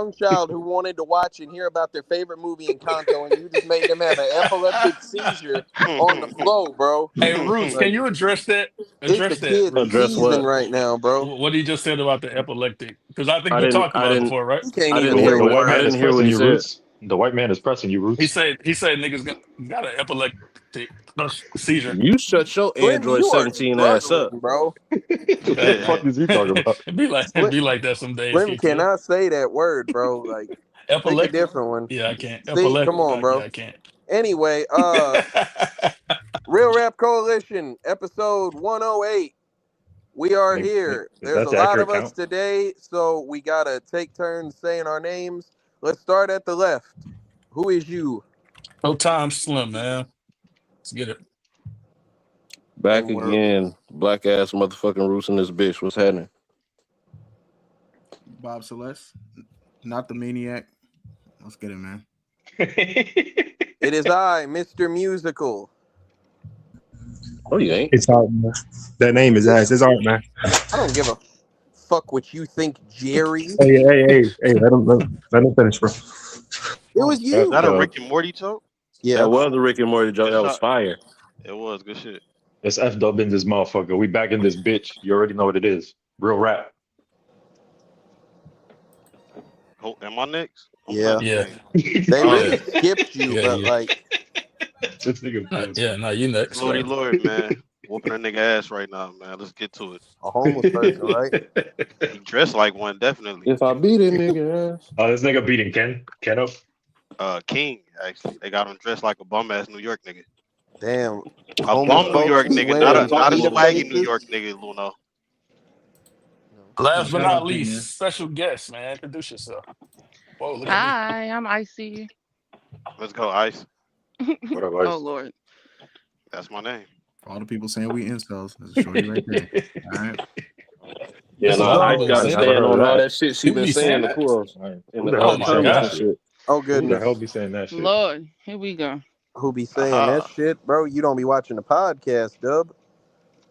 young child who wanted to watch and hear about their favorite movie Encanto, and you just made them have an epileptic seizure on the flow, bro. Hey, Roots, can Like, you address that? it's the Address that, kid Roots. Address season what? right now, bro. What he just said about the epileptic. Because I think I we didn't. talked I about it didn't. before, right? He can't I even didn't hear hear. The what white I man words. is didn't hear what pressing he you, said. Roots. The white man is pressing you, He Roots. said niggas got an epileptic seizure. You shut your Slim, Android you are 17 ass struggling, up. bro. What the fuck is he talking about? It Slim, be like that some days, Slim KTF. cannot say that word, bro. Like, pick a Epileptic? different one. Yeah, I can't. See, come on, Yeah, bro. I can't. Anyway, Real Rap Coalition, episode 108. We are here. Is There's that a the lot accurate of us count? today, so we gotta take turns saying our names. Let's start at the left. Who is you? No time slim, man. Let's get it. Back And we're again, black ass motherfucking Roots in this bitch. What's happening? Bob Celeste, not the maniac. Let's get it, man. it is I, Mr. Musical. Oh, you ain't. It's art, man. That name is ass. It's art, man. I don't give a fuck what you think, Jerry. Hey, let him finish, bro. It was Is you. that a Rick and Morty joke? Yeah. That was the Rick and Morty joke. It's That was not- fire. It was good shit. It's F Dub in this motherfucker. We back in this bitch. You already know what it is. Real rap. Oh, am I next? Yeah. Yeah. They really skipped you, Yeah, but yeah. like, This nigga. Yeah, no, you next. Lordy Right? Lord, man. Whooping a nigga ass right now, man. Let's get to it. a homeless person, right? He dressed like one, definitely. If I beat a nigga ass. Oh, this nigga beating Ken up. King, actually. They got him dressed like a bum ass New York nigga. Damn. A Homeless bum New folks York be nigga, wearing not a cheetah swaggy New faces. York nigga, Luno. Last but Shout not out to least, you. special guest, man. Introduce yourself. Whoa, look at Hi, I'm Icy. Let's go, Ice. What up, Oh Ice? Lord. That's my name. For all the people saying we incels, there's a shorty right there. All right. Yeah, That's no, what I I've been gotta saying. stand Never on heard all that. that shit she You been be saying saying the that? clubs. Who In the the hell Oh be my saying that God. shit? Oh Who the goodness. hell be saying that shit? Lord, here we go. Who be saying Aha. that shit, bro? You don't be watching the podcast, Dub.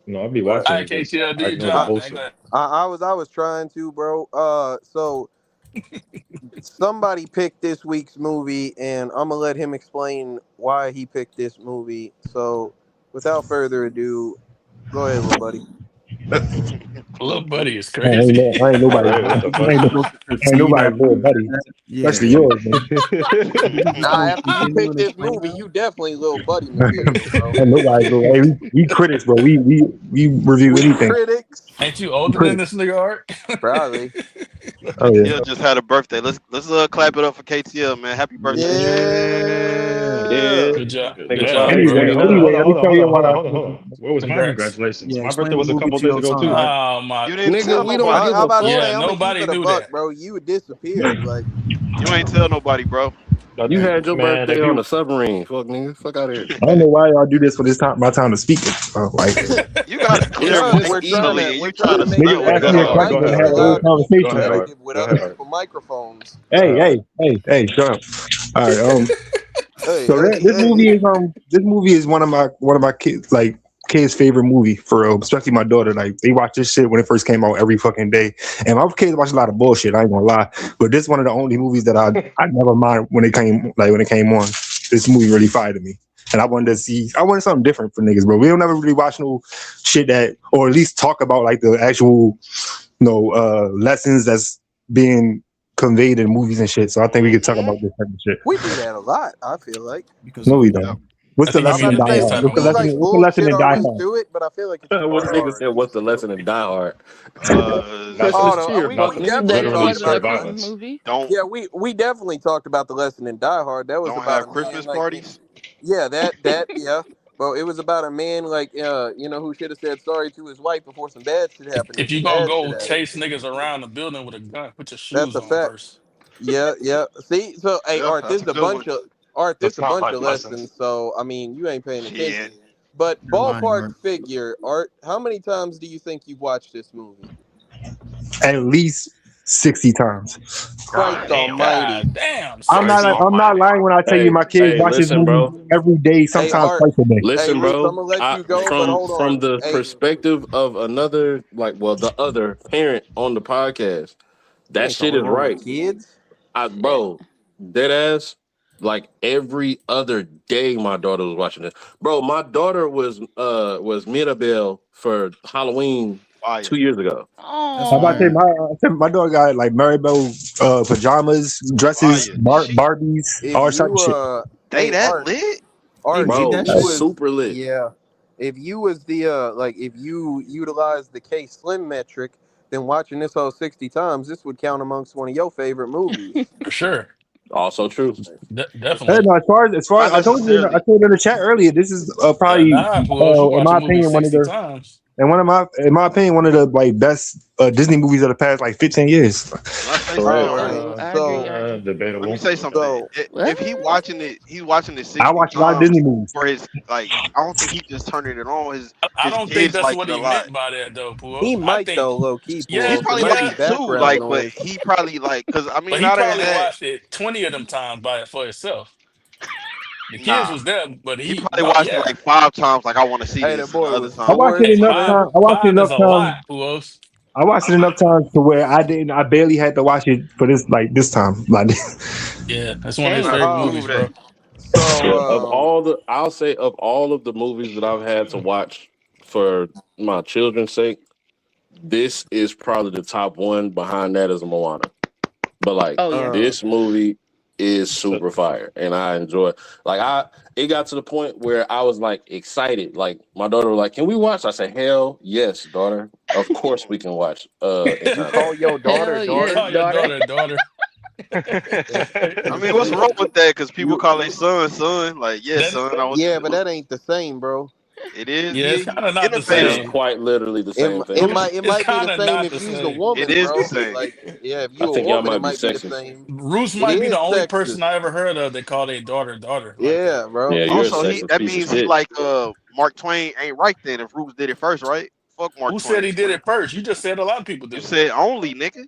No, I be But watching All right, it. Just KTL, do I your ignore the job, man. bullshit. Go ahead. I was trying to, bro. So somebody picked this week's movie, and I'm gonna let him explain why he picked this movie. So, without further ado, go ahead, little buddy. Little buddy is I ain't, crazy. I ain't nobody. Hey, what the fuck? Ain't nobody little buddy, Yeah. especially yours, man. Nah, after you picked this movie, you definitely little buddy material, bro. Ain't nobody little. Hey, we critics, bro. We review We anything. critics, Ain't you We older than critics. this nigga, Art? probably. Oh yeah. KTL just had a birthday. Let's clap it up for KTL, man. Happy birthday. Yeah. Good job. Nigga Good Man, job, hey, bro. Anyway, hey, Good hold job. on, let me tell you why. Where was my Congrats. congratulations? Yeah, My explain birthday was the a movie couple to days your ago son, too. Art. Oh my. You didn't Nigga, tell we don't nobody. give How a about fuck. say, Yeah, I'm gonna keep nobody it a knew buck, that. bro. You disappeared, like. You ain't tell nobody, bro. You had your Man, birthday if on you a submarine. Fuck nigga. Fuck out of here. I don't know why y'all do this when it's my time to speak. Like You got a clear It's voice, We're trying Billy, to and we're you trying trying to to make stunt sure nigga with asked that me a our us. ahead, question go and voices had are a ahead, whole loud enough. We go conversation. gotta ahead, Like, give with go other ahead. people microphones. hey, shut up. All right, Hey, so hey, this movie is one of my kids kids' favorite movie for real, especially my daughter. Like they watch this shit when it first came out every fucking day, and my kids watch a lot of bullshit. I ain't gonna lie, but this one of the only movies that I never mind when it came on. This movie really fired to me, and I wanted something different for niggas, bro. We don't never really watch no shit that, or at least talk about like the actual lessons that's being conveyed in movies and shit. So I think we could talk Mhm. about this type of shit. We do that a lot. I feel like. Because No, who we we don't. know. What's I the think you I'm lesson need about in to to Die say FaceTime Hard? we him be more. like What's the lesson bullshit in our Die way Hard? through it, but I feel like it's pretty What nigga hard. said? What's the lesson in Die Hard? Lesson Uh, is Oh no, cheer, we fuck Well, nigga. definitely it Literally talked wasn't a spare about the. Christmas violence. movie. don't Yeah, we definitely talked about the lesson in Die Hard. That was don't about have a man Christmas like parties. yeah, that yeah. Well, it was about a man like who should have said sorry to his wife before some bad shit happened, and If some you gonna bad shit go happened. chase niggas around the building with a gun, put your That's shoes a on fact. first. Yeah, yeah. See, so hey, Yeah, Art, that's this a is a good bunch one. of Art. This That's a not bunch life of lessons. lessons. So I mean, you ain't paying Shit. attention. But You're lying, ballpark Art. figure, Art, how many times do you think you've watched this movie? At least 60 times. Christ Almighty! God damn, I'm not 60? lying when I tell you Hey, my kids hey, watch this listen, movie bro. every day, Hey, sometimes Art. twice a day. Hey, Listen, Roots, I'm bro. gonna let you go, but hold From on. the Hey, perspective of the other parent on the podcast, you that ain't shit talking is about no right. kids. Bro, dead ass. Like every other day, my daughter was watching this. Bro, my daughter was Mirabel for Halloween Fire. 2 years ago. That's I'm about to say Oh, fire. my daughter got like Maribel pajamas, dresses, Fire. She Barbies, If all type of you shit. they hey that Art, lit? He Art, made if Bro, that you shit. was super lit. yeah, if you was the like if you utilized the K Slim metric, then watching this whole 60 times, this would count amongst one of your favorite movies. For sure. Also true. Hey, Definitely. no, as far Not I told you, I necessarily. told you in the chat earlier. This is Yeah, probably, nah, Puos, you in watch a my movie opinion, 60 times. in my opinion, one of the like best Disney movies of the past like 15 years. When I say Correct. All something, right, Uh, I agree. so I agree. let me Debatable. say something. so What? If he watching it, he's watching it I 60 watch a lot of Disney times movies. for his like. I don't think he just turning it on. I His don't think kids that's like what it a he lot. meant by that, though, he Puos. I might think, though, low key He yeah, pulls. It probably might like be yeah, it too. background Like, but noise. he probably like because I but mean, he I done probably had watched it 20 of them times by for himself. The kids nah. was there, but He he, probably no, watched it yeah. like 5 times. Like I want to see Hey, that this, and the boy other was I time, watched like it Hey, George enough Flint. five, time. I watched it five is enough a time. lot, Puos. I watched it enough times to where I didn't. I barely had to watch it for this time. Like, Yeah, that's one of his nah, Damn. favorite Um, prove movies, that. bro. so Yeah, I'll say of all of the movies that I've had to watch for my children's sake, this is probably the top one. Behind that is Moana. But like Oh yeah. uh, this movie is So, super fire, and I enjoy it. Like it got to the point where I was like excited. Like my daughter was like, "Can we watch?" I said, "Hell yes, daughter. Of course we can watch." you call Encanto. your daughter Hell You yes, daughter? call your daughter. daughter. I mean, what's wrong with that? Because people You call their son. Like, yes, That son, I want you yeah, to but do. that ain't the same, bro. It is. yeah, it's kind of He not the It is innovative. same. quite literally the same It thing. might It's be the kind of same not if the you's a same. It woman, is the bro. same. Like yeah, if I you a think y'all woman, it might be might be the sexist. same. Roos It might be is the only person sexist. I ever heard of that called a daughter like that. Yeah, bro. Yeah, you're a Also, sexist that piece of means he shit. like Mark Twain ain't right then if Roots did it first, right? Fuck Mark Who said Twain. he did it first? You just said a lot of people You do. said only nigga.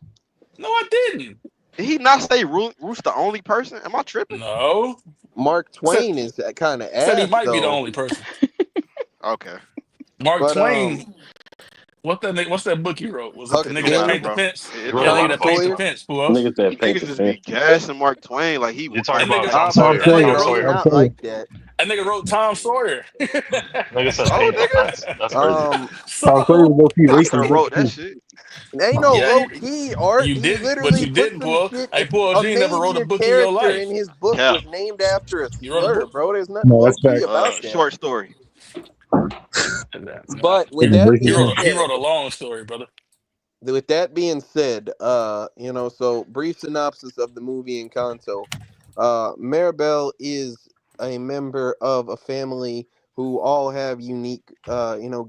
No, I didn't. Did he not say Roots the only person? Am I tripping? No, Mark I said Twain is kind of I said he ass might be the though. only person. Okay, Mark But Twain. What's that book he wrote? Was it the it nigga don't that Huckleberry, matter, paint the bro. fence? It you wrote Yeah, a don't nigga lot matter. of that paint the books. Sawyer. fence. Who else? Niggas that paint Niggas the just be fence. gassing Mark Twain like he You talking That about nigga, Tom But Sawyer? that nigga Sawyer. it Tom wrote. ain't Sawyer. not like that. That nigga wrote Tom Sawyer. Nigga said so paint the nigga. fence. That's crazy. Um, Tom Sawyer So was low key I could racist. have wrote that shit. ain't no yeah, low key art. you He didn't, but literally you put didn't, some Paul. shit. Hey, Paul, A you ain't never wrote a major book in your character in life. his book Cap. was named after a You wrote a slur, book. bro. There's nothing No, low that's key fact. about that. Short story. But with Niggas that He racist. being wrote he said, wrote a long story, brother. so brief synopsis of the movie Encanto. Mirabel is a member of a family who all have unique,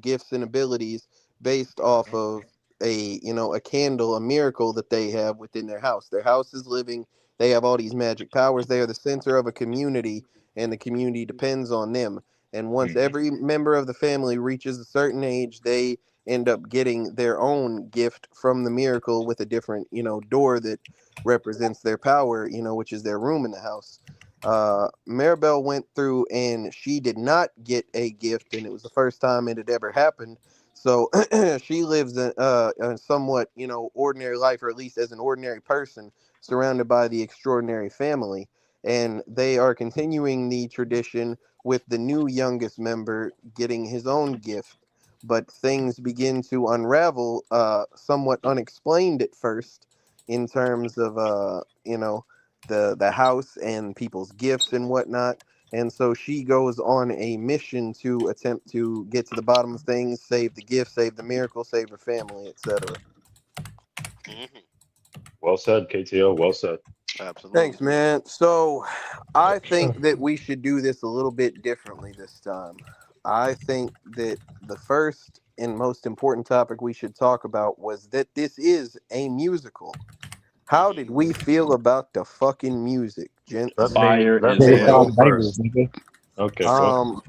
gifts and abilities based off of a candle, a miracle that they have within their house. Their house is living. They have all these magic powers. They are the center of a community, and the community depends on them. And once every member of the family reaches a certain age, they end up getting their own gift from the miracle with a different, door that represents their power, which is their room in the house. Maribel went through and she did not get a gift, and it was the first time it had ever happened. So she lives a somewhat, ordinary life, or at least as an ordinary person, surrounded by the extraordinary family. And they are continuing the tradition with the new youngest member getting his own gift, but things begin to unravel somewhat unexplained at first in terms of the house and people's gifts and whatnot. And so she goes on a mission to attempt to get to the bottom of things, save the gift, save the miracle, save her family, etc. Hmm. Well said, KTO. Well said. Absolutely. Thanks, man. So I think that we should do this a little bit differently this time. I think that the first and most important topic we should talk about was that this is a musical. How did Hmm. we feel about the fucking music, Let gents? me Fire let as me Certified hell. go bangers, first. nigga. Okay, well, Um,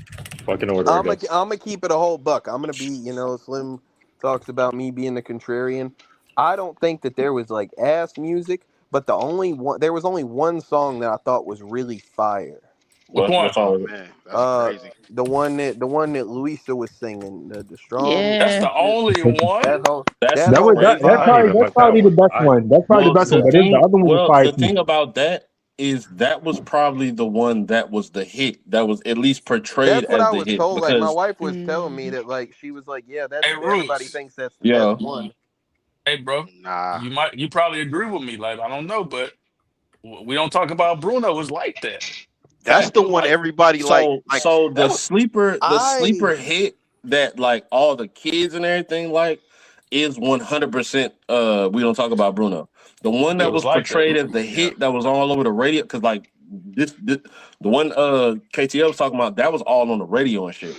fucking order, I guess. I'm gonna keep it a whole buck. I'm gonna be, Slim talks about me being the contrarian. I don't think that there was like ass music, but there was only one song that I thought was really fire. Which one? What's all Oh of it? man, that's crazy. The one that Luisa was singing, the strong. That's Yeah. the only one. That whole That's that That was whole that. crazy. That's I ain't fire. probably even that's like that probably the one. best one. That's probably the Well, best one. But the other one was fire the too. thing about that is that was probably the one that was the hit that was at least portrayed That's what as I the was hit told. Like my because wife was telling me Mhm. that like she was like, yeah, Hey, everybody Roots. thinks that's the best yeah, one. Hey, bro. Nah, You probably agree with me. Like, I don't know, but we don't talk about Bruno is like that. that's Fat the dude, one like everybody like. so that the was I sleeper hit that like all the kids and everything like is 100% we don't talk about Bruno. The one it that was was like that. portrayed as the Yeah, hit that was all over the radio cuz like this the one KTL was talking about that was all on the radio and shit.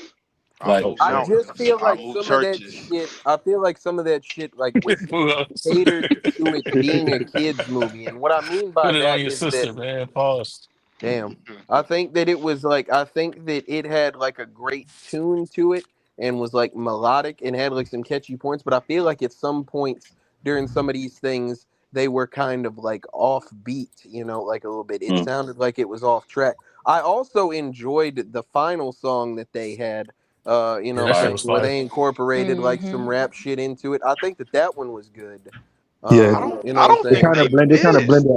I Like Oh move I shit. just mountains. feel I like move some of that churches. shit. I feel like some of that shit like was Who else? catered to it being a kids movie, and what I mean by Put it on that your is that sister, man. Pause. damn. I think that it was like I think that it had like a great tune to it and was like melodic and had like some catchy points, but I feel like at some points during some of these things they were kind of like off beat, like a little bit. It mm, sounded like it was off track. I also enjoyed the final song that they had, Yeah, that shit fire. was where fire. they incorporated like some Mhm. rap shit into it. I think that that one was good. Yeah, I don't. You know I what I'm don't they think saying? kind they of blend. They kind of missed.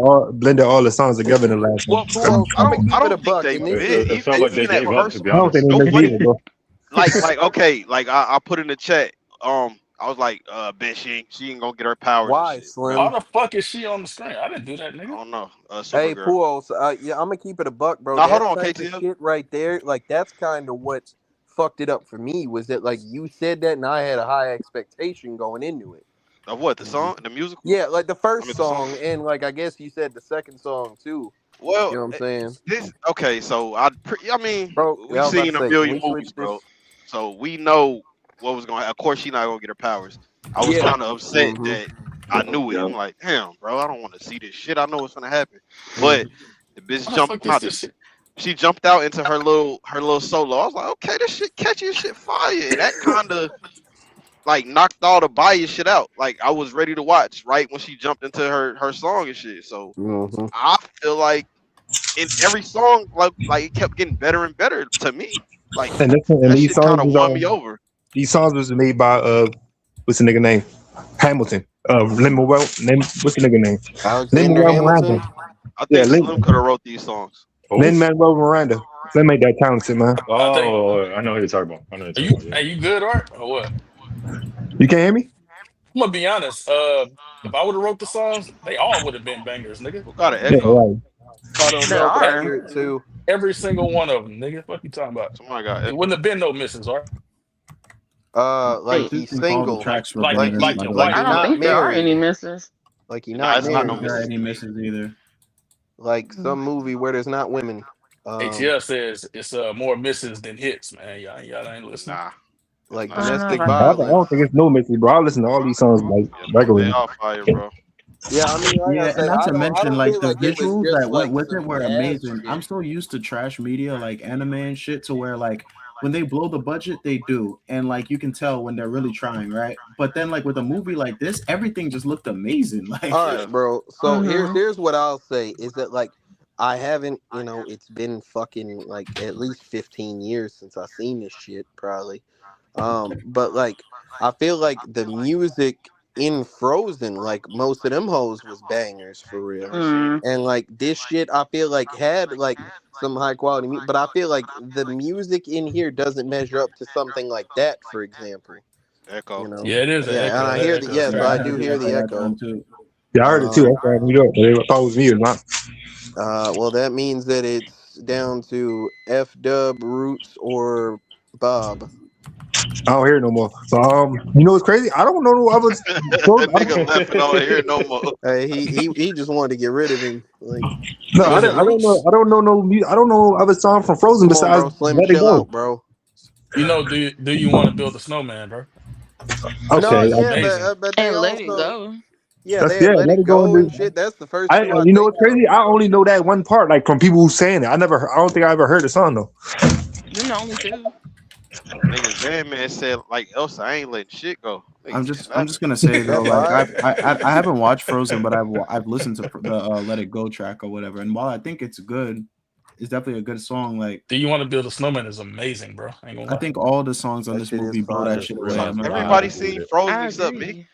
blended all the songs together in the last one. Well, Puos, I'm gonna I keep it a don't think buck, they and this is missed. It felt like they Even at gave up, to first, be I don't think honest. they missed nobody either, bro. like okay, like I put in the chat. I was like, bet she ain't gonna get her powers and why shit. Whatever. How Slim. the fuck is she on the screen? I didn't do that, I nigga. don't know. Hey, Supergirl. Puos, yeah, I'm gonna keep it a buck, bro. Now hold That on, type of KTM. shit right there, like that's kind of what fucked it up for me. Was that like you said that, and I had a high expectation going into it. Of what? The Mhm. song, the musical. Yeah, like the I first mean, the song. song, and like I guess you said the second song too. Well, You know what I'm saying, this okay. So I mean, bro? Yeah, we've I was about seen to a say, can million we movies, switch bro. this? So we know what was going. Of course, she not gonna get her powers. I was Yeah. kind of upset Hmm. that I knew it. Yeah. I'm like, damn, bro, I don't want to see this shit. I know what's gonna happen. Hmm. But the bitch How the fuck jumped. is Not this the, shit? she jumped out into her little solo. I was like, okay, this shit catchy as shit, fire. And that kind of like knocked all the bias shit out. Like I was ready to watch right when she jumped into her song and shit. So Hmm. I feel like in every song, like it kept getting better and better to me. Like And that shit kind of won me over. these songs was made by what's the nigga name? Hamilton. What's the nigga name? Lin Alexander Manuel Miranda. Hamilton. I Yeah, think Slim could have wrote these songs. Oh, Lin Manuel Miranda. They made that talented, man. I think I know who you're talking about. I know who are you're you talking are about. you good, Art, or what? You can't hear me? I'm gonna be honest. If I would have wrote the songs, they all would have been bangers, nigga. Who got an Yeah, echo? right. I don't They know, but I are. hear it too. Every single one of them, nigga. What you talking about? Somebody got It echo. wouldn't have been no misses, Art. Like I Think. do he's think all the single, tracks were Like like bangers, like he by your the like way. I he wife. don't not think there are any married, misses. like he Nah, not it's I not don't no think married, there are misses any to me. misses either. like some movie where there's not women. Um, ATL says it's more misses than hits, man. Y'all ain't listening. Nah, that's like not I don't true. know domestic about I that. don't violence. think it's no Missy, bro. I listen to all these songs like Yeah, they regularly. all fire, bro. Yeah, I mean, like I Yeah, and say, not I to don't, I mention don't like feel the like it was visuals just that went like with it some were gas amazing. I'm shit. so used to trash media like anime and shit to where like when they blow the budget, they do. And like you can tell when they're really trying, right? But then like with a movie like this, everything just looked amazing. Like All Yeah, right, bro. So here's Mhm. here's what I'll say is that like I haven't, it's been fucking like at least 15 years since I seen this shit, probably. But like I feel like the music in Frozen, like most of them hoes was bangers for real. never seen Mm. it. And like this shit I feel like had like some high quality but I feel like the music in here doesn't measure up to something like that, for example. Echo. Yeah, it is an Yeah, and echo. I That hear the echo is yeah, so yeah, I I crazy. do heard the hear echo the that echo. time too. Yeah, I heard it too. Um That's why I knew that. But they thought it was me or not. well that means that it's down to F Dub, Roots, or Bob. I don't hear it no more. So you know what's crazy? I don't know no other. That I don't, nigga left and I don't hear no more. Hey, he just wanted to get rid of him. Like, no, Was it I don't know. Roots? I don't know no. I don't know other song from Frozen come on, besides bro, Slim, "Let It chill Go." out, bro. Do you want to build a snowman, bro? No, Okay, It's yeah, amazing. but they And let it also go. yeah that's they had yeah. Let Let It It Go Go and and do. shit. That's the first two I You know think what's of. crazy? I only know that one part, like from people who saying it. I don't think I ever heard the song though. Them the only two. Nigga Zen Man said like Elsa, I ain't letting shit go. I'm Niggas just I'm snapping. just gonna say though, That like fire. I haven't watched Frozen, but I've listened to the Let It Go track or whatever. And while I think it's good, It's definitely a good song. Like Do You Want to Build a Snowman is amazing, bro. I ain't gonna I lie. think all the songs on That this shit is movie blow fire. that shit Real away. life, I'm not gonna I lie. Everybody agree with seen it. Frozen I except me. agree.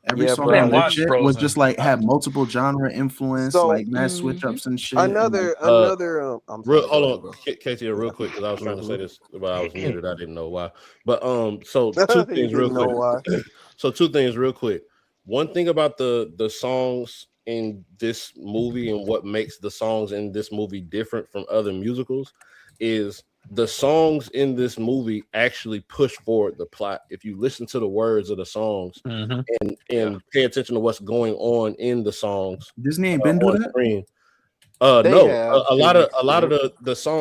Every Yeah, song I bro. on didn't this watch shit was Frozen. just like had multiple genre influence, So like mad switch ups and shit. And like, another. I'm Real, sorry. Go hold ahead, on, bro. Katie, real quick, because I was trying to say Mhm. this, but I was muted. I didn't know why. But so two You things real didn't know quick. why. So two things real quick. One thing about the songs in this movie and what makes the songs in this movie different from other musicals is the songs in this movie actually push forward the plot. If you listen to the words of the songs Mm-hmm. and pay attention to what's going on in the songs Disney ain't been do on that. screen. They No, have a to lot an of extent.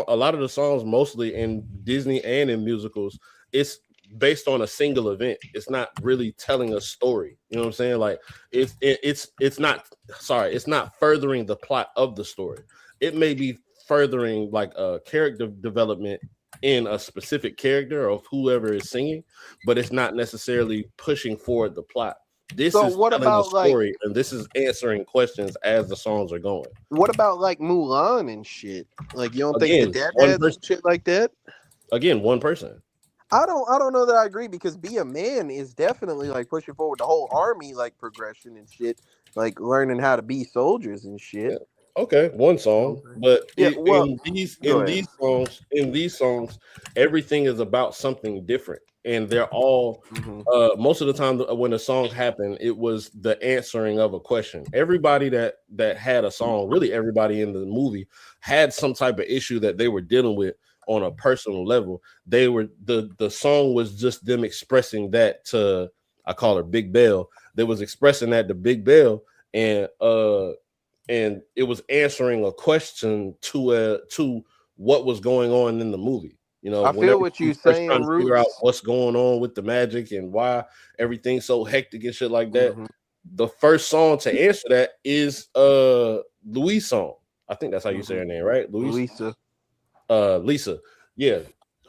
a lot of the songs, mostly in Disney and in musicals, it's based on a single event. It's not really telling a story. You know what I'm saying? Like it's not it's not furthering the plot of the story. It may be furthering like a character development in a specific character of whoever is singing, but it's not necessarily pushing forward the plot. This So is what telling a about like story, and this is answering questions as the songs are going. Mulan and shit? Like you don't think Again, that one had some person. shit like that? Again, one person. I don't know that I agree because Be a Man is definitely like pushing forward the whole army like progression and shit, like learning how to be soldiers and shit. Yeah. Okay, one You know what song, I'm saying? but Yeah, well, go in ahead. these songs, everything is about something different, and they're all. Hmm. Most of the time, when the song happened, it was the answering of a question. Everybody that had a song, really everybody in the movie, had some type of issue that they were dealing with on a personal level. They were the song was just them expressing that to, I call her Big Bell. They was expressing that to Big Bell, and it was answering a question to what was going on in the movie. You know, I feel whenever what she you was first saying, trying to figure out Roots. what's going on with the magic and why everything's so hectic and shit like that, Hmm. the first song to answer that is Louise song. I think that's how you say Hmm. her name, right? Louise? Lisa. Lisa. Yeah,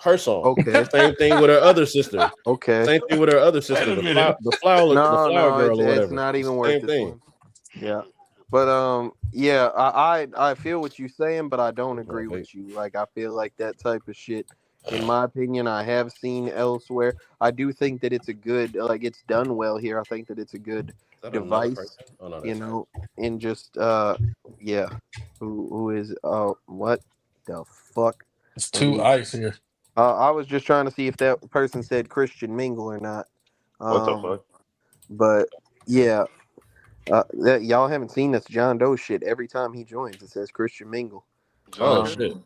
her song. Okay. Same thing with her other sister. Okay. Same thing with her other Wait sister, a minute. the No, flower no, girl or it's whatever. not It's even the worth same this thing. one. Yeah. But yeah, I feel what you're saying, but I don't Oh, agree wait. with you. Like I feel like that type of shit, in my opinion, I have seen elsewhere. I do think that it's a good like it's done well here. I think that it's a good Is that another person? device, Oh no, you that's know, and just yeah. Who is what the fuck? It's Let two me ice here. I was just trying to see if that person said Christian mingle or not. What the Um fuck? but yeah, that y'all haven't seen this John Doe shit. Every time he joins, it says Christian Mingle. oh John Um, shit.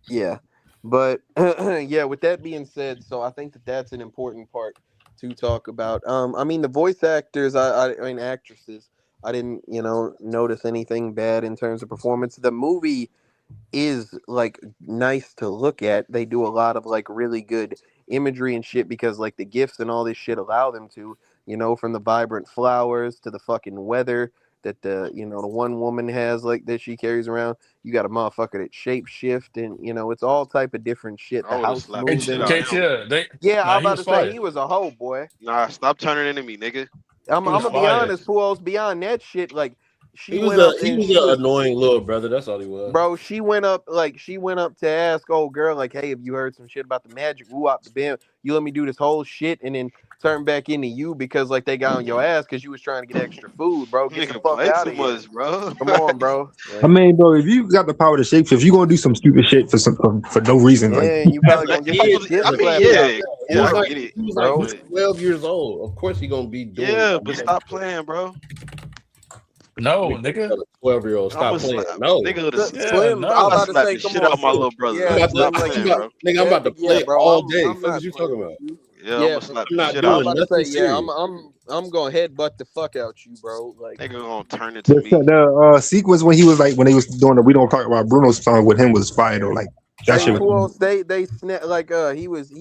yeah, but yeah. With that being said, so I think that that's an important part to talk about. I mean, the voice actors, I mean actresses. I didn't, notice anything bad in terms of performance. The movie is like nice to look at. They do a lot of like really good imagery and shit because like the gifts and all this shit allow them to, from the vibrant flowers to the fucking weather that the one woman has like that she carries around. You got a motherfucker that shape shift and it's all type of different shit. I The would have house slapped the moving shit and out of him. KTL, they yeah, I'm nah, he about was to say fired. he was a hoe boy. Nah, stop turning into me, nigga. I'm, He I'm was gonna be fired. honest, who else beyond that shit? Like she He was went up he and was she an was annoying little brother. That's all he was. Bro, she went up to ask old girl, like, hey, have you heard some shit about the magic? Woo up the bam. You let me do this whole shit and then turn back into you because like they got on your ass because you was trying to get extra food, bro. Get the Nigga fuck play out too of here. much, bro. Come on, bro. I Like, mean, bro, if you got the power to shape, if you gonna do some stupid shit for no reason, like yeah, and you As probably a gonna get the kid, shit I as a mean, slapped kid, out yeah, he yeah, was I for like it, get it, bro. 12 years old. Of course, he gonna be doing. yeah, but stop playing, bro. No, Nigga, nigga. 12-year-old, I'm stop a playing. slap, No, nigga. Yeah, Slim, I'm I no. about to slap say, the come shit on, out of my Slim. little brother. Yeah, I'm about to, Stop Slim, I'm like playing, about, bro. nigga, I'm that, about to yeah, play bro. all I'm day. I'm Fuck is not you playing talking with about? you. Yeah, I'm Yeah, gonna slap I'm the not shit I'm out doing of about to you. nothing say, yeah, serious. I'm gonna headbutt the fuck out you, bro. Like, Nigga gonna turn into the me. sequence when he was like when they was doing the "We Don't Talk About Bruno" song with him was fire though. Like that hey, shit who was. else? They snap like he was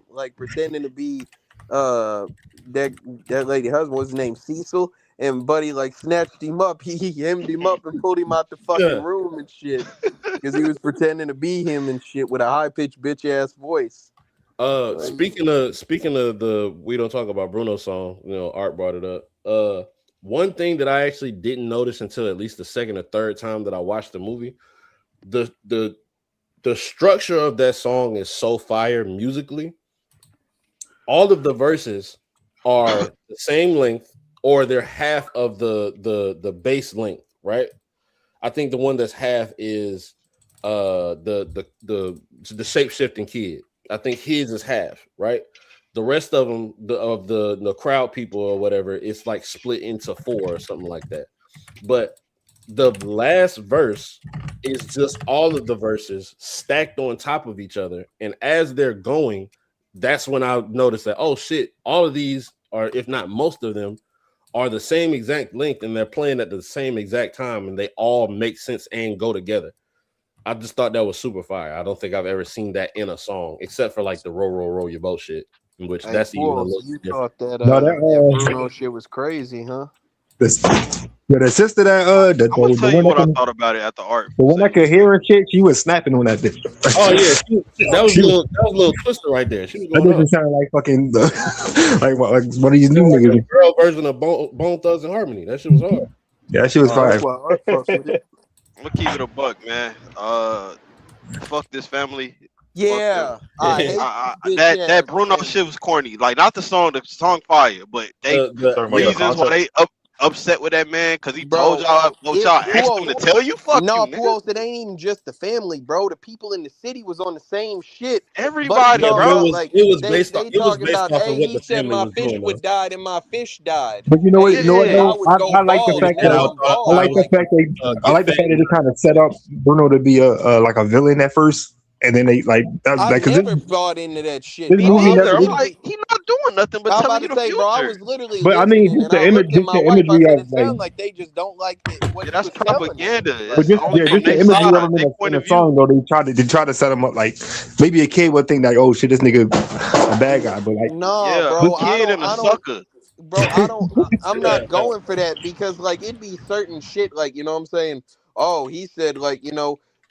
like pretending to be uh that that lady husband. What's his name? Cecil. And Buddy like snatched him up. He hemmed him up and pulled him out the fucking Yeah. room and shit because he was pretending to be him and shit with a high pitched bitch ass voice. Like, Speaking of the "We Don't Talk About Bruno" song, Art brought it up. One thing that I actually didn't notice until at least the second or third time that I watched the movie, the structure of that song is so fire musically. All of the verses are the same length, or they're half of the bass length, right? I think the one that's half is the shape shifting kid. I think his is half, right? The rest of them, the crowd people or whatever, it's like split into 4 or something like that. But the last verse is just all of the verses stacked on top of each other, and as they're going, that's when I noticed that, oh shit, all of these are, if not most of them, are the same exact length, and they're playing at the same exact time, and they all make sense and go together. I just thought that was super fire. I don't think I've ever seen that in a song, except for like the row, row, row your boat shit, in which Hey, that's even a Paul, so little you different. thought that No, that Bruno shit was crazy, huh? The sister that I'm gonna tell you what I can, thought about it at the art. the one that could hear and shit, she was snapping on that bitch. Oh yeah, that was She was, a little twister right there. She was that going bitch up. was sounding like fucking like one of these new Like a niggas. girl version of Bone Thugs and Harmony. That shit was hard. Yeah, she was That's fire. why Art fucks with it. I'm gonna keep it a buck, man. Fuck this family. Yeah, I hate bitch That ass Bruno family. shit was corny. Like, not the song fire, but they Talking about the reasons why concept. they upset with that man because he Bro, told y'all what y'all asked him Puos, to tell you. Fuck no, you, nigga. Puos, it ain't even just the family, bro. The people in the city was on the same shit. Buddy Everybody, Yeah, but talking bro. about like it was they based off they talking about, of hey, what he the said family my was fish doing though. would die and my fish died. But you know what? Hey, You know what? Yeah. I Though would go I like the bald fact and now that I'm bald. Like, I like the fact that they kind of set up Bruno to be a like a villain at first, and then they like that's I like because never bought into that shit, this Me bro. movie I was never. neither. I'm literally like, he not doing nothing but I'm telling about you to the say, bro, I future. was literally But I mean, listening, and I looked at just my the wife. I imagery said, of it like, sounded like they just don't like what Yeah, he that's was telling them. propaganda. but It's only just from the their imagery of side, him their in point a of view. song though. They try to set him up like maybe a kid would think like, oh shit, this nigga a bad guy, but like, No, Yeah, a bro, kid and a I don't, sucker. bro, I'm not going for that because like it'd be certain shit, like, you know what I'm saying? Oh, he said, like,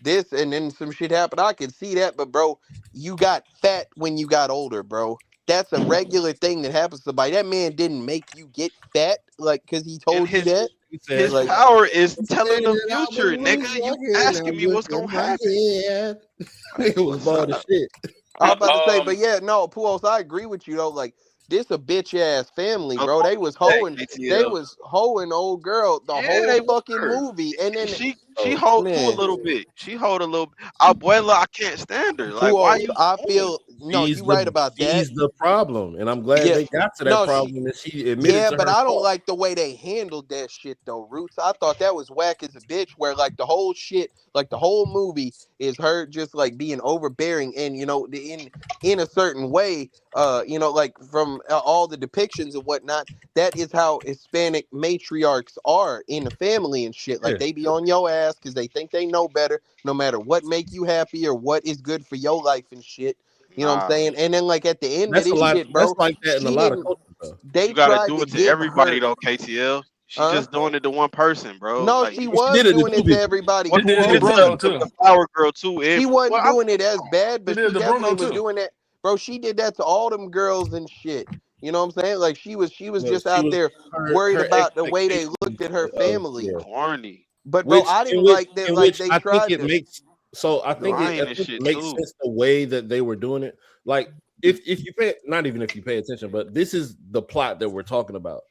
this, and then some shit happened. I could see that, but bro, you got fat when you got older, bro. That's a regular thing that happens to somebody. That man didn't make you get fat, like, because he And told you that. He said, his Like, power is "I'm telling the standing out future, with nigga. loose You walking, I asking me look what's in gonna my happen. head." Like, It was what's bald as up? shit. I was about to say, Um, but yeah, no, Puos, I agree with you though. Like, this a bitch ass family, Of bro. They course, was that hoeing, KTL. old girl the Yeah, whole they fucking were. movie, and then She Oh, hold to a man, little bit. She hold a little. Abuela, I can't stand her. Like, why Puos, you I on? feel no, you right about that. she's the problem, and I'm glad Yeah, they got to that no, she. problem and she admitted Yeah, to but her I don't fault. like the way they handled that shit though, Roots. I thought that was whack as a bitch where like the whole shit, like the whole movie is her just like being overbearing and in a certain way, like from all the depictions and whatnot, that is how Hispanic matriarchs are in the family and shit. Like Yeah, they be on your ass because they think they know better, no matter what make you happy or what is good for your life and shit. You know what I'm Nah, saying? And then like at the end of that's a this lot. shit, That's bro, like that in a she lot of didn't cultures, though. they you gotta tried do to it to give everybody her, though. KTL. She huh? just doing it to one person, bro. No, Like she you. She was did it to doing two it to people. everybody, What she did it she to did Puos. Bruno to too. the flower girl too. She Well, wasn't doing it as bad, She but did she it to definitely Bruno was too. doing that, bro. She did that to all them girls and shit. You know what I'm saying? Like she was But just she out was there worried her about the way they expectations looked at her of family. yeah. corny, But bro, I In didn't which like that. in Like which they I think tried it to. makes so I lying and think it shit makes too. sense the way that they were doing it. Like if you pay not even if you pay attention, but this is the plot that we're talking about.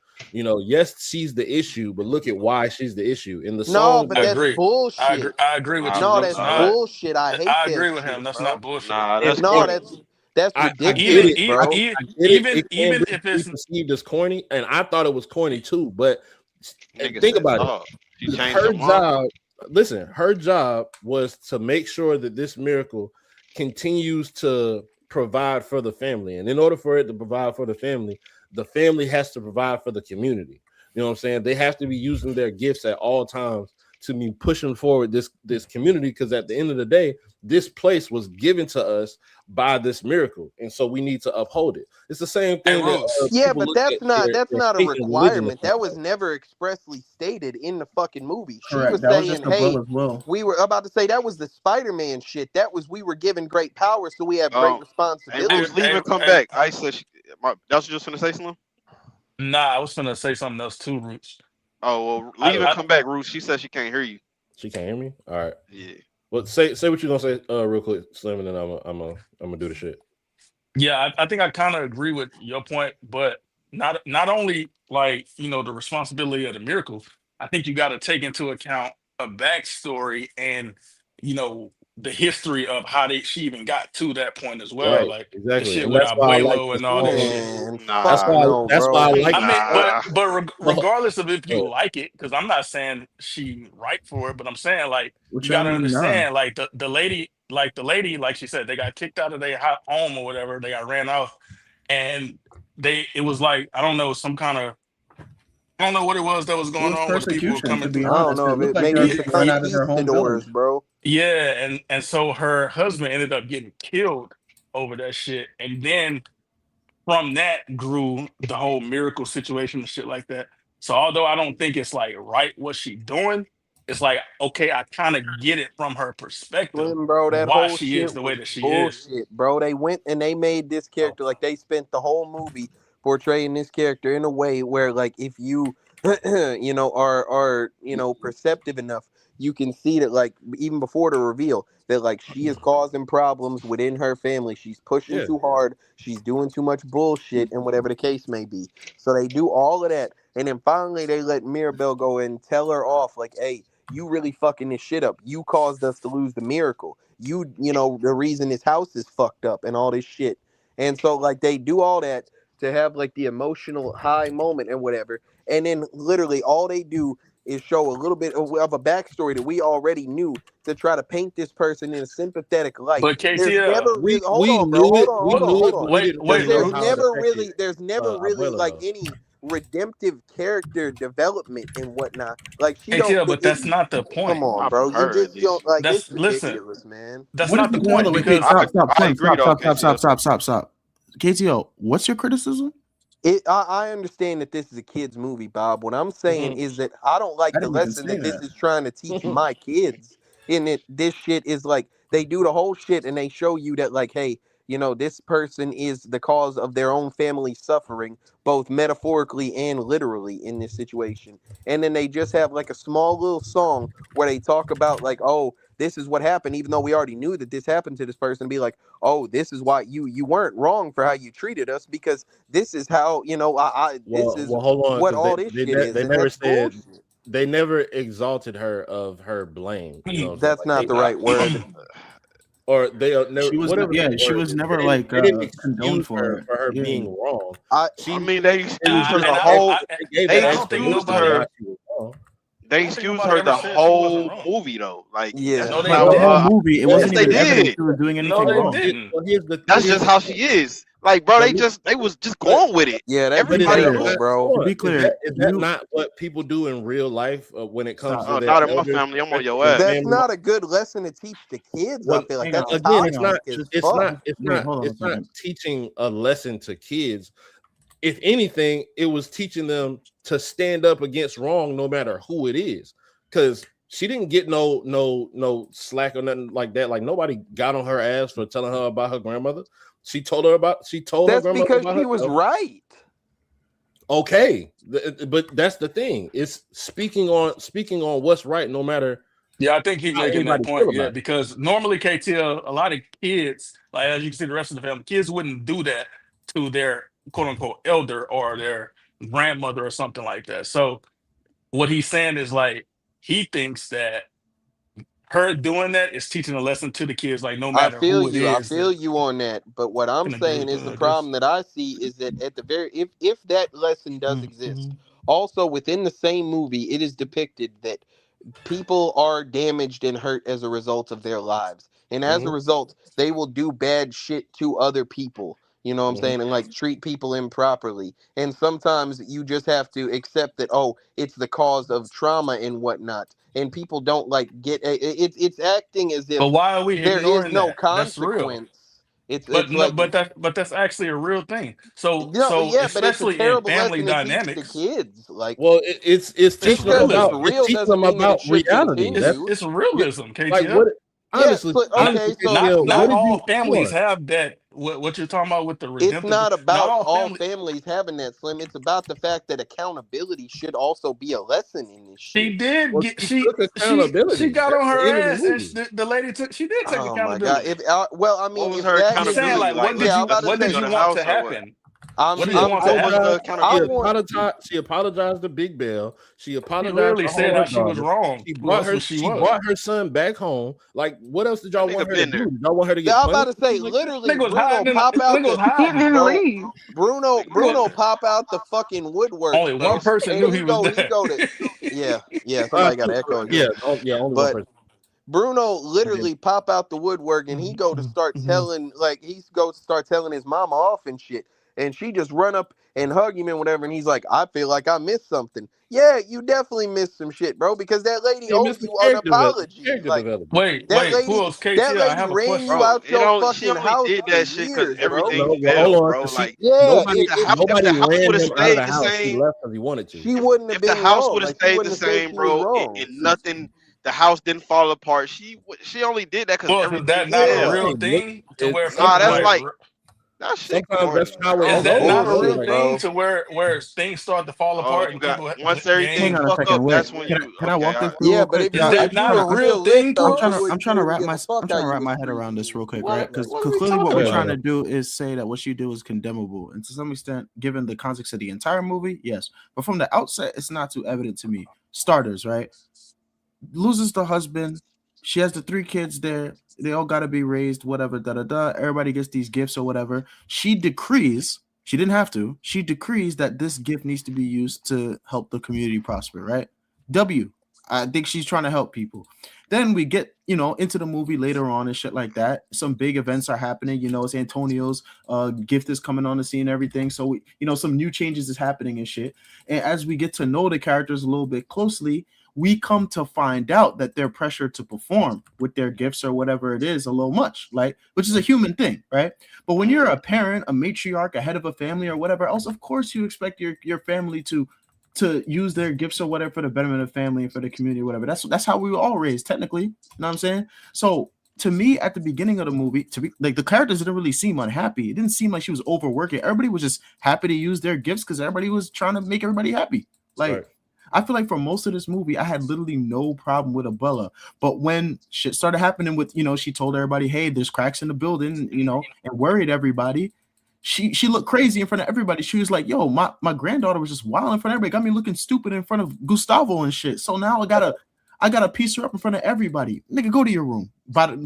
Yes, she's the issue, but look at why she's the issue. In the No, song but I that that's agree. bullshit. I agree with Nah, you. No, It's that's nah, not. bullshit. I hate I that agree with him. shit, That's not bro. bullshit. nah. it, That's No, it corny. that's I get ridiculous, Even it. e- I, bro. e- I get it. even It can even if be it's perceived as corny, and I thought it was corny too. But Nigga think said about it. no. She changed her Her mind. job, listen, her job was to make sure that this miracle continues to provide for the family. And in order for it to provide for the family has to provide for the community. You know what I'm saying? They have to be using their gifts at all times to be pushing forward this community, because at the end of the day, this place was given to us by this miracle, and so we need to uphold it. It's the same hey thing that Roots. Yeah, people but look at that's their not a faith and religion and requirement. stuff That was like. never expressly stated in the fucking movie. She Correct. was That was saying, just "Hey, Abuela's will. we were about to say that was the Spider-Man shit. That was we were given great power, so we have great Um, hey, Hey, Roots, responsibility." leave and come hey, back. I said, that's what you just gonna say, something. nah, I was gonna say something else too, Roots. Oh well, leave and I come back, Roots. She said she can't hear you. She can't hear me. All right. Yeah. Well, say what you gonna say, real quick, Slim, and then I'm gonna do the shit. Yeah, I think I kind of agree with your point, but not only like the responsibility of the miracle. I think you got to take into account a backstory and you know the history of how she even got to that point as well. Right, Like the exactly, shit and with that's why I like Abuelo the and all that song. shit. Man, That's Nah, fuck why no, that's why I bro. like I the mean, song. nah. regardless of if Go you ahead. like it, because I'm not saying she right for it, but I'm saying like What you y'all got to mean, nah? understand like the lady, like she said, they got kicked out of their home or whatever, they got ran off, and it was like I don't know some kind of I don't know what it was that was It going was on where the people were persecution, to coming be through. I don't honest. know It if looked it like they maybe were it's Yeah, the getting run out of their conquistadors, homecoming. bro. yeah, and so her husband ended up getting killed over that shit, and then from that grew the whole miracle situation and shit like that. So although I don't think it's like right what she doing, it's like okay, I kind of get it from her perspective Slim, bro, that why whole she is shit the way was that she is. bullshit, bro. They went and they made this Oh, character like they spent the whole movie portraying this character in a way where, like, if you, are perceptive enough, you can see that, like, even before the reveal, that like she is causing problems within her family. She's pushing Yeah, too hard. She's doing too much bullshit, and whatever the case may be. So they do all of that, and then finally they let Mirabel go and tell her off, like, hey, you really fucking this shit up. You caused us to lose the miracle. The reason this house is fucked up and all this shit. And so, like, they do all that to have, like, the emotional high moment and whatever. And then, literally, all they do is show a little bit of a backstory that we already knew to try to paint this person in a sympathetic light. but There's KTL, never really, hold we on, bro. knew Hold it. on, We hold on, knew hold it, but on. we wait, didn't Because wait, really know there's how it Roots. never affected really, Abuela like though. any redemptive character development and whatnot. Like she don't KTL, get but it. that's not the point. Come on, Not from bro. You her, at just don't least. like That's it's listen, ridiculous, man. that's What is not the the hold point on? Wait, Kate, because stop, I Slim, agree though, KTL. stop. KTO, what's your criticism? I understand that this is a kids movie, Bob. What I'm saying Mhm. is that I don't like I the didn't even lesson say that this that. is trying to teach my kids. In it, this shit is like they do the whole shit and they show you that, like, hey, this person is the cause of their own family suffering, both metaphorically and literally in this situation. And then they just have like a small little song where they talk about, like, oh, this is what happened, even though we already knew that this happened to this person. Be like, oh, this is why you weren't wrong for how you treated us, because this is how this is Well, hold on, what because all this shit is, they and never that's said, bullshit. they never exalted her of her blame. You know what I'm saying? That's Like they not the Nah, right word. or they never, She was, whatever the yeah, she word was is. never like They didn't condoned excuse for her it. for her Yeah, being wrong. I I She mean they gave excused I her and the I, whole. I they gave They and an I don't think excused explanation of nobody why her. she was wrong. They I don't think excused nobody her ever the said she wasn't whole wrong. movie though. Like Yeah, No, that's they but not. the whole didn't. movie, it Well, Yes, wasn't they even evidence did. she was doing No, anything they well, wrong. didn't. That's here's just the how thing. she is. Like, bro, But they was just but going with it. yeah, that's but is Everybody that terrible, knew. not, bro. hold To on, be clear, is that you not what people do in real life when it comes stop. to Oh, their not in my elders, family. I'm on especially your in ass. That's family? not a good lesson to teach the kids. I Well, feel like Hang that's on, again, hang on. toxic as fuck. Wait, hold on a it's not second. teaching a lesson to kids. If anything, it was teaching them to stand up against wrong, no matter who it is. Because she didn't get no slack or nothing like that. Like nobody got on her ass for telling her about her grandmother. She told her That's grandmother because about she was herself. right. Okay, but that's the thing. It's speaking on what's right, no matter Yeah, I think he's how making that anybody feel point. Yeah, about it. because normally KTL, a lot of kids, like as you can see, the rest of the family, kids wouldn't do that to their quote unquote elder or their grandmother or something like that. So what he's saying is like he thinks that her doing that is teaching a lesson to the kids, like no I matter feel who it you. I is feel that you on that. But what I'm can agree saying with is that, the I guess. problem that I see is that at the very if that lesson does exist, Mhm. also within the same movie, it is depicted that people are damaged and hurt as a result of their lives. And as a Mhm, result, they will do bad shit to other people. You know what I'm mhm. saying? And like treat people improperly. And sometimes you just have to accept that, oh, it's the cause of trauma and whatnot. And people don't like get it's acting as if But why are we there is ignoring no that? That's real. consequence. But It's no, like but that's actually a real thing. So no, so yeah, but it's a especially in terrible family lesson to teach the dynamics, kids. Like Well, it's it's just teaching them because it's about realism. real doesn't mean that it should reality. It's continue. it's Yeah, realism, like KTL. what Yeah, honestly, but Not okay, so not KTL, what not did all you hold families on? have that what you're talking about with the It's redemptive. not Not about all all family. families having that, Slim. It's about the fact that accountability should also be a lesson in this She shit. did Well, get she took she accountability got at on the her end of the ass, and movie. the lady took. She did take Oh my god! accountability. Well, I What mean, was if her that I'm is, saying, accountability? like, Like, let's let's what did rebuild you a want to house or what? happen? I'm, What did She you I'm, want to I, What was happen? the apologized. She I accountability? want. apologized. She apologized to Big Bell. She She apologized literally to all said her that she was daughters. wrong. She Who brought else her. was she She was? brought her son back home. Like, what else did That y'all want nigga her to been do? there. Did y'all want her to get I'm about punished to or say, something like that? literally, Nigga was Bruno hiding. pop out Nigga was the He hiding. didn't bro. leave. Bruno pop out the fucking woodworks, Only one bro, person and knew he was he there. go to, yeah. Somebody got an echo again, Only one but person. Bruno literally pop out the woodwork and he go to start telling his mama off and shit. And she just run up and hug him and whatever. And he's like, I feel like I missed something. Yeah, you definitely missed some shit, bro, because that lady Yeah, owed Mr. you an apology. Character Like development. that Wait, lady, Pools, KT, I have a ran you question. Bro, out your she fucking only house did for that shit because years, bro. everything No, well, hold failed, on. bro. 'Cause she, Like Yeah, nobody, if nobody the house ran would have him out of stayed the the house. He same, left because he wanted to. she wouldn't have if the been house wrong. would have Like she stayed the wouldn't have said same, she was bro, wrong. and nothing, the house didn't fall apart. She only did that because Pools, is everything that not a Yeah. failed. real Hey, look, thing to where Nah, that's sometimes, like like that shit that's corny. how Like, it I is That's don't that goes. know, not a bro. real bullshit, Like, thing bro. to where things start to fall oh, apart you and got people once gain? Hang everything on a fuck second. up, Wait, that's when can you I okay. walk this through Yeah, real but quick? if 'Cause Is you that if not you a were real realist thing, though, I'm you trying Pools? to would I'm trying to wrap give a my fuck I'm how trying to you wrap was my head around this treated. real quick, right? What Because what are we clearly what talking we're Go ahead, trying about? to man. do is say that what she did was condemnable, and to some extent, given the context of the entire movie, yes. But from the outset, it's not too evident to me. Starters, right? Loses the husband. She has the 3 kids there. They all got to be raised, whatever, da da da. Everybody gets these gifts or whatever. She decrees, she didn't have to, she decrees that this gift needs to be used to help the community prosper, right? I think she's trying to help people. Then we get, into the movie later on and shit like that. Some big events are happening. It's Antonio's gift is coming on the scene and everything. So, some new changes is happening and shit. And as we get to know the characters a little bit closely, we come to find out that they're pressured to perform with their gifts or whatever it is a little much, like, which is a human thing, right? But when you're a parent, a matriarch, a head of a family or whatever else, of course you expect your family to use their gifts or whatever for the betterment of the family and for the community or whatever. That's how we were all raised, technically. You know what I'm saying? So to me, at the beginning of the movie, to be like, the characters didn't really seem unhappy. It didn't seem like she was overworking. Everybody was just happy to use their gifts because everybody was trying to make everybody happy. Like, Right. I feel like for most of this movie, I had literally no problem with Abuela. But when shit started happening with, she told everybody, hey, there's cracks in the building, and worried everybody. She looked crazy in front of everybody. She was like, yo, my granddaughter was just wild in front of everybody, got me looking stupid in front of Gustavo and shit. So now I gotta piece her up in front of everybody. Nigga, go to your room.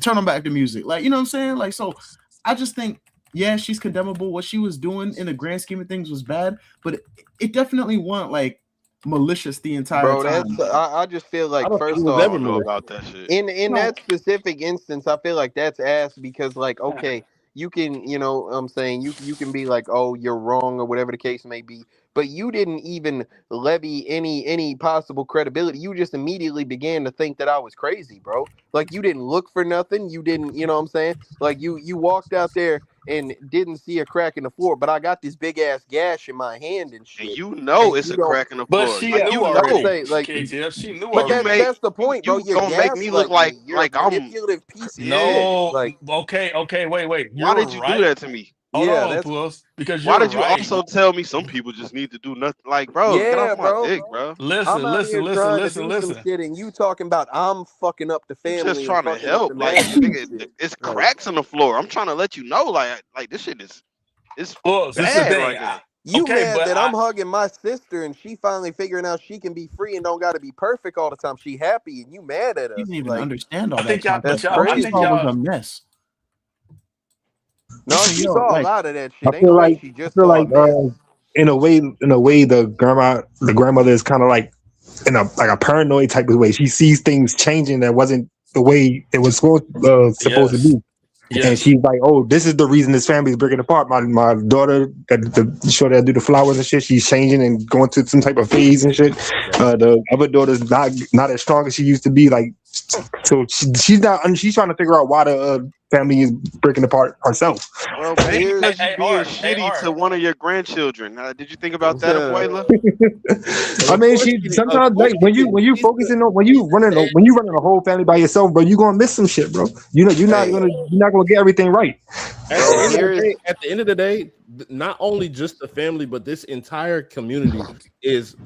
Turn on back the music. Like, you know what I'm saying? Like, so I just think, yeah, she's condemnable. What she was doing in the grand scheme of things was bad, but it definitely wasn't like malicious the entire Bro, time. I just feel I like, don't think he first was I off, ever don't know malicious. about that shit. in No, that specific instance, I feel like that's ass because, like, okay, you can, I'm saying, you can be like, oh, you're wrong or whatever the case may be, but you didn't even levy any possible credibility. You just immediately began to think that I was crazy, bro. Like, you didn't look for nothing. You didn't, you know what I'm saying? Like, you walked out there and didn't see a crack in the floor, but I got this big ass gash in my hand and And shit, you know and it's you a don't. crack in the But floor. she Like Yeah, knew you I'm about to know, already, say, like, KTF. She knew but you already. make that's the point, bro. you You're gonna make me look gaslighting me. You're a like I'm manipulative piece of yeah. shit. No, Like, okay, wait. Why You're did you do right. that to me? Hold yeah, on, that's Pools, because Why you're did you right. also tell me some people just need to do nothing? Like, bro, get off yeah, my bro. dick, bro. I'm Listen, out here listen, listen, trying to listen, do some listen. shit, and you talking about I'm fucking up the I'm just family and trying to fucking up help. the Like, marriage and nigga, shit. it's Like, cracks on the floor. I'm trying to let you know, like this shit is it's Pools, this is the bad thing. right now. you Okay, mad but that I'm hugging my sister and she finally figuring out she can be free and don't got to be perfect all the time. She happy and you mad at she us. didn't even Like, understand all I think that y'all, but context. that's y'all, All I she think saw crazy. was y'all. a mess. No, So she yo, saw a like, lot of that I shit. Ain't feel no way like she I just feel saw a like mess. in a way the grandmother is kind of like in a paranoid type of way. She sees things changing that wasn't the way it was supposed to Yes, be. And yes. she's like, "Oh, this is the reason this family's breaking apart. My daughter, the show that do the flowers and shit, she's changing and going through some type of phase and shit. Right. The other daughter's not as strong as she used to be. Like, so she's not. She's trying to figure out why family is breaking apart herself. Well, Maybe here's because you Hey, being Art. Hey, shitty to Art. one of your grandchildren. Did you think about that, Abuela? I Of mean, course, she sometimes like when you he's the, focusing on he's the dad. when you running a whole family by yourself, bro, you gonna miss some shit, bro. You know, hey, you're not gonna get everything right. At the bro. end of the Here's day, not only just the family, but this entire community is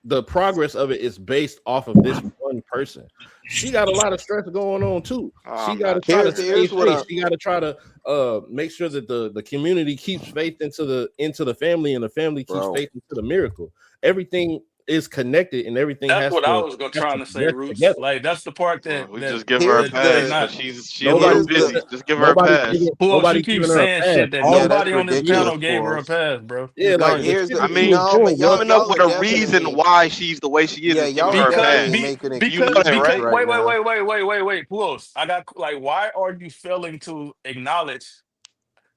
the progress of it is based off of this one person. She got a lot of stress going on too. Oh, She I'm got to not try trying to to here's hear stay here's this. what faith. I She got to try to make sure that the community keeps faith into the family, and the family keeps bro. faith into the miracle. Everything is connected, and everything That's what I was has trying to to say, progress Roots. together. Like that's the part that We that just give her a Here's that pass the not. because she's a little Nobody's here's giving busy. the her, Just give her a nobody's pass. giving Pulse, you nobody's keep giving her a saying pass. shit that yeah. All That's nobody on this ridiculous, panel gave her a pause. pass, bro. yeah, Like like the here's shit the I that she mean, was no, doing but was coming up y'all with are a reason definitely why she's the way she is yeah is giving y'all are her a Because pass. definitely be making You know because excuses that, because right? right now. wait, Pulse. I got like why are you failing to acknowledge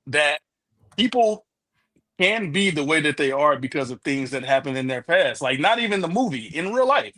that people can be the way that they are because of things that happen in their past? Like not even the movie, in real life.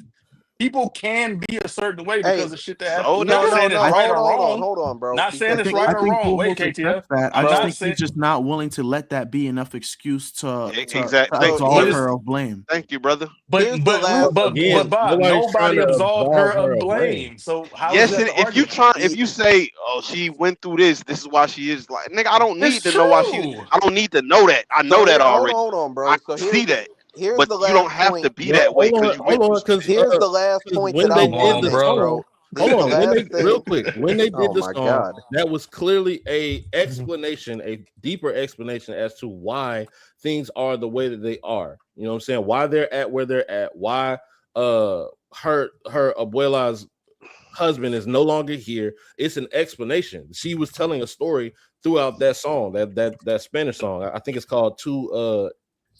People can be a certain way Hey, because of shit that So, happened. no, Not nigga, no, saying it's no. I right or wrong. Hold on, bro. Not saying I it's Because think right I or think wrong. Wait, Pujols KTF. accepts that. I I'm just not think bro. he's saying, just not willing to let that be enough excuse to Exactly. so but absolve it's her of blame. Thank you, brother. but here's the but Root, last but again. Bob, Nobody's trying nobody to absolved her absolve her of of blame. blame. So how is Yes, that and the if you argument? try, if e- you say, "Oh, she went through this. This is why she is like," nigga, I don't It's need to know why she. true. I don't need to know that. I so know that here already. hold on, I bro. So see that, here's but the you don't last have to point. be No, that way because you went hold through on, some because Here's the last point when that I they Come want to did on, the make, bro. song, bro. hold The on, when last they real thing. quick, when they did Oh the my song, god, that was clearly a explanation, a deeper explanation as to why things are the way that they are. You know what I'm saying? Why they're at where they're at, why her abuela's husband is no longer here. It's an explanation. She was telling a story throughout that song, that Spanish song. I think it's called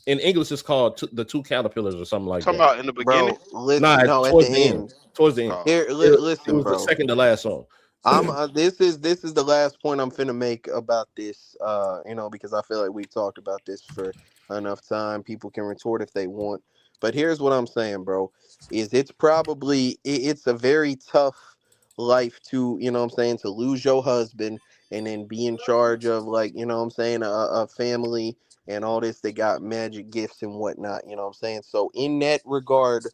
in English it's called the Two Caterpillars or something like talking that. about in the beginning. bro. Nah, Listen, no, at the towards the end. end. Towards the end. Oh, Here, It listen, was the bro. second to last song. I'm this is the last point I'm finna make about this. Because I feel like we've talked about this for enough time. People can retort if they want, but here's what I'm saying, bro. Is it's probably it's a very tough life to what I'm saying, to lose your husband and then be in charge of, like, what I'm saying, a family and all this. They got magic gifts and whatnot. You know what I'm saying. So in that regard,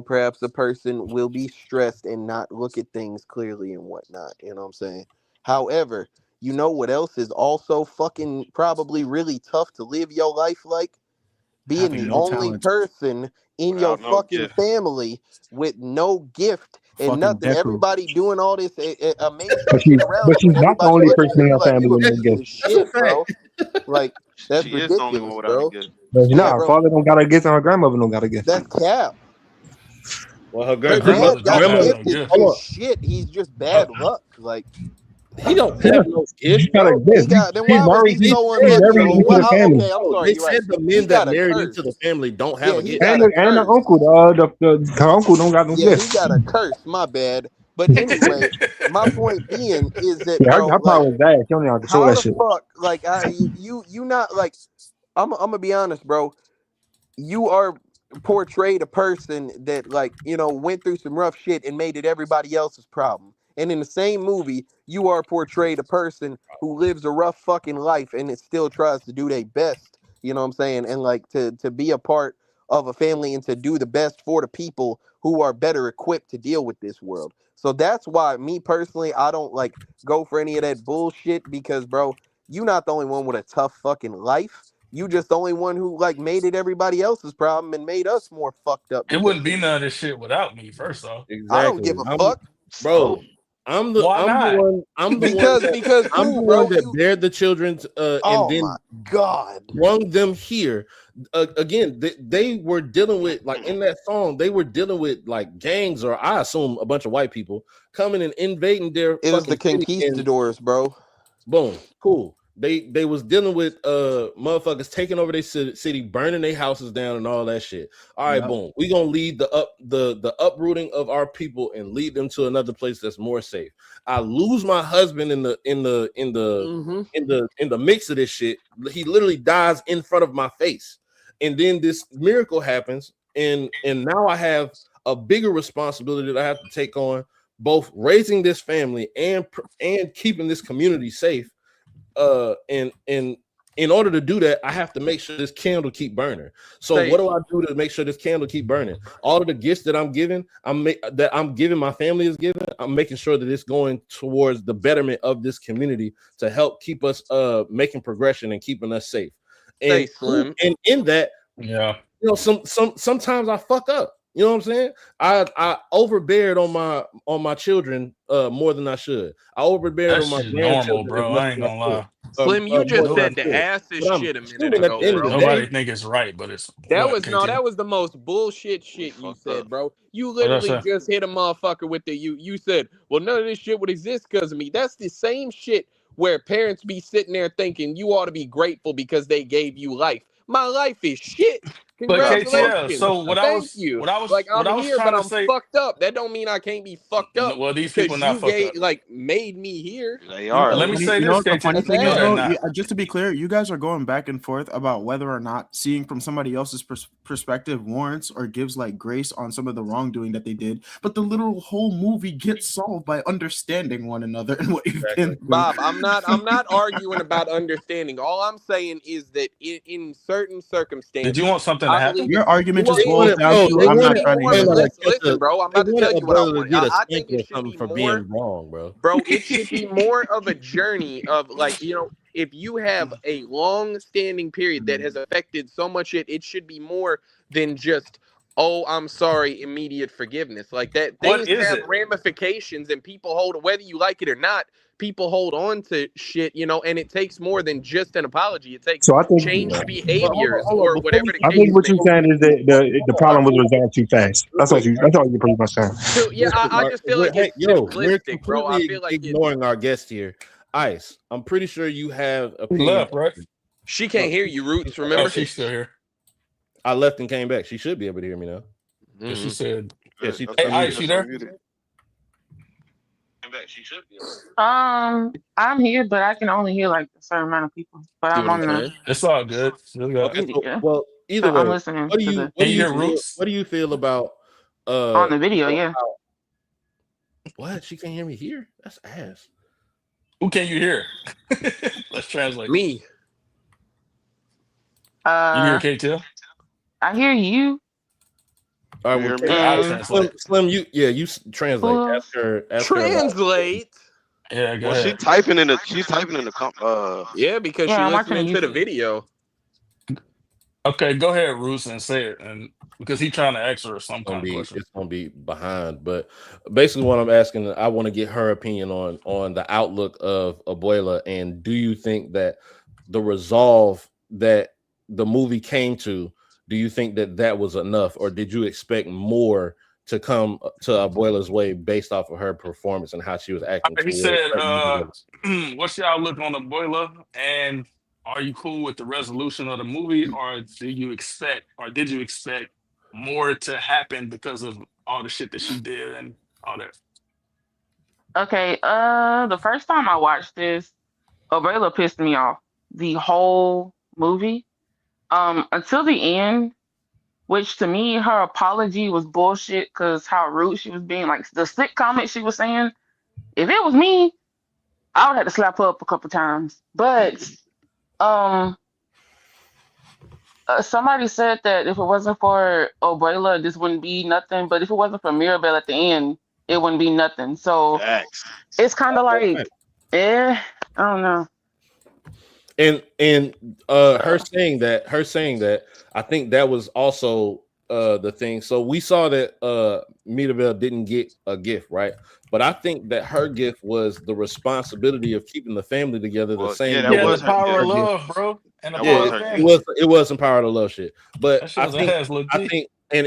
perhaps a person will be stressed and not look at things clearly and whatnot. You know what I'm saying? However, you know what else is also fucking probably really tough to live your life like? Being Having the no only talent, person in your without no fucking gift. family with no gift and fucking nothing. Deku. Everybody doing all this amazing But shit around you, she's and not the everybody only looking person at in you her like family you a with no piece gift. of That's a shit, fact. bro. Like, that's She is the only one ridiculous, without a bro. gift. But Yeah, her bro. father don't got a gift and her grandmother don't got a gift. That's cap. Well, her Her Her her, grandmother dad her got don't a have grandmother. no gift. It's gift. Hold just on. shit. He's just Her, bad luck. Like, he don't Yeah, have no she gift, got a bro. he gift. got. Then He's why was married. he They so said He's unlucky? married Or the into what? the family. Okay, I'm bro, sorry. they You're right. said the He men that got a married curse. into the family don't have Yeah, a he gift. got a And the curse. uncle, her uncle don't got no Yeah, he gift. got a curse. My bad. But anyway, my point being is that, Yeah, bro, her like, power is bad. She don't know how to control how that the shit. fuck, like, you not like, I'm gonna be honest, bro. You are portrayed a person that, like, went through some rough shit and made it everybody else's problem. And in the same movie, you are portrayed a person who lives a rough fucking life and it still tries to do their best. You know what I'm saying? And like to be a part of a family and to do the best for the people who are better equipped to deal with this world. So that's why, me personally, I don't like go for any of that bullshit because, bro, you not the only one with a tough fucking life. You just the only one who like made it everybody else's problem and made us more fucked up It wouldn't because be of it. none of this shit without me, first off. I don't Exactly. give a fuck So, Bro. I'm the Why I'm the not? one I'm the one because that I'm the cool, one bro. that bared the children and Oh my then god, brung them here. Again, they were dealing with, like, in that song, they were dealing with like gangs, or I assume a bunch of white people coming and invading their it was the fucking city, and conquistadors, bro. boom, cool. They was dealing with motherfuckers taking over their city, burning their houses down and all that shit. All right, Yep. boom. We gonna lead the uprooting of our people and lead them to another place that's more safe. I lose my husband Mm-hmm. in the mix of this shit. He literally dies in front of my face, and then this miracle happens, and now I have a bigger responsibility that I have to take on both raising this family and keeping this community safe. And in order to do that, I have to make sure this candle keep burning. So what do I do to make sure this candle keep burning? All of the gifts that I'm giving, my family is giving, I'm making sure that it's going towards the betterment of this community to help keep us making progression and keeping us safe. And in that, yeah, you know, sometimes I fuck up. You know what I'm saying? I overbeared on my children more than I should. I overbeared on my shit normal, grandchildren bro. as much I as ain't I gonna should. lie. Slim, you More just than I said the should. acid But I'm shit a minute assuming at ago, the end of the bro. day, Nobody think it's right, but it's what, KT? That was the most bullshit shit you fucked up. said, bro. You What I literally say? just hit a motherfucker with the you said, well, none of this shit would exist because of me. That's the same shit where parents be sitting there thinking you ought to be grateful because they gave you life. My life is shit. But Nah, KTL. Congratulations. So Thank you. Like what I'm I was here, trying but to I'm say. fucked up. That don't mean I can't be fucked up Well, these people because not you fucked up. made me here. they You know, are. Let me say you know this, what the KT. funny thing No, is, they're though? not. Just to be clear, you guys are going back and forth about whether or not seeing from somebody else's perspective warrants or gives like grace on some of the wrongdoing that they did. But the literal whole movie gets solved by understanding one another and what you've been through. Bob, I'm not arguing about understanding. All I'm saying is that in certain Did you circumstances, want something to I happen? believe it. Your argument Well, just boils down to it I'm should not be trying to more. hear But it. listen, bro. I'm about to tell you what I want. I think it should be for more. being wrong, bro. Bro, it should be more of a journey of like, if you have a long standing period that has affected so much it should be more than just, oh, I'm sorry, immediate forgiveness. Like that What things is have it? ramifications and people hold, whether you like it or not, people hold on to shit, and it takes more than just an apology. It takes So I think changed But behaviors hold on. or Before whatever we the I case think what may you're be. saying is that the problem was resolved too fast. real quick, That's all you're pretty much saying. So yeah, I just feel like hey, it's we're simplistic, bro. I completely feel like it's ignoring our guest here. Ice, I'm pretty sure you have He opinion. left, right? she can't hear you, Roots, Oh, remember? she's still here. I left and came back. She should be able to hear me now. Yeah, she said, Yeah, she "Hey, unmuted. Ice, you there?" I'm here, but I can only hear like a certain amount of people. But See I'm what I'm on the saying? It's all good. Still got. Okay, so video. well, either So I'm way, listening what do to you the Can you hear feel? Roots? What do you feel about on the video, yeah. what? She can't hear me here? That's ass. Who can you hear? Let's translate. Me. You hear Uh KTL? I hear you All right, You well, hear me? I'll and translate. Slim, you translate. who Ask her. Translate. Yeah, go Well, ahead. she's typing in the Yeah, because yeah, she I'm watching listening to the YouTube. video. Okay, go ahead, Roots, and say it. And because he's trying to ask her some kind of question. It's gonna be behind, but basically what I'm asking, I want to get her opinion on the outlook of Abuela, and do you think that the resolve that the movie came to, do you think that was enough, or did you expect more to come to Abuela's way based off of her performance and how she was acting? He towards said, certain individuals? what's y'all look on the boiler? And are you cool with the resolution of the movie, or did you expect more to happen because of all the shit that she did and all that? Okay, the first time I watched this, Abuela pissed me off the whole movie. Until the end, which to me her apology was bullshit because how rude she was being, like the slick comment she was saying. If it was me, I would have to slap her up a couple times. But um, somebody said that if it wasn't for Abuela, this wouldn't be nothing. But if it wasn't for Mirabel at the end, it wouldn't be nothing. So Facts. it's kind of like, I don't know. And her saying that, I think that was also the thing. So we saw that Mirabel didn't get a gift, right? But I think that her gift was the responsibility of keeping the family together the Well, same yeah, that way Yeah, that the was her. power Yeah, of her gift. love, bro, and the that power was of her It gift. family. was some power to love shit. But That shit was ass, low I key. think and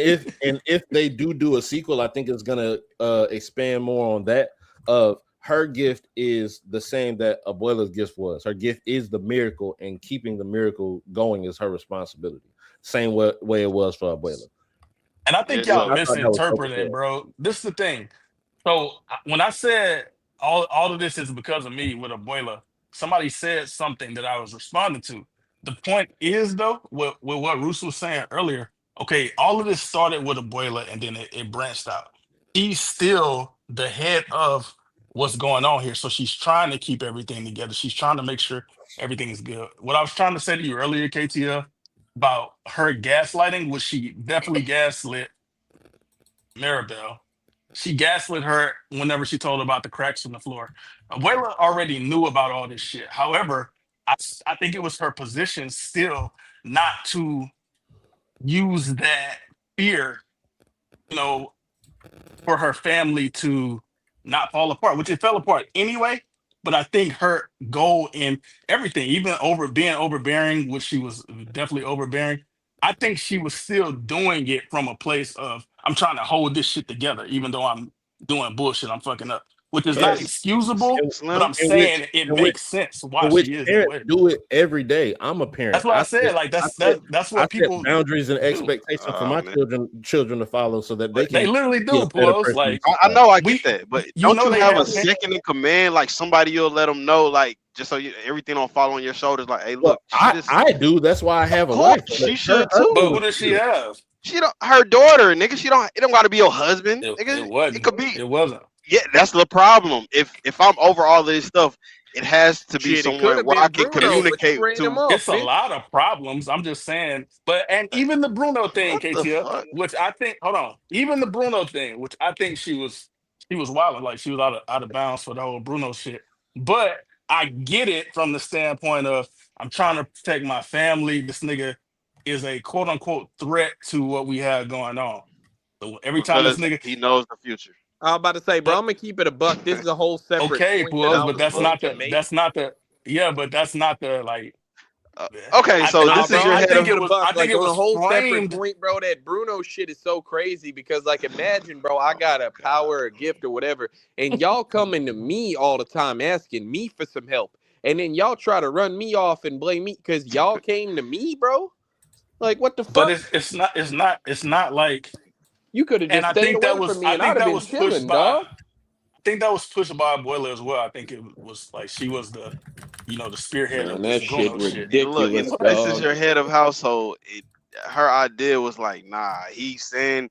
if they do a sequel, I think it's gonna expand more on that. Of her gift is the same that Abuela's gift was. Her gift is the miracle, and keeping the miracle going is her responsibility. Same way it was for Abuela. And I Yeah, think y'all so I thought that was dope as misinterpreting, hell. bro. This is the thing. So when I said all of this is because of me with Abuela, somebody said something that I was responding to. The point is though, with what Roos was saying earlier, okay, all of this started with Abuela and then it branched out. She's still the head of what's going on here. So she's trying to keep everything together. She's trying to make sure everything is good. What I was trying to say to you earlier, KTF, about her gaslighting, was she definitely gaslit Mirabel. She gaslit her whenever she told her about the cracks in the floor. Abuela already knew about all this shit. However, I think it was her position still not to use that fear, you know, for her family to not fall apart, which it fell apart anyway. But I think her goal in everything, even over being overbearing, which she was definitely overbearing, I think she was still doing it from a place of I'm trying to hold this shit together, even though I'm doing bullshit, I'm fucking up, which is not Yes, excusable, but Slim. I'm in which saying it in which makes sense in why which she is that parents way. do it every day. I'm a That's parent. what I said. Like I set that's I what set people boundaries and do. expectations for Oh my man. children to follow so that they They can literally be do, a better Pulos. person in Like I know I get we, that, but you don't know, you they have a have. second in command? Like somebody you'll let them know, like just so everything don't fall on your shoulders. Like, hey, Well, look, she just, I do. That's why I of have a course, wife. So that she should her But goal who too. is does she clear. have? She don't, her daughter, nigga. She don't. It don't got to be your husband, It nigga. It wasn't. could be. It wasn't. Yeah, that's the problem. If I'm over all of this stuff, it has to be Shit, it could someone have where I been can Bruno, It's but you communicate ran him to. off, it's a bitch. lot of problems. I'm just saying. But and even the Bruno thing, What the KTF, fuck? which I think, hold on, even the Bruno thing, which I think she was wild, like she was out of bounds for the whole Bruno shit. But I get it from the standpoint of I'm trying to protect my family. This nigga is a quote unquote threat to what we have going on. So every time this Because nigga, he knows the future. I was about to say, bro, but I'm gonna keep it a buck. This is a whole separate okay, point that Puels, I but was that's Fuck. going not to the make. that's not the yeah, but that's not the like Okay, I so I Nah, this is bro, think your I'm I head gonna think of. keep it it a was I buck. think Like it on a was whole separate framed. point, bro. That Bruno shit is so crazy because, like, imagine, bro, I Oh got my a god. power, a gift, or whatever, and y'all coming to me all the time asking me for some help, and then y'all try to run me off and blame me because y'all came to me, bro. Like, what the But fuck? it's not like, You could have and just stayed away from me, I and I'd think have that been was pushed chilling, by dog. Abuela as well. I think it was like she was the spearhead Man, of this that shit Bruno shit. Look, ridiculous, and this is dog. your head of household. Her idea was like, nah, he's saying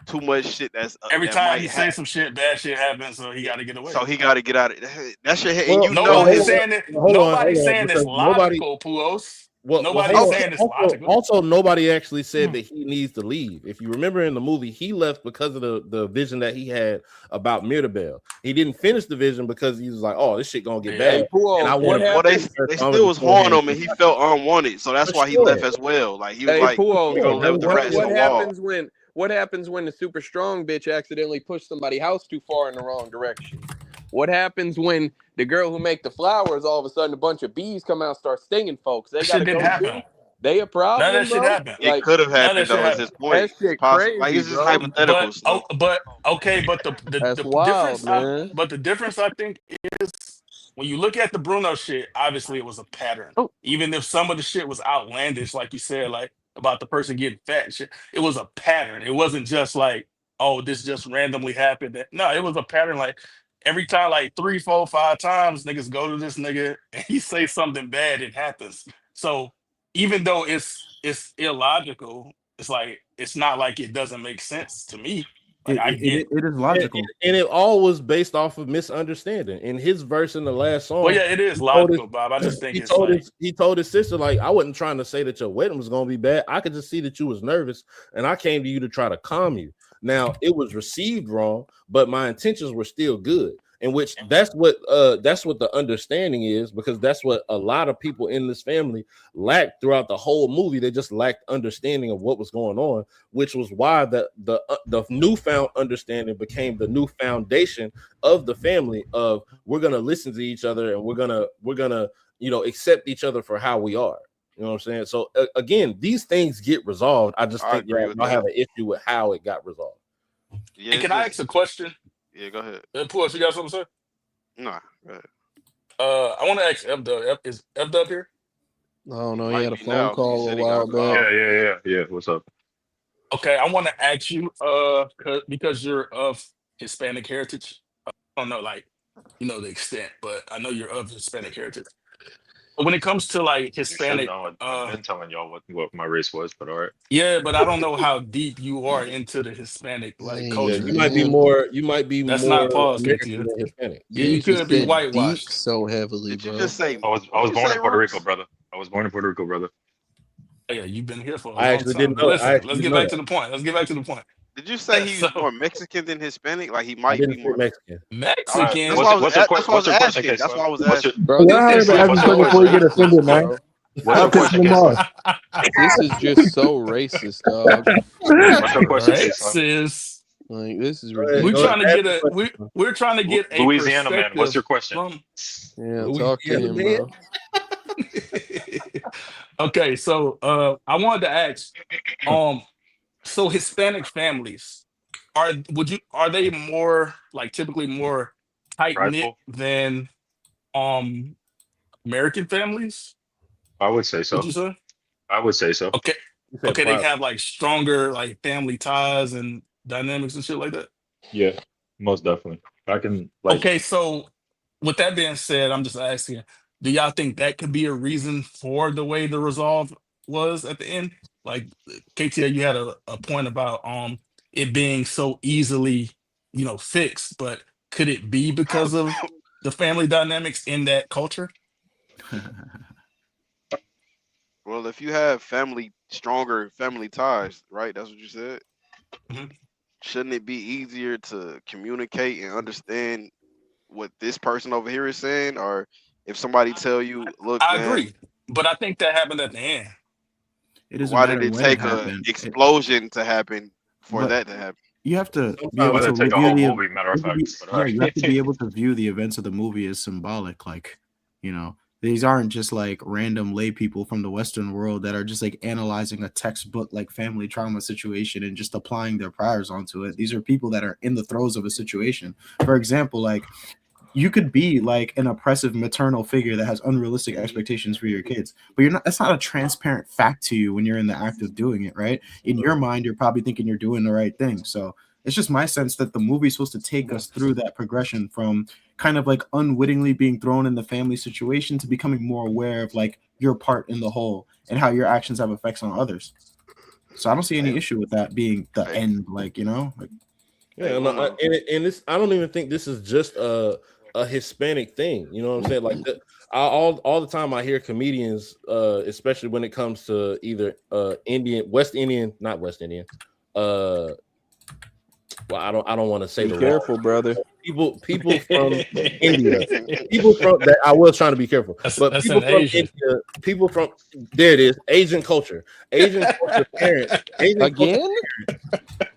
too much shit Every that time might he have. say some shit, bad shit happens, so he got to get away. So he got to get out of. That's your head, and Well, you know Nobody's his. saying it. hold Nobody's on, saying it's because nobody. logical, Puos. Well, Nobody's hold on. Okay, saying it's logical. Also, nobody actually said Hmm. that he needs to leave. If you remember in the movie, he left because of the vision that he had about Mirabel. He didn't finish the vision because he was like, "Oh, this shit gonna get Yeah, Hey, bad," and I Puos, want what to well protect happens? her, they so I'm gonna still was just go ahead horning and him, and get he out felt unwanted. So that's for why he sure. left as well. Like he was Hey, like, let me Puos, go That live was with the what rats in what the 100%. wall. happens when the super strong bitch accidentally pushed somebody's house too far in the wrong direction? What happens when the girl who make the flowers all of a sudden a bunch of bees come out and start stinging folks? They that gotta shit didn't go too. happen. They a None of that problem, shit bro. happened. It Like could have None of that happened shit though. Is happened. his point? that It's shit possible. Like crazy, it's just bro. hypothetical, Slim. But okay, but That's the wild, difference man. I think is when you look at the Bruno shit, obviously it was a pattern. Oh, Even if some of the shit was outlandish, like you said, like about the person getting fat and shit, it was a pattern. It wasn't just like, oh, this just randomly happened. No, it was a pattern. Like every time, like 3, 4, 5 times, niggas go to this nigga and he say something bad, it happens. So even though it's illogical, it's like it's not like it doesn't make sense to me. Like It, I it, get, it, it is And, logical. and it all was based off of misunderstanding. In his verse in the last well, song, yeah, it is he told his logical, Bob. I just think it's like he told his sister, like, I wasn't trying to say that your wedding was gonna be bad. I could just see that you was nervous, and I came to you to try to calm you. Now it was received wrong, but my intentions were still good. In which that's what the understanding is, because that's what a lot of people in this family lacked throughout the whole movie. They just lacked understanding of what was going on, which was why the newfound understanding became the new foundation of the family. Of we're gonna listen to each other, and we're gonna accept each other for how we are. You know what I'm saying? So again, these things get resolved. I just I think agree with y'all that. have an issue with how it got resolved. Yeah, hey, it's can I just ask a question? yeah. Go ahead. Puss, you got something to say? Nah, go ahead. I want to ask F Dub. Is F Dub here? I don't He know. He might had a be phone now because he call a said he got while a call. back. Yeah. What's up? Okay, I want to ask you, because you're of Hispanic heritage. I don't know, like, the extent, but I know you're of Hispanic heritage. when it comes to like You should Hispanic, know. I've been telling y'all what my race was, but all right. yeah, but I don't know how deep you are into the Hispanic like Yeah, culture. you might be more. You might be That's more not pause, American KT. than Hispanic. Yeah, You you just could be said deep whitewashed. so heavily, Did you bro. just say? I was Did you born say in Puerto roots? Rico, brother. I was born in Puerto Rico, brother. Oh, yeah, you've been here for a I long actually time. didn't But know. I listen, actually let's didn't get know back that. to the point. Let's get back to the point. Did you say he's So more Mexican than Hispanic? Like he I might didn't be say more. Mexican. All right. Mexican. That's why I was. What's your That's why I was question, asking. Case? That's why I was What's your asking. Bro, Y'all heard this the is every just second so before you get racist, offended, man. bro. what's I'll your piss question, them Case? off. This is just so racist, dog. What's your question, Case? Racist. Like this is Go ahead, We're go ahead. trying to ridiculous. get a we're trying to get a Louisiana man, what's your perspective question? from Yeah, talk to Louisiana him, man. bro. Okay, so I wanted to ask, so Hispanic families are they more like typically more tight knit Prideful? than um American families? I would say Would so. you say? I would say so. Okay, You said okay, they pride. have like stronger like family ties and dynamics and shit like that. Yeah, most definitely. I can like Okay, so with that being said, I'm just asking, do y'all think that could be a reason for the way the resolve was at the end? Like KTL, you had a point about it being so easily, fixed, but could it be because of the family dynamics in that culture? Well, if you have stronger family ties, right? That's what you said. Mhm. Shouldn't it be easier to communicate and understand what this person over here is saying? Or if somebody tell you, look, I man, agree, but I think that happened at the end. It doesn't why did matter it when it take a happened. explosion to happen for But that to happen? you have to be Sometimes able why to that take a view whole the movie, matter of fact. But all yeah, you have to be right. able to view the events of the movie as symbolic. Like, these aren't just like random lay people from the Western world that are just like analyzing a textbook like family trauma situation and just applying their priors onto it. These are people that are in the throes of a situation. For example, like you could be like an oppressive maternal figure that has unrealistic expectations for your kids, but that's not a transparent fact to you when you're in the act of doing it, right? In your mind, you're probably thinking you're doing the right thing. So it's just my sense that the movie's supposed to take us through that progression from kind of like unwittingly being thrown in the family situation to becoming more aware of like your part in the whole and how your actions have effects on others. So I don't see any issue with that being the Hey, end, like, like Yeah, hey, and, Uno. and this I don't even think this is just a Hispanic thing. You know what I'm saying? Like all the time I hear comedians, especially when it comes to either not West Indian. Well, I don't want to say Be the careful, brother. people from India. People from that I was trying to be careful, but That's people an from Asian. India, people from there it is, Asian culture parents, Again?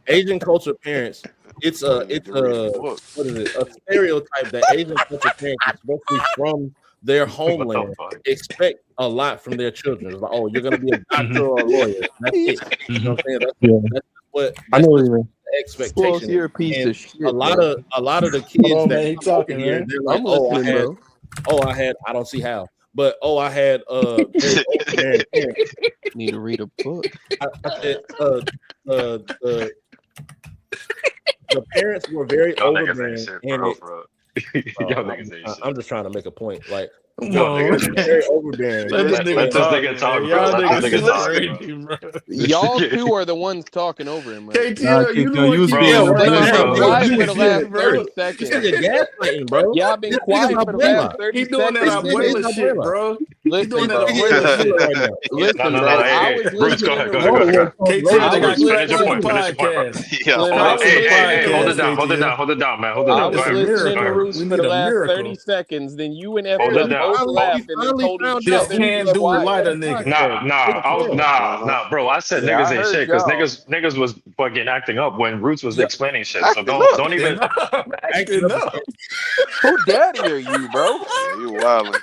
Asian culture parents. It's You a need to read a book. what is it? A stereotype that Asian culture parents, especially from their What the homeland, fuck? expect a lot from their children. It's like, oh, you're gonna be a doctor Mhm, or a lawyer. That's it. You know mhm. what I'm saying? Yeah, What I know that's what just you mean. the Floss, expectation. you're a piece And of shit, bro. a lot of the Hold kids on, that man. He come over talking, here, man. they're like, I'm listening, bro. I don't see how, but I had very overbearing parents. Need to read a book. I said the parents were very Y'all niggas ain't overbearing, shit, and bro, bro. Y'all niggas ain't I'm shit. just trying to make a point. Like Come the on. parents were very overbearing. Let this Let- nigga Let this talk, nigga man. talk, bro. Y'all Let this niggas nigga is talk, bro. crazy, bro. Y'all two are the ones talking over him right now. KTL, you the one you was keep being Yeah, going right Y'all first, now, been bro. bro. quiet You for was the being last Shit, 30 bro. this seconds. nigga gaslighting, bro. Y'all been This quiet nigga's for the Abuela. last 30 He doing that This seconds, nigga is nigga. Abuela shit, Abuela. bro. He doing Listen, that This bro. nigga is Abuela shit. Abuela right now. Listen, No. bro. I Hey, was Bruce, go listening ahead, to go ahead, go Y'all ahead, the go Bruce. ones ahead. talking KTL, I they over was got him. cut Finish from your the listening. point. Finish your point, brother. Yeah, podcast. Slim, Cut I fuck us was from the that. listening. Hold podcast, it down, hold it KTL. down, hold it down, man. Hold it I down. Go was It's a ahead, Bruce. Go listening to miracle. ahead. Bruce We for need the a last 30 miracle. seconds. Then you and Hold it FF down. both We left and then finally told each found This out other who to be can was do who light quiet. a was nigga. podcast. It's Abuela. Uh-huh. Bro. I said Yeah, niggas I ain't heard shit because y'all. niggas was fucking acting up when Roots was Yeah. explaining shit. So Acting up. don't even. Acting Acting up. up. Who daddy are you, bro? Yeah, you wildin'.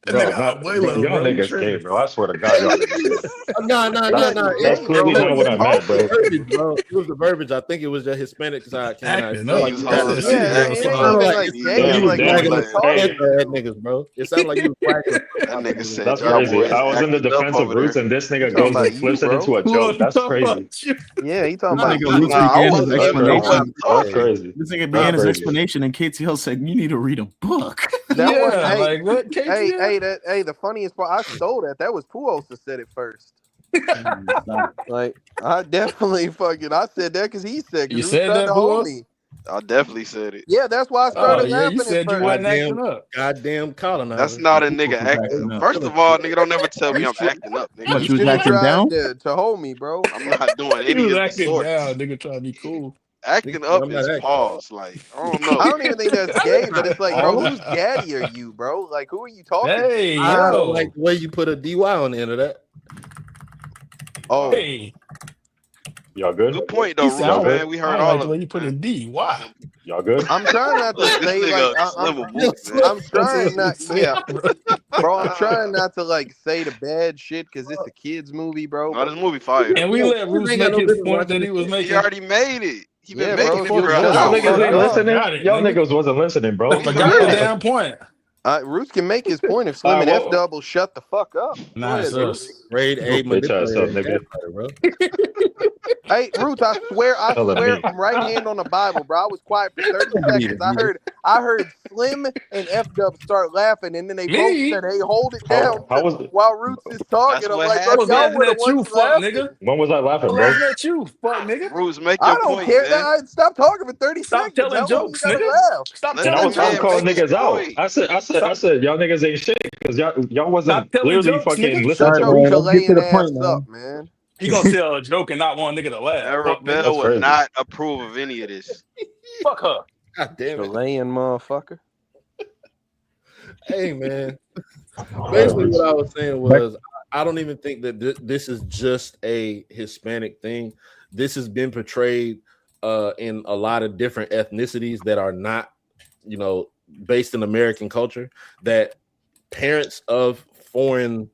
That Bro, nigga bro, Abuela, y'all bro. You niggas gay, tripping. bro. I swear to God, y'all niggas gay. No. Yeah, you That's gay, clearly bro. not What are what you I meant, talking The bro. about? verbiage, bro. It was the verbiage. I think it was the Hispanic side coming out. It Acting sounded up. like These you That's had hoes, that a, these city Yeah, girl it acting ain't up. song. sounded even like like it These sounded like gay. you was Like, what are damn bragging you on lame. some talking gangster ass about? niggas, bro. It sounded like you was bragging on That some nigga niggas. said That's y'all Like, crazy. boys I was in the acting up defense of over Roots, there. and this He nigga talking goes about and you, flips it bro. into a Who are joke. you That's talking crazy. about? You? Yeah, he talking This about nigga you, Roots Nah, nigga. I began his wasn't. That's I crazy. explanation. wasn't That's talking. crazy. This nigga That's began his crazy. explanation, and KTL said, "You need to read a book." That was Yeah, hey, like what KTM? the funniest part. I stole that. That was Puos that said it first. Like I definitely I said that because he said You because Ruth said tried that, to hold Puos? me. I definitely said it. Yeah, that's why I Oh started yeah, you laughing at said you first. wasn't acting up. Goddamn That's colonizer. not a nigga acting. First of all, nigga, don't never tell me I'm acting up, What, nigga. You you was should have acting tried down? to hold me, bro. I'm not doing He any was of the acting sorts. down, nigga, trying to be cool. Acting I'm up not is acting. pause. Like, I don't I know. don't even think that's gay, but it's like, bro, whose daddy are you, bro? Like, who are you talking to? Hey, I don't yo. like the way you put a DY on the end of that. Oh, Hey, Y'all good? Good point, he though, said, Roots, man. We I heard don't like all the of way it, you put man. a D. Why? Y'all good? I'm trying not to Look, this say nigga like slim a boot, man. I'm trying not, yeah, bro. bro. I'm trying not to like say the bad shit because it's a kids movie, bro. No, But this movie fire, And though. we let Kids Roots ain't got make no his business point watching that this he was shit. He making. already made it. He been yeah, Shut the bro, making if it fuck you'll for an up. shut Y'all the hour, niggas fuck ain't bro. up, listening. Got it, Y'all nigga. niggas wasn't listening, bro. We Forgot the heard yeah. it. damn point. Roots can make his point if Slim and F Double shut the fuck up. Go Nah, ahead, it's Roots. us. Grade A Bitch ass manipulator up, and nigga. gaslighter, bro. Hey, Roots, I Telling swear, me. right hand on the Bible, bro. I was quiet for 30 Don't believe seconds. it, nigga. I heard Slim and F Dub start laughing, and then they both said, Me? "Hey, hold it down," How was it? while Roots is talking. That's I'm what like, I bro, was happened. y'all laughing were the at you, ones fuck, laughing. nigga. When was I I laughing, was bro? laughing at you, fuck, nigga. Roots, make I your don't point, care. man. Stop talking for 30 Stop seconds. telling How long you jokes, gotta nigga. laugh? Stop Let And I the telling was trying to man call jokes. make his niggas out. point. I Stop, said, y'all niggas ain't shit because y'all wasn't stop telling clearly jokes, fucking nigga. listening Shut All right, to your me. man. Let's get to Chilean the point, ass up, man. man. He gonna tell a joke and not want a nigga to laugh, fuck, nigga. Mirabel That's would crazy. not approve of any of this. Fuck her. God damn it. Chilean motherfucker. Hey, man. Basically, what I was saying But was, I don't even think that this is just a Hispanic thing. This has been portrayed in a lot of different ethnicities that are not, based in American culture. That parents of foreign,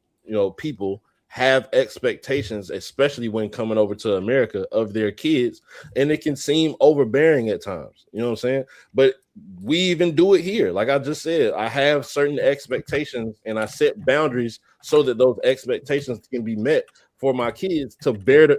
people have expectations, especially when coming over to America, of their kids, and it can seem overbearing at times. You know what I'm saying? But we even do it here. Like I just said, I have certain expectations and I set boundaries so that those expectations can be met for my kids to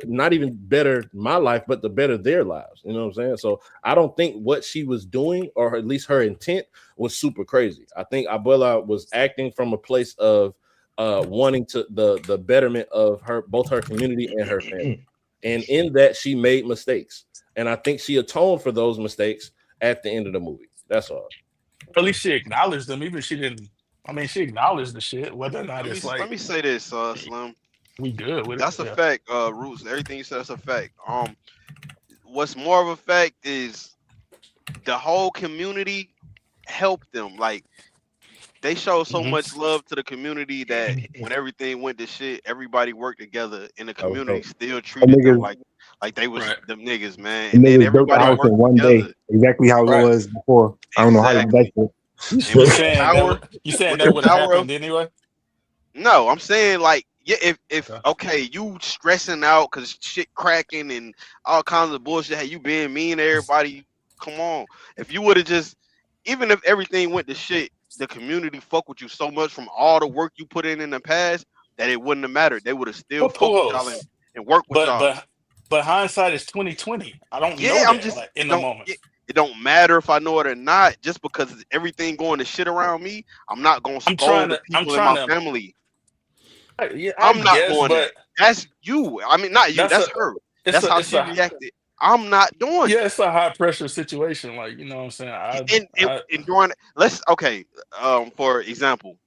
not even better my life, but to better their lives. You know what I'm saying? So I don't think what she was doing, or at least her intent, was super crazy. I think Abuela was acting from a place of wanting to the betterment of both her community and her family. And in that, she made mistakes. And I think she atoned for those mistakes at the end of the movie. That's all. At least she acknowledged them, even if she didn't. I mean, she acknowledged the shit, whether or not Let me it's let like me say this, Slim. we good with it. That's a Yeah. fact, Roots. Everything you said is a fact. What's more of a fact is the whole community helped them. Like, they showed so Mhm. much love to the community that when everything went to shit, everybody worked together, and the That was community dope. still the treated them niggas, like they was Right. them niggas, man. the And then niggas built the everybody house in worked one day, together. exactly how it Right. was before. I don't know how they did that Exactly. shit. And You with the saying power, you saying with that the would have power of happened anyway? no, I'm saying, like, yeah, if Okay. okay, you stressing out because shit cracking and all kinds of bullshit, hey, you being mean to everybody, come on. If you would have just, even if everything went to shit, the community fuck with you so much from all the work you put in the past that it wouldn't have mattered. They would have still But fuck with y'all pause. and work with But y'all. but but hindsight is 2020. I don't know Yeah, I'm that just like in the moment. it don't matter if I know it or not. Just because everything going to shit around me, I'm not gonna scold the I'm people in trying my to family. yeah, I I'm not guess, doing that. but That's you. I mean, not you. that's That's a her. That's how it's she a reacted. I'm not doing yeah, it. it's a high pressure situation. Like, you know what I'm saying? And during let's okay. For example,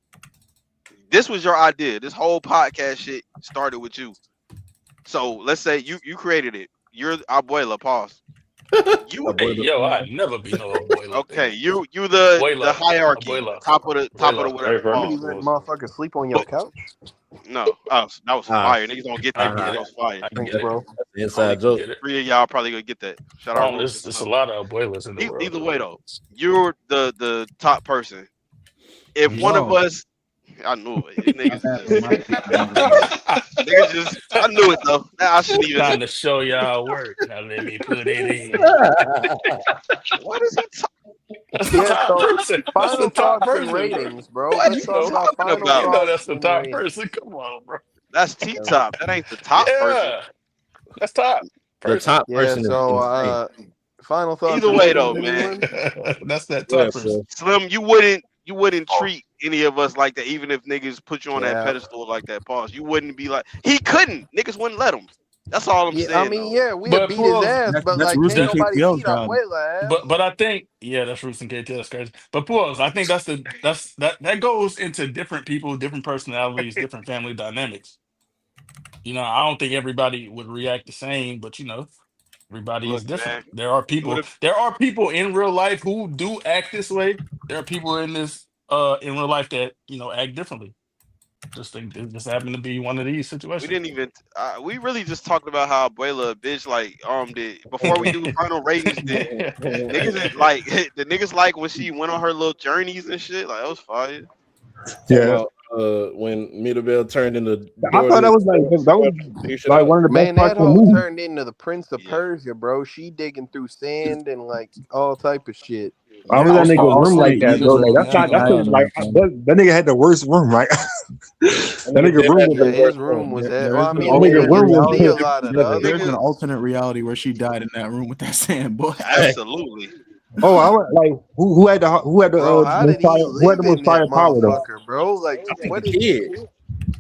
this was your idea. This whole podcast shit started with you. So let's say you created it. You're Abuela. Pause. You Hey, Abuela. yo, I'd never be no abuela, okay? nigga. You the Abuela, hierarchy, abuela, top of the abuela. Hey, whatever. for You Pause. let motherfuckers sleep on your But couch? no, that was Ah, fire. Niggas don't get I that, but get that it. was fire. I Thanks, get it. bro. that's the Only inside I joke. get it. 3 of y'all probably gonna get that. Shout out Roots. Good to It's a know. lot of abuelas in the world. Either way though, you're the top person. If one of No. us, I knew it. You I've niggas had just my niggas just I knew it though. Nah, I shouldn't even. Time to show y'all work. Now let me put it in. What is he That's the Yeah, top so person. That's the final top thoughts and person, bro. ratings, bro. what Let's are You you talk know, about talking final you about? know thoughts that's the and top ratings. person. Come on, bro. That's T top. That ain't the top person. Yeah, that's top The person. top Yeah, person is so insane. final thoughts Either and way ratings, though, man. anyone? That's that Yeah, top person. so Slim, you wouldn't you wouldn't treat any of us like that, even if niggas put you on that Yeah. pedestal like that. Pause. You wouldn't be like he couldn't. Niggas wouldn't let him. That's all I'm Yeah, I saying. mean, Though. yeah, we'll But beat his Pools, ass, but That's like, Rooster can't that, nobody KTL's beat job. Abuela ass. but I think that's Roots and KT. That's crazy. But Pools, I think that goes into different people, different personalities, different family dynamics. I don't think everybody would react the same, but everybody is Look, different. man, it would have. There are people in real life who do act this way. There are people in real life that act differently. Just think it just happened to be one of these We situations. didn't even. We really just talked about how Abuela a bitch like did before we do final ratings. Did like the niggas like when she went on her little journeys and shit. Like that was fire. Talking Yeah, about when Mirabel turned into I thought that Dorothy, was figure shit like out. one of the best Man, parts that of the hoe movie. turned into the Prince of Yeah. Persia, bro. She digging through sand and like all type of shit. I was Yeah, that I'll, nigga I'll room say like that, bro. either Like that's she not that's died a, in like that film. that nigga had the worst room, right? That That nigga nigga did room have was Yeah, the the his worst room one. was There that. Well, is I an mean, that we nigga didn't alternate room even was see a reality. pissed lot of the together. other There's an Nigga, ones. alternate reality where she died in that room with that sand, boy. absolutely. Oh, I went like who had Bro, how did most he fire, who had live the most in that fire power though? motherfucker, bro? Like, I think the what is? kid.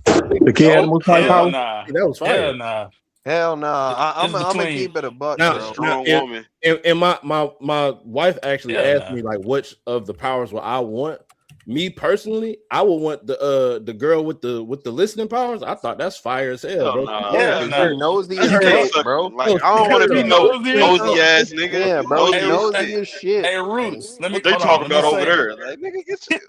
I think The kid had the Nope, most fire hell power. nah, that was hell fire. nah. Hell nah. I'm It's gonna between keep it a buck, She's Now, a bro. now, strong woman. and my wife actually hell asked nah. me like which of the powers would I want. Me personally, I would want the girl with the listening powers. I thought that's fire as hell, Hell bro. nah. Yeah, Hell cause Cause she nah. nosy that's as heard dick all, fuck, sucking. bro. Like no, I don't she want to heard be You all no the nosy as listening nosy fuck. ass nigga. Yeah, You bro, Hey, he nosy as nosy shit. as shit. hey, Roots. What they Hold on. talking Let me about over say. there? Like nigga, get the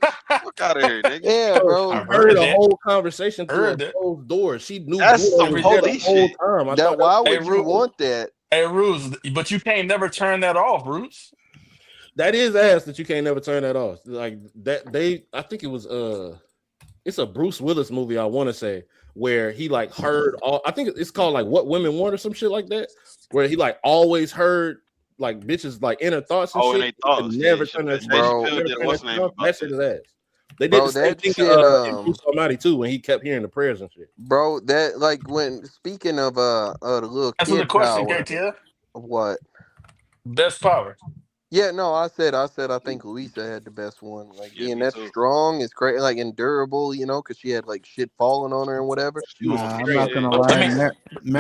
fuck out of here, nigga. Yeah, Bro, I she bro. heard heard a that. whole conversation through a Heard that. closed door. She knew That's Bruno some was Every there the police whole shit. time. I That thought that why was hey, would you Root. want that? Hey, Roots. But you can't never turn that off, Roots. that is ass that you can't never turn that off. Like that I think it was it's a Bruce Willis movie, I want to say, where he like heard all I think it's called like What Women Want or some shit like that, where he like always heard like bitches like inner thoughts and Oh, and shit. they He could thoughts. Yeah, never turn that shit. Bro, Chappelle Never did. turn that What's the shit name off. about That shit that? is ass. They did the bro, same that thing shit, in Bruce Almighty too when he kept hearing the prayers and shit. bro, that like when speaking of the little Answer the kid question, power, KTL. what? Best power. Yeah, no, I said I think Louisa had the best one. Like Yeah, being me that too. strong is great, like endurable, because she had like shit falling on her and whatever. She was Nah, I'm not crazy. gonna Let lie. me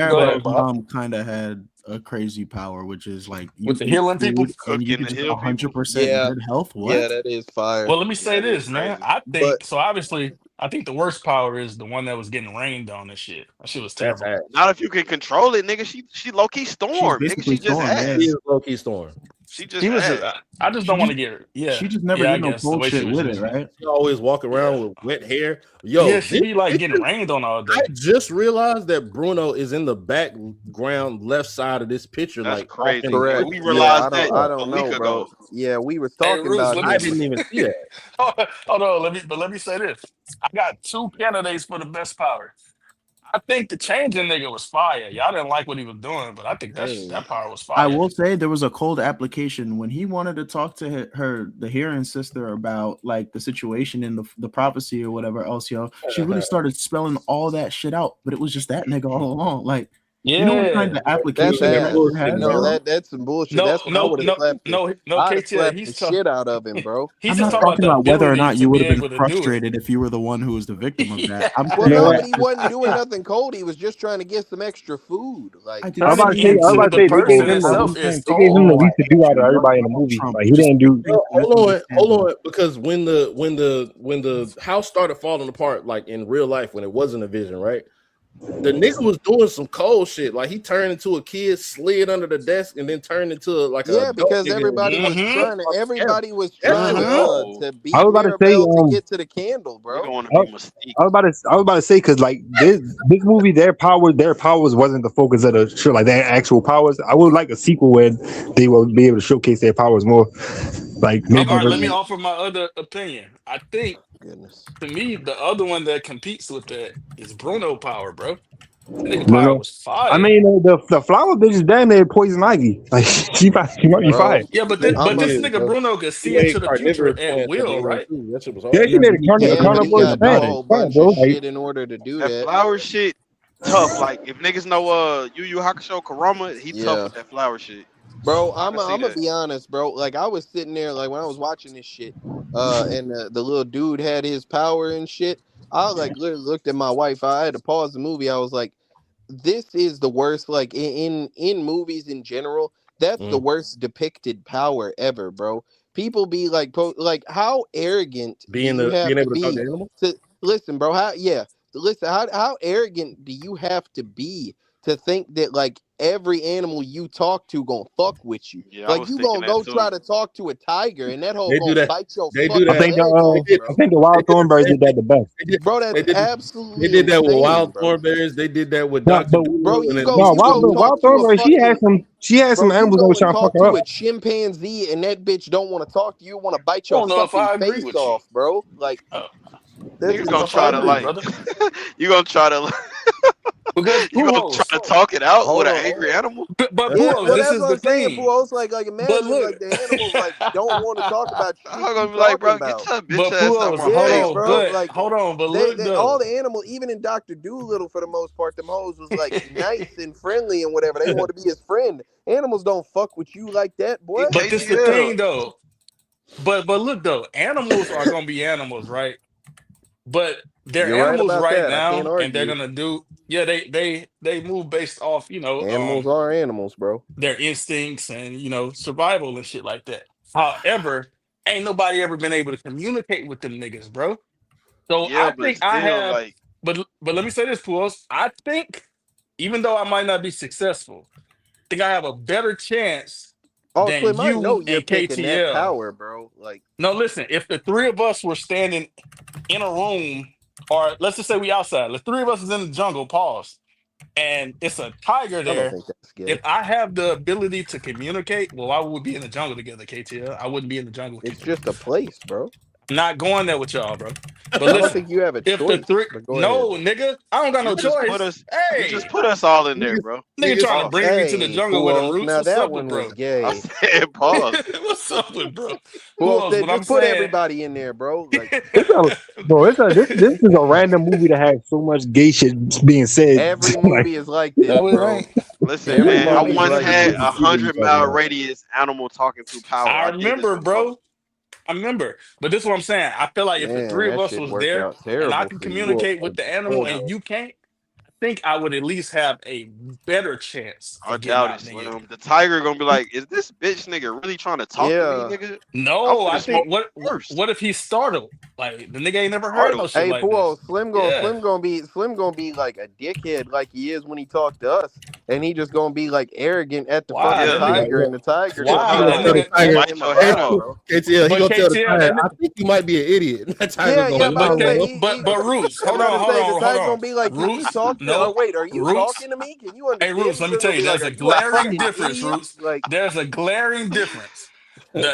go ahead, Maribel's Bob. mom kind of had a crazy power, which is like you With the eat healing people. food and you Cooking get the just hill people. 100% Yeah, good health. yeah, What? that is fire. Well, let me Yeah, say that is this, man. crazy. I But think so. Obviously, I think the worst power is the one that was getting rained on and shit. That shit was That's terrible. ass. Not if you can control it, nigga. She low key She's storm, nigga. basically She just Storm. Yeah, He ass. is low key storm. She just He was just. ass. I just she don't want just to get. she Yeah, just never yeah. I did no guess the cold way she shit was with it, using it. right? She always walk Yeah, around with wet hair. Yo, yeah. She this be like getting picture. rained on all I day. just realized that Bruno is in the background left side of this picture, That's like off in crazy, the nigga. correct. We Yeah, background. realized I that don't I Oh, a don't week know, ago. bro. Yeah, we was Hey, talking Roots. about Let I me. him. didn't even see that. Hold on. Let me say this. I got two candidates for the best power. I think the changing nigga was fire. Y'all didn't like what he was doing, but I think Dang. that power was I fire. will say there was a cold application when he wanted to talk to the hearing sister about like the situation in the prophecy or whatever else, yo. She really started spelling all that shit out, but it was just that nigga all along. Like, you know what kind Yeah. of That's application That that ass. shit bullshit, has, No, man. bro? that's some bullshit. No, That's when I no, would have no, slapped the no, I'd have KTL. slapped the shit out of him, bro. He's I'm just not talking about talking the about whether or ability not to you would be have been able to do it. frustrated if you were the one who was the victim of that. I'm Well, You know no, saying what? but he wasn't doing nothing cold. He was just trying to get some extra food. Like, I I didn't was I say about mean, to he say, had I was to. about the to say they gave person I'm him not itself the is saying they gave him the cold. least to do out of Trump, everybody in the movie. Trump. Like he Just didn't do. Yo, just understand hold that. on, because when the house started falling apart, like in real life, when it wasn't a vision, right? The nigga was doing some cold shit. Like he turned into a kid, slid under the desk, and then turned into like a yeah, adult because nigga. And everybody was Mm-hmm. trying to. Everybody was that trying shit was Mm-hmm. hard. Oh, to I beat was about to say Mirabel to get to the candle, nigga bro. want to I, be Mystique. I was about to say because like this movie, their powers wasn't the focus of the show. Like their actual powers. I would like a sequel where they will be able to showcase their powers more. Like All maybe I right, let me mean, offer my other opinion. I think goodness. to me, the other one that competes with that is Bruno power, bro. That nigga power Bruno. was I fire. mean the flower bitch is damn near poison ivy. Like she might be Bro, fine. Yeah, but I'm this a nigga Bruno could He see made into the future carnivorous at plants at the will, end right? too. That shit was Yeah, hard. she Yeah, made but a yeah, but he carnivore everything got to do a about plant. it. whole Fine, bunch of bro. Like shit in order to do That that. flower shit tough. Like if niggas know Yu Yu Hakusho Kurama, he tough Yeah. with that flower shit. Bro, I can see I'm gonna that. be honest, bro. Like I was sitting there, like when I was watching this shit, and the little dude had his power and shit. I like literally looked at my wife. I had to pause the movie. I was like, this is the worst. Like in movies in general, that's the Mm. worst depicted power ever, bro. People be like, like how arrogant do you have Being to able to talk to be animals. to listen, bro? Listen, how arrogant do you have to be to think that like every animal you talk to gonna fuck with you? Yeah, I Like was you thinking gonna that go too. try to talk to a tiger and that whole They do gonna that. bite your They do I fucking that. think leg off, They did. I bro. think the They wild did the thornberries same. did that the best. They did. Bro, that's They did. They absolutely did that with insane, wild bro. thornberries. They did that with Yeah. Doctor Bro, Doolittle, and at No, least two of them. talk wild to a thornberry. fucking She had some bro, you animals that go was and trying to fuck talk her to up. a chimpanzee and that bitch don't want to talk to you, want to bite I your don't know if fucking I agree face with you. off, bro. Like Uh, this Nigga I don't know gonna is if I try to agree, crazy. like, brother. you gonna try to, Because you gonna try Pujols, to talk it out with Hold an on. angry animal? but That's Yeah, Pujols, well, this that's is what the I'm saying, thing. Puos. Like But imagine look, like the animals like don't want to talk about I'm shit you gonna be like, talking bro, get about. your bitch but ass out Pujols, my hold Yeah, face, on, bro. bro. but Like hold on, but look they all though. the animal, even in Doctor Doolittle, for the most part, them hoes was like nice and friendly and whatever. They want to be his friend. Animals don't fuck with you like that, boy. In But this the KTL. thing though. But look though, animals are gonna be animals, right? But they're You're right animals about right that. I can't now, and they're argue. gonna do yeah, they move based off, Animals are animals, bro. their instincts and survival and shit like that. However, ain't nobody ever been able to communicate with them niggas, bro. So Yeah, I but think I still, have, like, but let me say this, Pools. I think even though I might not be successful, I think I have a better chance Oh, than Slim, I know you you're and picking that KTL. power, bro. Like, No, listen, if the three of us were standing in a room, or let's just say we outside, the three of us is in the jungle, pause, and it's a tiger I don't there. think that's If gay. I have the ability to communicate, well, why would we be in the jungle together, KTL? I wouldn't be in the jungle with you, It's bro. just a place, bro. I'm not going there with y'all, bro. But I don't listen, think you have a if the choice. three, But go ahead. no, nigga, I don't got you no just put choice. us, you just Hey, put us all in there, Niggas, bro. nigga niggas, trying to Pause. bring me to the Hey, jungle with him, Puos. Roots. Now What's that up with one was bro? I gay. said pause. What's up with bro? Who Puos else? said, What I'm just put saying. everybody in there, bro. Like, It's a bro. This is a random movie that has so much gay shit being said. every Like movie is like this, No, it bro. ain't. Listen, Every man, I movie is once like had this. a see what you talking 100-mile about. radius animal talking to power. I I did this remember, before. bro. I remember. But this is what I'm saying. I feel like if the Man, three of that us shit was worked there out and I terrible can for you. communicate with the animal and you can't, I think I would at least have a better chance I of getting doubt it, out than you. Slim. The tiger gonna be like, is this bitch nigga really trying to talk to me, Yeah. nigga? I'm No, I finna think smoke what you first. what if he's startled? Like the nigga ain't never heard no Startled. shit Hey, like this. Puos, Slim gonna Yeah. Slim gonna be like a dickhead like he is when he talked to us, and he just gonna be like arrogant at the Why? fucking Yeah. That nigga. tiger, and the tiger He gonna be Why? gonna That tell all the nigga. tiger, letting Bite him your head hey, alive, off. bro. KTL, he But gonna tell the KTL, tiger, that I nigga. think you might be an idiot. That tiger Yeah, gonna yeah, But I'm about but no, to K, say no. but Roots. I'm Hold about on, to hold say the on, hold tiger on. gonna be like, can you Roots. talk to? Nope. Wait, are you Roots. talking to me? Can you Hey, understand Roots, me? let me Slim tell gonna you, be like, there's are a you a glaring fucking difference, idiot? Roots. Like, There's a glaring difference.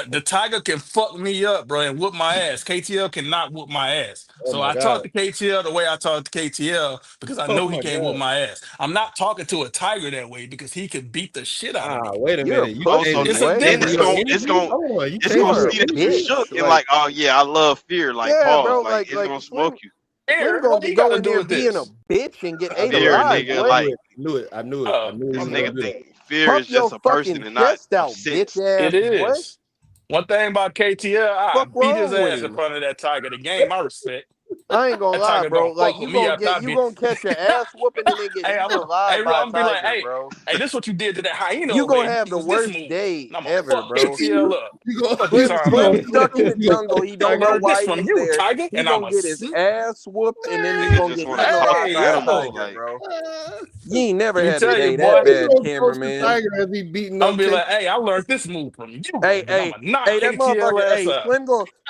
The tiger can fuck me up, bro, and whoop my ass. KTL cannot whoop my ass. Oh So my I talk god. to KTL the way I talk to KTL because I Oh know he my can't whoop god. my ass. I'm not talking to a tiger that way because he could beat the shit out of Ah, me. wait a you're a minute. You Oh, hey, so pussy, It's a boy. then so it's your difference. gonna it's energy? gonna Hold on, you it's can't gonna You are your a see that you energy? bitch. shook and Like, like, oh yeah, I love fear. Like yeah, pause. bro. Like Like, it's like gonna smoke you. Slim Here, gonna what get he got go to in do there with being a this? bitch and get ate Fear, alive, nigga. boy. I knew Like it. I knew it. I knew it. I Oh, knew he this was gonna okay. nigga do that. think fear Puff is just your a person fucking and not chest a out, bitch sense. It ass boy. is. One thing about KTL, I Fuck beat his wrong with ass in him. front of that tiger. The game I respect. I ain't gonna That lie, tiger bro. gonna Like fuck with me after I you beat. gonna catch your ass whooping and then get Hey, eaten alive I'm by a gonna be like, tiger, hey, bro. hey, this what you did to that hyena You over there. gonna You have the use this worst move, day and I'm gonna ever, fuck bro. KTL up. You go Fuck you Slim talking about? Slim you stuck in the go jungle. He I don't know learned this why from he's you, there. tiger, He and I'm gonna a get his sn- ass whooped and then he Nigga gonna just get want to eaten talk alive to hey, by a animals. yo. tiger, Like bro. You ain't never Let me had a tell you, day that boy. you bad, gonna approach the cameraman. tiger as he beating I'm up be K. like, hey, I learned this move from you, Hey, and I'm hey, gonna knock hey, that KTL motherfucker. ass Hey, up.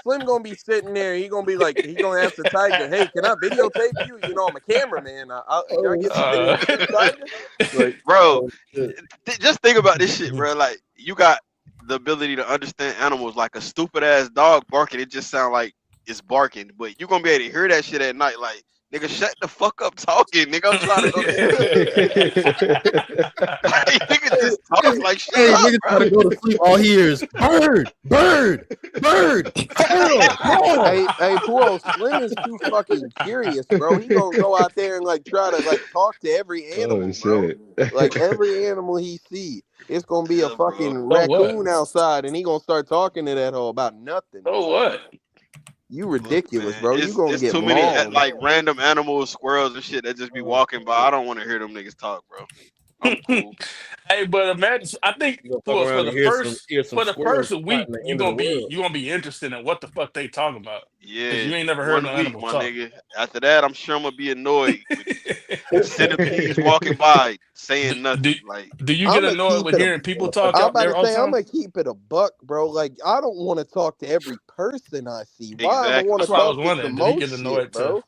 Slim gonna be sitting there. He gonna be like, he gonna ask the tiger, "Hey, can I videotape you? You know, I'm a cameraman. Can I Oh get some shit. Uh, video for the tiger?" Like, bro, Oh shit. just think about this shit, bro. Like you got the ability to understand animals. Like a stupid ass dog barking, it just sound like it's barking, but you gonna be able to hear that shit at night. Like Nigga, shut the fuck up talking. Nigga, I'm trying to go to sleep. Nigga just talk like shut Hey, up, nigga try to bro. go to sleep. All he hears bird, bird, bird. Hey, Puo, Slim is too fucking curious, bro. He gonna go out there and like try to like talk to every animal, Oh bro. shit. Like every animal he see, it's gonna be a Yeah, bro. fucking So what? raccoon outside, and he gonna start talking to that hoe about nothing. So what? You Look, ridiculous, man, bro. You gonna it's get too many mauled. like random animals, squirrels and shit that just be walking by. I don't want to hear them niggas talk, bro. I'm cool. Hey, but imagine. I think You gonna fuck for around the and hear some squirrels first week plotting the end of the world. you gonna be interested in what the fuck they talking about because Yeah, you ain't never heard 1 no week, animal my talk. nigga. After that, I'm sure I'm gonna be annoyed with centipedes walking by do, saying do, nothing. Like, do you get I'm gonna annoyed keep with it a. hearing people talk I'm out about there to all the say I'm time? gonna keep it a buck, bro. Like I don't want to talk to every person I see. Why I'm gonna want exactly. to That's why I was talk to wondering. some Do he more get shit, annoyed to? bro?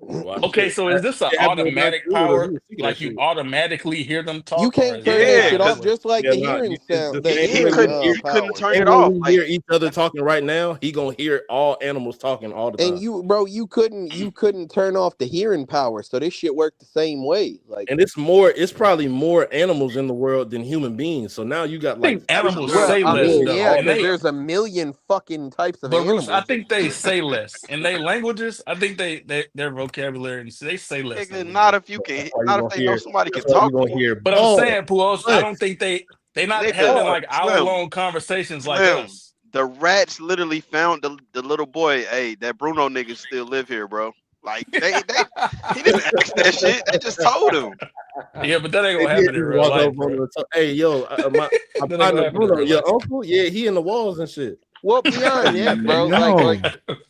Well, Okay, shit. so is this an It happened with Max automatic Ruler. He power? was sick of that Like you shit. automatically hear them You talk, or can't is it turn that Yeah, shit designed off, because with? just like Yeah, the nah. hearing It's sound, the the same he way hearing we couldn't hear. he couldn't power. turn Same it way off. we Like, hear each other talking right now. He gonna hear all animals talking all the And time. you, bro, you couldn't turn off the hearing power, so this shit worked the same way. Like, And it's probably more animals in the world than human beings. So now you got I like think animals well, say I less mean, world though, yeah, and talking. because they. there's a million fucking types of But Roos, I animals. think they say less in their languages. I think their vocabulary they say less than nigga, we not do. if you That's can, why you not if gonna they know hear. somebody can That's why you talk to gonna them. hear But I'm ball, saying, Puos, I butt, don't think they not Nigga, having ball. like hour Slim, long conversations like Slim. us. The rats literally found the little boy. Hey, that Bruno nigga still live here, bro. Like he didn't ask that shit. They just told him. Yeah, but that ain't They gonna did happen in just real walk life, over on bro. the top. Hey, yo, my That ain't gonna partner happen in Bruno, real your life. uncle, yeah, he in the walls and shit. Well, beyond that, bro, Yo,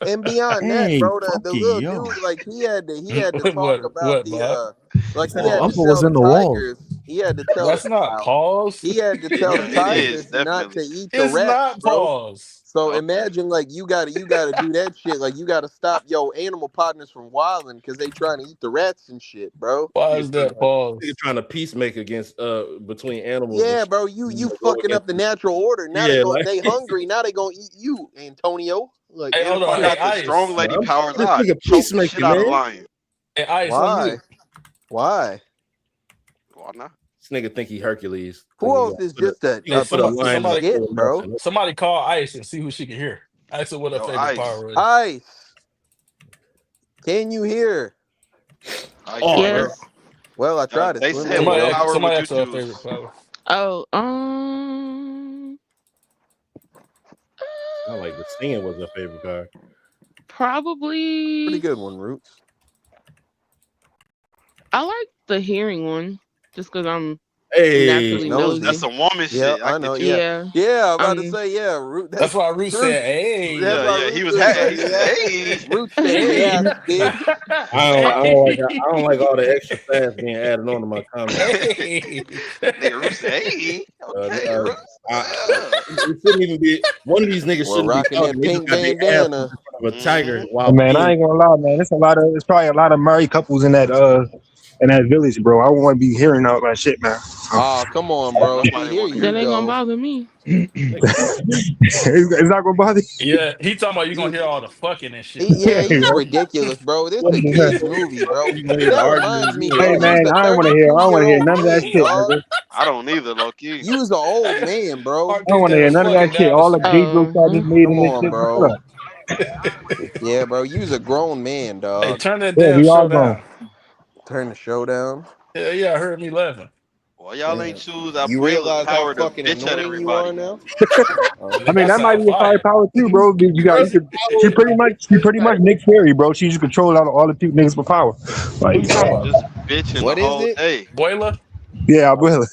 and beyond that, hey, bro, the fucking little yo. dude, like he had to talk about What, the Bob? like he Your had to uncle was tell the in the walls. tigers, he had to tell That's the not pause. he had to tell the It is tigers not to definitely. eat the It's rats, not bro. pause. So Okay. imagine like you gotta do that shit. Like you gotta stop your animal partners from wilding because they trying to eat the rats and shit, bro. Why Nigga is trying that to nigga pause? trying to peacemake against between animals and Yeah, shit. bro, you Go fucking up against the natural order. Now yeah, like they hungry. Now they gonna eat you, Antonio. Like Hey, And hold if I on. Hey, got the strong Ice. lady I'm powers, this I nigga choke the shit peacemaking, out of man. lion. Hey, Ice on why? mute. Why? Why not? This nigga think he Hercules. Who Think he else gonna is put just a, Hey, a put a piece somebody, of lion in a somebody, shit, pool of bro? mountain. somebody call Ice and see who she can hear. Ask her what her Yo, favorite Ice. power is. Ice, can you hear? I Oh, can't bro. hear. Yes. Well, I tried to They swim said, in what Somebody, there. ask, power would somebody you ask her her favorite choose? power. Oh, Not like the singing was her favorite part. Pretty probably. good one, Roots. I like the hearing one, just because I'm Hey, naturally Nosy. That's nosy. some woman Yeah, shit. I I know. get you. Yeah, Yeah. yeah. I'm about to Um. say yeah. Root. That's That's why Ruth Roots. said, That's Yeah, why "Hey, yeah. He Roots was was happy. like, He said, yeah. hey. Roots said, hey, yeah, bitch. I don't like all the extra fast being added on to my comment. hey." Nigga, Roos said, hey. Okay, Uh, Roos. it shouldn't even be one of these niggas Well, shouldn't be rocking that talking. They just pink got their ass up in bandana. front of a tiger Mm-hmm. while Man, I being ain't gonna lie, man. It's probably a lot of married couples in that village, bro. I don't want to be hearing all that shit, man. Oh, come on, Yeah, bro. See, nobody here want to hear you That ain't that. gonna go. bother me. It's not gonna bother Yeah, he talking about you gonna You, hear all the fucking and shit. yeah, you. you ridiculous, bro. This a Hey, kids movie, bro. you gonna hear the That argument. reminds me, You bro. ain't man, You's a I don't want to hear. I don't want to hear 32-year-old none of that man, shit, dog. nigga. I don't either, low key. You's an old man, bro. Mark I don't think want to that hear was none of that fucking shit. down the All the gay street. jokes I just Oh. made in Come this on, shit. Shut bro. up. Yeah, bro. You's a grown man, Hey, dog. turn that Yeah, damn we all show gone. down. Turn the show down. Yeah, yeah, I heard me laughing. Why y'all ain't Damn. choose You Abuela's realize how power to fucking bitch at annoying you are everybody? now? I Nigga, mean, I that might sound be a fire. firepower too, bro. You could. She pretty much Nick Fury, bro. She just controls all the two niggas with power. Who Like, you talking about? Just bitching the What is whole it? day. Boiler? yeah, I will.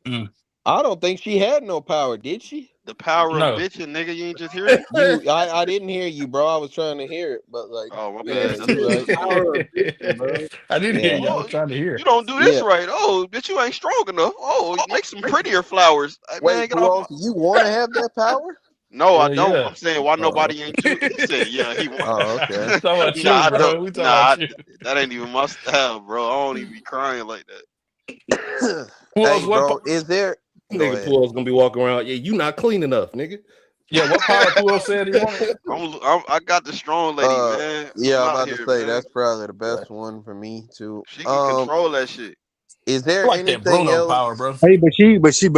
Mm, I don't think she had no power, did she? The power of no. bitching, nigga. You ain't just hear me? I didn't hear you, bro. I was trying to hear it, but like, Oh, my yeah, bad. She That's you said what the you right. didn't hear. power of bitching, bro. I didn't hear Yeah, you. I was Oh, trying to you hear. don't do this yeah. right. Oh, bitch, you ain't strong enough. Oh, make some prettier flowers. Hey, man, Wait, get off my. Puos, you want to have that power? No, I Yeah, don't. yeah. I'm saying why Oh, nobody ain't choose. He said, yeah, he want. oh, okay. We talking about Nah, you, I don't. bro. We talking Nah, about you. that ain't even my style, bro. I don't even be crying like that. Who else? Hey, What? bro, is there? Go Nigga ahead. Paul's gonna be walking around. Yeah, you not clean enough, nigga. Yeah, what power Puyo said he wanted? I got the strong lady, man. Yeah, I'm I'm out about to here, say man. that's probably the best one for me too. She can control that shit. Is I there like that anything Bruno else? power, bro. Hey, but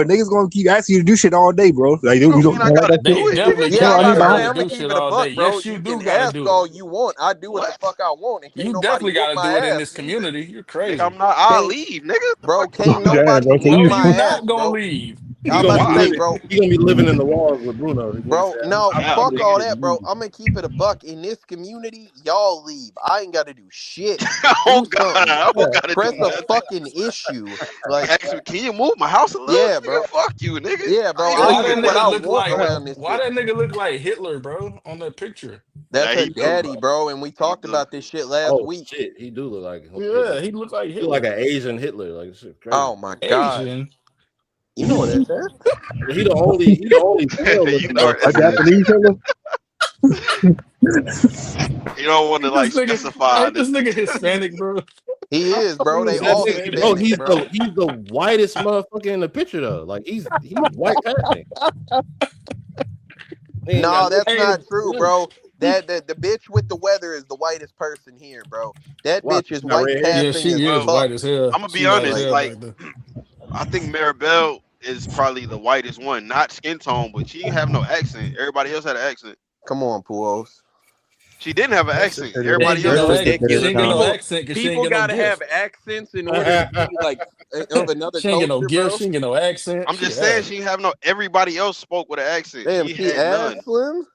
niggas gonna keep asking you to do shit all day, bro. Like I you don't mean I don't like gotta that shit. They do it, definitely nigga. Yeah, No, keep I'm I about need to asking my me say to I'm gonna do keep shit it a all day. buck, bro. Yes, You you do can gotta ask do it. all you want. I do what the What? fuck I want, and can't You nobody definitely whoop gotta my do it in ass this neither. community. You're Nigga, crazy. I'm not. I'll Can't, leave, nigga. The bro. fuck you talking Can't about? damn, bro. nobody So whoop No, my you ass, not gonna bro. leave. I'm about to say, Why? bro. He gonna be living in the walls with Bruno. He Bro, said, no, I'm Cap, fuck coming all nigga. to that, bro. you. I'm gonna keep it a buck. In this community, y'all leave. I ain't gotta do shit. Oh Do God, something. I don't Yeah. gotta do Press a nothing. fucking issue. Like, Actually, can you move my house a little? yeah, Nigga, bro. fuck you, nigga. Yeah, I bro. ain't I Why do that moving, what nigga nigga. I look want like? around this Why shit. that nigga look like Hitler, bro, on that picture? That's Yeah, her he do. daddy, bro. And we He talked do. about this shit last Oh week. shit, he do look like Hitler. Yeah, he look like He look like Hitler. an Asian Hitler. Like shit crazy. Oh my god. Asian. You know what that is? He the only pale You looking know what a that motherfucker. is. Japanese Hitler. You don't want to Ain't like this nigga? specify Ain't this this nigga nigga. Hispanic, bro? He I is, thought he bro. They was That all nigga, Hispanic. bro, Hispanic, bro. he's the whitest motherfucker in the picture though. Like he's white passing. He ain't got No, no that's Hey, not shades. true, bro. That the bitch with the weather is the whitest person here, bro. That Watch, bitch she is got white red hair. yeah, passing she as is Well, fuck. white as hell. I'm gonna be She white as honest. Like, hell Like, back there. I think Mirabel is probably the whitest one, not skin tone, but she didn't have no accent. Everybody else had an accent. come on, Puos. She didn't have an Her accent. sister She did. ain't Everybody get else Her no had That's an sister accent. did She it ridiculous. ain't get no count. accent because she ain't People get no gotta have gift. accents in order to be like of another She ain't get no culture, gift. bro. She ain't get no accent. I'm She just saying ass. she didn't have no. Everybody else spoke with an accent. Damn, She she had ass none. slim.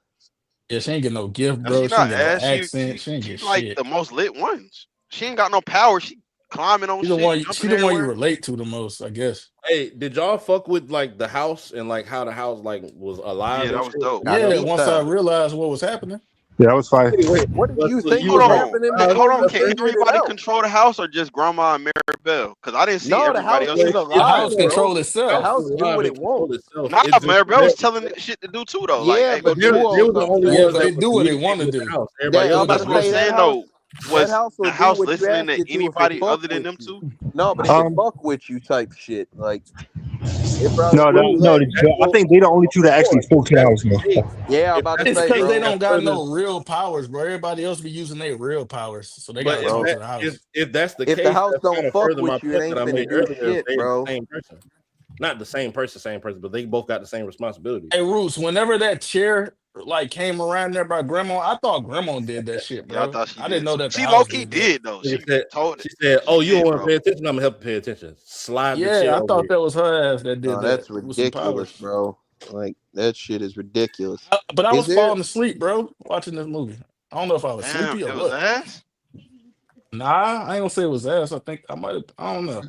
Yeah, she ain't get no gift, Now, she bro. She ain't not get no ass. accent. She ain't get She's like shit. the most lit ones. She ain't got no power. She climbing on She the shit, one. She jumping the one you everywhere. relate to the most, I guess. Hey, did y'all fuck with like the house and like how the house like was alive Yeah, and that was shit? dope. Yeah, once I Carnita. realized what was happening. Yeah, that was fire. Wait, What did you so think you Hold was was like, on. happening Hold before on. you Can figured it everybody out? control the house or just Grandma and Mirabelle? Because I didn't see No, the everybody house else is in The it. house alive, bro. control The itself. house was do alive what and it want. control itself. Nah, It's just Mirabelle was telling it shit to do too, though. Like, Yeah, hey, but go do this. they Puos, were the I'm only Yeah, ones saying but that it would do what it communicate want to with the do. house. Everybody that else I'm No, was about that's to what I'm like, say saying, though. that Was house will the do house what you listening ask to it to if it anybody fuck other than with them you. two? No, but if it Um, fuck with you type shit, like it probably no, wouldn't well, no, let. that's I what think they the only two that actually more. spoke to the That's house. the No. case. Yeah, I'm If about to that's It's the say, because case, they bro. that's don't got further. no real powers, bro. Everybody else be using their real powers, so they But gotta if talk Bro, to that the house. if that's the if the case, house that's don't kind of fuck further my with you, it point that ain't I finna made do earlier. If shit, they're the bro. same person, not the same person, but they both got the same responsibility. Hey, Roots, whenever that chair like came around there by Grandma, I thought Grandma did that shit, Yeah, I bro. thought she I didn't did know too. that the She low house key did that. did, though. Nigga She said, told it. she said, She "Oh, you don't did, want to bro. pay attention? I'm gonna help you pay attention. Slide the Yeah, chair I over thought here." that was her ass that No, did that that's with some ridiculous, powers. bro. Like that shit is ridiculous. But I Is was there? falling asleep, bro, watching this movie. I don't know if I was Damn, sleepy or it was what. ass. Nah, I ain't gonna say it was ass. I think I might have. I don't know.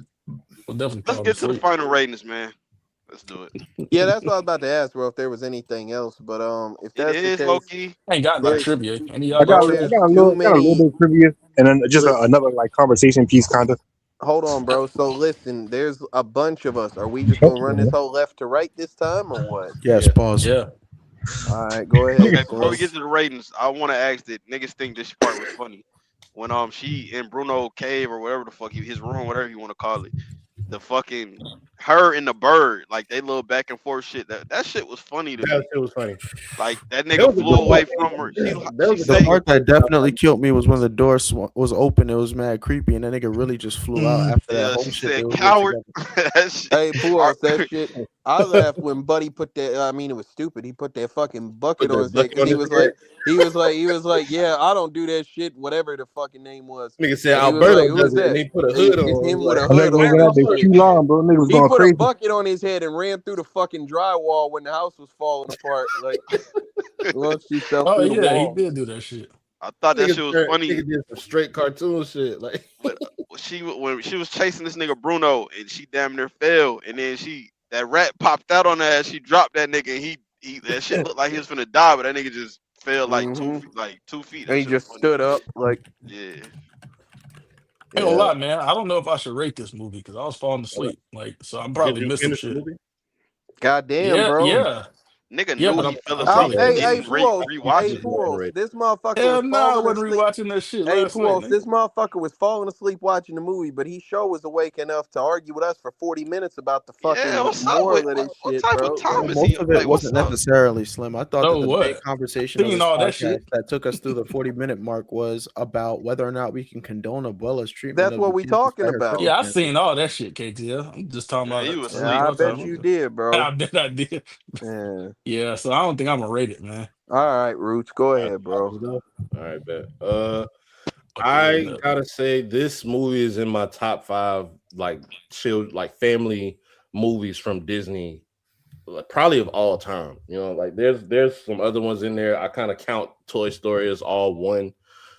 Was definitely Let's falling get to the asleep. final ratings, man. Let's do it. Yeah, that's what I was about to ask, bro. If there was anything else, but if It that's the is low case, key. I ain't got no there's trivia. Any of y'all got bro, I trivia? there's got a too little many. bit of trivia, and then just Listen, another like conversation piece, kind of. hold on, bro. So listen, there's a bunch of us. Are we just gonna run this whole left to right this time, or what? Yes, Yeah. pause. Yeah. All right, go ahead, Okay, before we Slim. get to the ratings, I want to ask that niggas think this part was funny when she in Bruno cave or whatever the fuck his room, whatever you want to call it. The fucking her and the bird, like they little back and forth shit. That shit was funny to That me. shit was funny. Like that That nigga was a flew good away part. from her. That She was a The good say, part. part that definitely killed me was when the door was open. It was mad creepy, and that nigga really just flew out after that yeah, whole she shit they said was with coward. together. That shit. Hey, Are- Puos, that shit. I laughed when Buddy put that. I mean, it was stupid. He put that fucking bucket Put on the his head bucket because on he his was head. like, yeah, I don't do that shit. Whatever the fucking name was, Nigga said and he was like, Alberto who does is it, and that? he put a hood It's on. He's him with like, a And hood nigga on was in and that bitch shit. too long, bro. Nigga was He going put a crazy. bucket on his head and ran through the fucking drywall when the house was falling apart. Like, launched himself Oh through the yeah, he wall. did do that shit. I thought that nigga, shit was funny. nigga did some straight cartoon shit. Like, But when she was chasing this nigga Bruno and she damn near fell, and then that rat popped out on her ass. She dropped that nigga, and he that shit looked like he was finna die, but that nigga just fell like Mm-hmm. 2 feet. And That he shit was just funny. stood up. Like, Yeah. I ain't gonna yeah. lie, man. I don't know if I should rate this movie because I was falling asleep. Like, so I'm did probably you missed some finish the shit. movie? Goddamn, Yeah, bro. yeah. Nigga Yeah, knew but he fell I'm asleep probably and Hey, hating it. hey, didn't Puos, rewatch hey, it. Puos. This motherfucker Hell was no, I falling wasn't asleep. rewatching that shit Hey, last night, Puos, nigga. this motherfucker was falling asleep watching the movie, but he sure was awake enough to argue with us for 40 minutes about the Yeah, fucking what's up with moral of this what shit, type of bro. time Well, is most he? of it Like, what's wasn't up? necessarily Slim. I thought that So the big what? conversation of Seeing this all that podcast shit. that took us through the 40-minute mark was about whether or not we can condone Abuela's treatment That's of what the we kids talking despite her about. Yeah, I circumstances. seen all that shit, KTL. I'm just talking Man, about he it. was What asleep. Yeah, I y'all bet talking you about? did, bro. I bet I did. Yeah. Yeah, so I don't think I'm gonna rate it, man. All right, Roots, go All right, ahead, bro. all right, bet. Fuck yeah, I no. gotta say this movie is in my top 5 like chill like family movies from Disney, like, probably of all time. You know, like there's some other ones in there. I kind of count Toy Story as all one.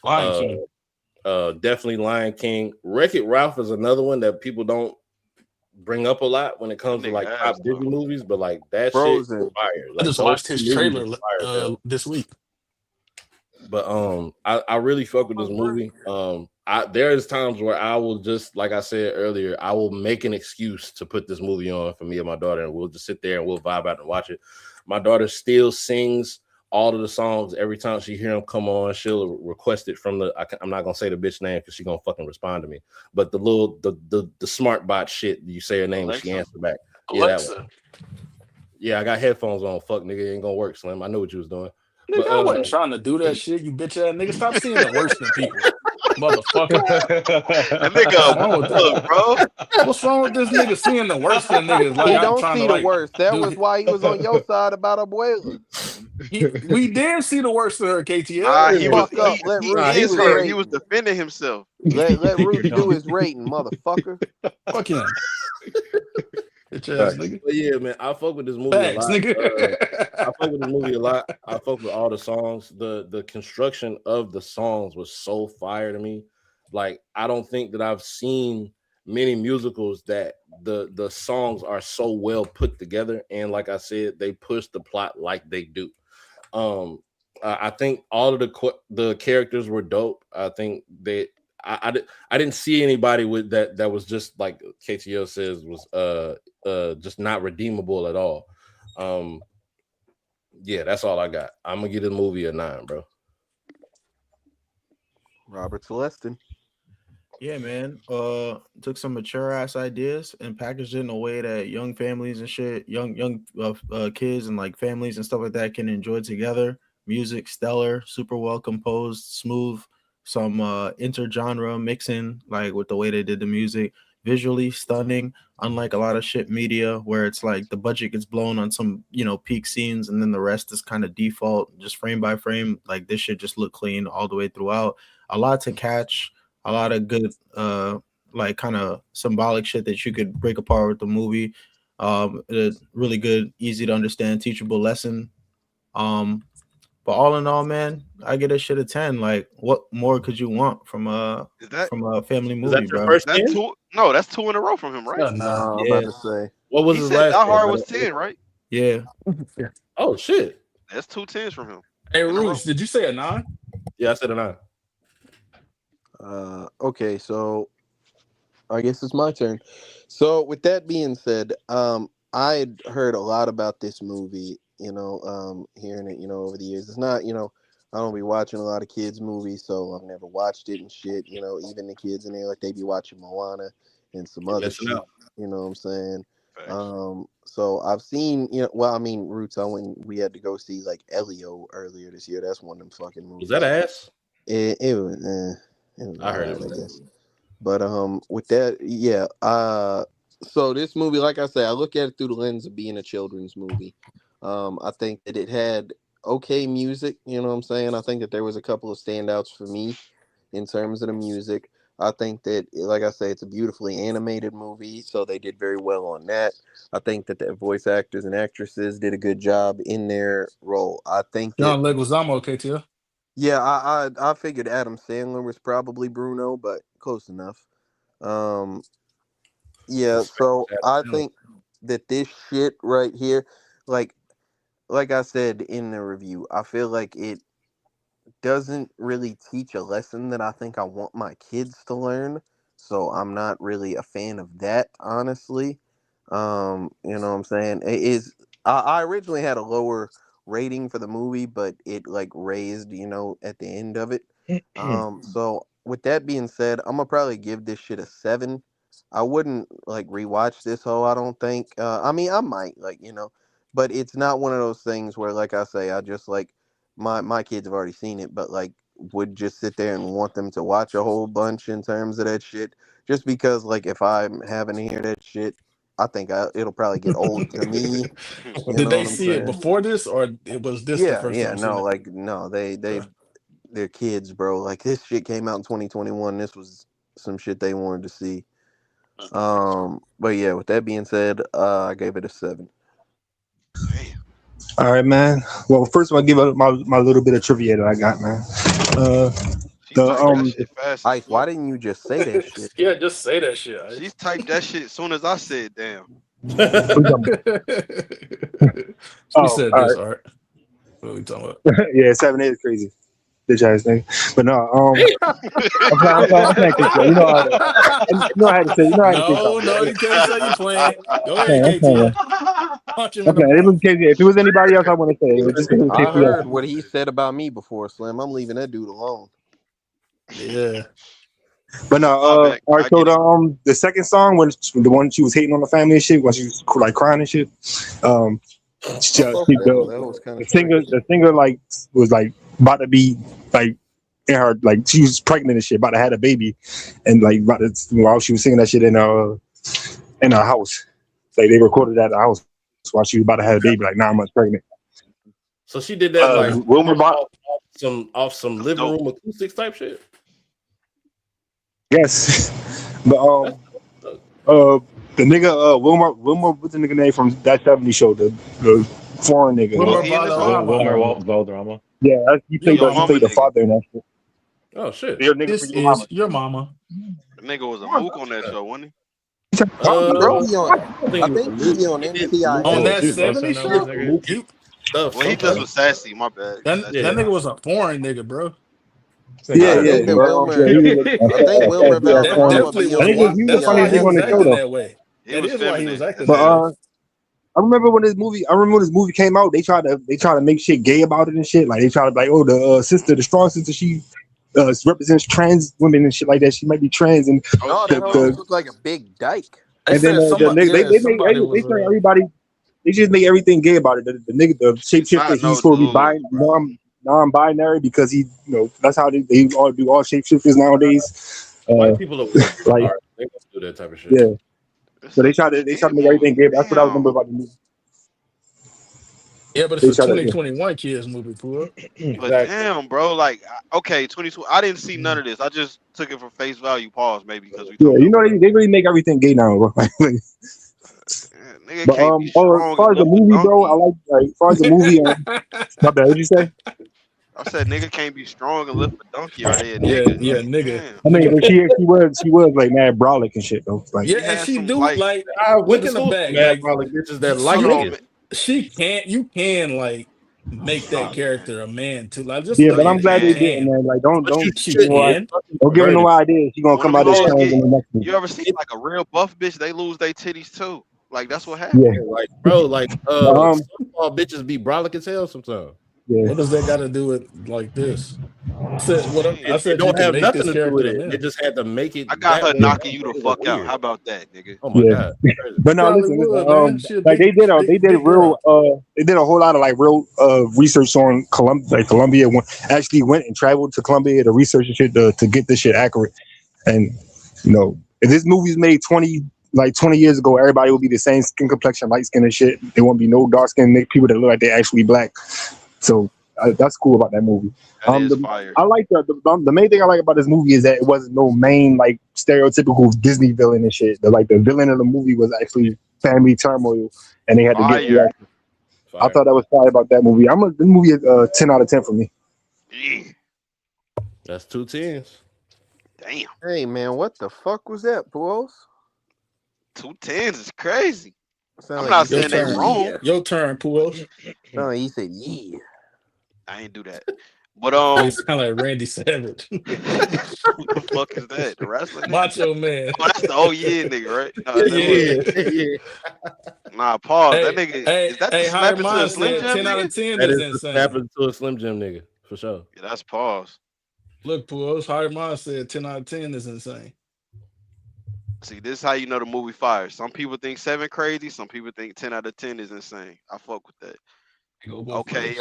Lion Uh, King. Definitely Lion King. Wreck-It Ralph is another one that people don't bring up a lot when it That comes to nigga like top ass Disney though. movies, but like that shit is Frozen. fire. I Like just those watched 2 his movies are trailer fire as hell. this week. But I really fuck with this movie. There is times where I will just, like I said earlier, I will make an excuse to put this movie on for me and my daughter, and we'll just sit there and we'll vibe out and watch it. My daughter still sings all of the songs every time she hear them come on. She'll request it from I'm not gonna say the bitch name because she's gonna fucking respond to me. But the little the smart bot shit, you say her name and she Alexa. answers back. Yeah, that one. Alexa. Yeah, I got headphones on. Fuck nigga, it ain't gonna work, Slim. I know what you was doing. Nigga, But I wasn't trying to do that shit, you bitch ass nigga. Stop seeing the worst in people. Motherfucker. That nigga What's a wrong with that? bug, bro. What's wrong with this nigga seeing the worst in niggas? Like He I'm don't trying to see the like worst. That was do why he was on your side about Abuela. we did see the worst of her, KTL. Nah, Shut the he was fuck up. Let he Roots do is his her. He was rating. defending himself. Let Roots You're do dumb. his rating, motherfucker. Fuck him. Bitch ass Facts. nigga. But yeah, man, I fuck with this movie a Thanks, lot. I nigga. fuck with this movie a lot. I fuck with all the songs. The construction of the songs was so fire to me. Like I don't think that I've seen many musicals that the songs are so well put together. And like I said, they push the plot like they do. I think all of the characters were dope. I think they. I didn't see anybody with that was just like KTO says was just not redeemable at all. Yeah, that's all I got. I'm gonna give the movie a 9, bro. Robert Celestin. Yeah, man. Took some mature ass ideas and packaged it in a way that young families and shit, young kids and like families and stuff like that can enjoy together. Music stellar, super well composed, smooth. Some intergenre mixing, like with the way they did the music. Visually stunning, unlike a lot of shit media where it's like the budget gets blown on some peak scenes and then the rest is kind of default, just frame by frame. Like this shit just look clean all the way throughout. A lot to catch, a lot of good like kind of symbolic shit that you could break apart with the movie. A really good, easy to understand, teachable lesson. But all in all, man, I get a shit a 10. Like, what more could you want from a Is that family Is that movie, your bro? first that 10? two? No, that's 2 in a row from him, right? Nah. I'm Yeah, about to say. What was He his said last Die 10? Hard was 10, right? yeah. Oh shit. That's 2 10s from him Hey in a row. Roots, did you say a 9? Yeah, I said a 9. Okay, so I guess it's my turn. So with that being said, I had heard a lot about this movie, hearing it, over the years. It's not, I don't be watching a lot of kids movies, so I've never watched it and shit. Even the kids in there, like they be watching Moana and some You're other missing shit. out. You know what I'm saying? Facts. So I've seen, well, I mean, Roots. We had to go see like Elio earlier this year. That's one of them fucking Was movies. that ass? It was, it was I heard it alright, I was. guess. But with that, yeah. So this movie, like I said, I look at it through the lens of being a children's movie. I think that it had okay music. You know what I'm saying? I think that there was a couple of standouts for me in terms of the music. I think that, like I say, it's a beautifully animated movie, so they did very well on that. I think that the voice actors and actresses did a good job in their role. I think that, John Leguizamo, KTL. yeah, I figured Adam Sandler was probably Bruno, but close enough. Um, yeah, so I think that this shit right here, like I said in the review, I feel like it doesn't really teach a lesson that I think I want my kids to learn. So I'm not really a fan of that, honestly. You know what I'm saying? It is I originally had a lower rating for the movie, but it like raised, at the end of it. So with that being said, I'm gonna probably give this shit a 7. I wouldn't like rewatch this whole. I don't think. I mean, I might but it's not one of those things where, like I say, I just like my kids have already seen it, but like would just sit there and want them to watch a whole bunch in terms of that shit. Just because like if I'm having to hear that shit, I think it'll probably get old to me. You Did know they what I'm see it saying? before this, or it was this the Yeah, first yeah, time seeing no, it? like no, they're kids, bro. Like this shit came out in 2021. This was some shit they wanted to see. But yeah, with that being said, I gave it a 7. Damn. All right, man. Well, first of all, I'll give out my little bit of trivia that I got, man. Uh, She the typed that shit fast as Ice, why fuck. didn't you just say that shit? Yeah, just say that shit. She typed that shit as soon as I said damn. what you talking She oh, said all this, right. Art. What are we talking about? Yeah, 7 8 is crazy. Bitch ass thing. But no, I'm playing KT. You know how to, you know how to say, No, something. no, you can't say you playing. Go ahead, I'm playing. KT. Punch him I'm in the playing. It mouth. was KT. If it was anybody else, I want to say it. Just because it was I heard KT. what he said about me before, Slim. I'm leaving that dude alone. Yeah. But no, My bad. all right. I So get it. the second song, when the one she was hating on the family and shit, when she was like crying and shit, I fuck with that one. That was kind of straight. the singer like was like about to be like in her like she was pregnant and shit, about to have a baby, and like about to, while she was singing that shit in her house, like they recorded that at the house while she was about to have a baby, like 9 months pregnant. So she did that like Wilmer Bot. off some living dope. room acoustics type shit. Yes, but That's the nigga Wilmer, what's the nigga name from that '70s show? The foreign nigga. Was Wilmer he in this movie? Valderrama. Wilmer Valderrama. Yeah, he Your played Your he mama. mama played the nigga. father in that shit. oh shit. Your nigga for This your mama. is your mama. The nigga was a mook on that show, wasn't He Uh, be on. I I think it was think a he mook. be on He did some mook On NCIS. Oh, that she Too. busting 70s that one, shit, nigga. he, stuff he? Well, he just sometimes. was sassy. My bad. that Yeah. nigga was a foreign nigga, bro. Yeah, I yeah, think that bro. Yeah, Wilmer. he was I think Wilmer That Valderrama definitely be I was on think why. he was the That's funniest why he nigga on was the show NCIS. acting though. that way. He That was is why he was feminine acting as But that hell. way. I remember when this movie came out, they tried to make shit gay about it and shit. Like they tried to be like, oh, the sister, the strong sister, she represents trans women and shit like that. She might be trans, and Oh No, that shit, hoe no. just the looked like a big dyke. They and then said the somebody, nigga yeah, somebody they was turn everybody. They just make everything gay about it. The nigga, the shapeshifter, Side he's note, supposed to be dude. non-binary because he, that's how they all do all shapeshifters nowadays. White people are weird. Like, They don't do that type of shit. yeah. This So a they try to kid make everything movie. gay. That's what I remember Damn. about the movie. Yeah, but it's They a try to, yeah. 2021 kids movie, fool. But Exactly. damn, bro, like, okay, 22. I didn't see none of this. I just took it for face value. Pause, maybe because we Yeah, talking you about know Wilmer. they really make everything gay now, bro. Yeah, nigga But can't be as strong far and as the lift a movie, bro, I donkey. like as far as the movie. My bad. What you say? I said nigga can't be strong and lift a donkey. Are they a Yeah, nigga? yeah, Like, nigga, damn. I mean, nigga. but she was like mad brolic and shit though. Like, Yeah, She and had she some do like, like I went look to in the school with back, mad like probably bitches that like hold she on, niggas. man. you can like make that Oh man, character a man too. Like just yeah, look no, but you I'm at it. glad You they can't. didn't, can. man. Like, But you She give her no, can. don't give her no perverted. idea. She gonna When come them out as hoes trans get, in the next movie. you ever see like a real buff bitch? They lose their titties too. Like that's what happened. Yeah, Yeah, like bro, like but, softball bitches be brolic as hell sometimes. yeah. What does that got to do with like this? I said Shit. I It said you don't can have make nothing this to do with character a it. They man. just had to make I it got that her way. knocking you the Niggas are fuck out. weird. How about that, nigga? Oh my Yeah, god. Crazy. but no, Probably listen, would, man. She a like big, they did a big real, girl. they did a whole lot of like real research on Columbia. Like Columbia actually went and traveled to Columbia to research and shit to get this shit accurate. And if this movie's made 20 years ago, everybody will be the same skin complexion, light skin and shit. There won't be no dark skinned people that look like they actually black. So that's cool about that movie. That is fire. I like the main thing I like about this movie is that it wasn't no main like stereotypical Disney villain and shit. The villain of the movie was actually family turmoil, and they had to get through Fire. that. I Fire. thought that was fire about that movie. This movie is 10 out of 10 for me. Yeah. That's 2 10s. Damn. Hey man, what the fuck was that, boys? 2 10s is crazy. Sound I'm like you not Your saying said they turn. wrong. yeah. Your turn, Puos. Sound like you said yeah. I ain't do that. But They sound like Randy Savage. who the fuck is that? The wrestling nigga? Macho Man. Oh, that's the oh yeah nigga, right? No, is that Yeah. Nah, pause. That Hey, nigga hey, is that the hey, Higher snap into a Mind Slim said Jim 10 out nigga? of 10 That is is the snap insane. into a Slim Jim nigga for sure. Yeah, that's pause. Look, Pools, Higher Mind said 10 out of 10 is insane. See, this is how you know the movie fire. Some people think 7 crazy. Some people think 10 out of 10 is insane. I fuck with that. Go both Okay, ways.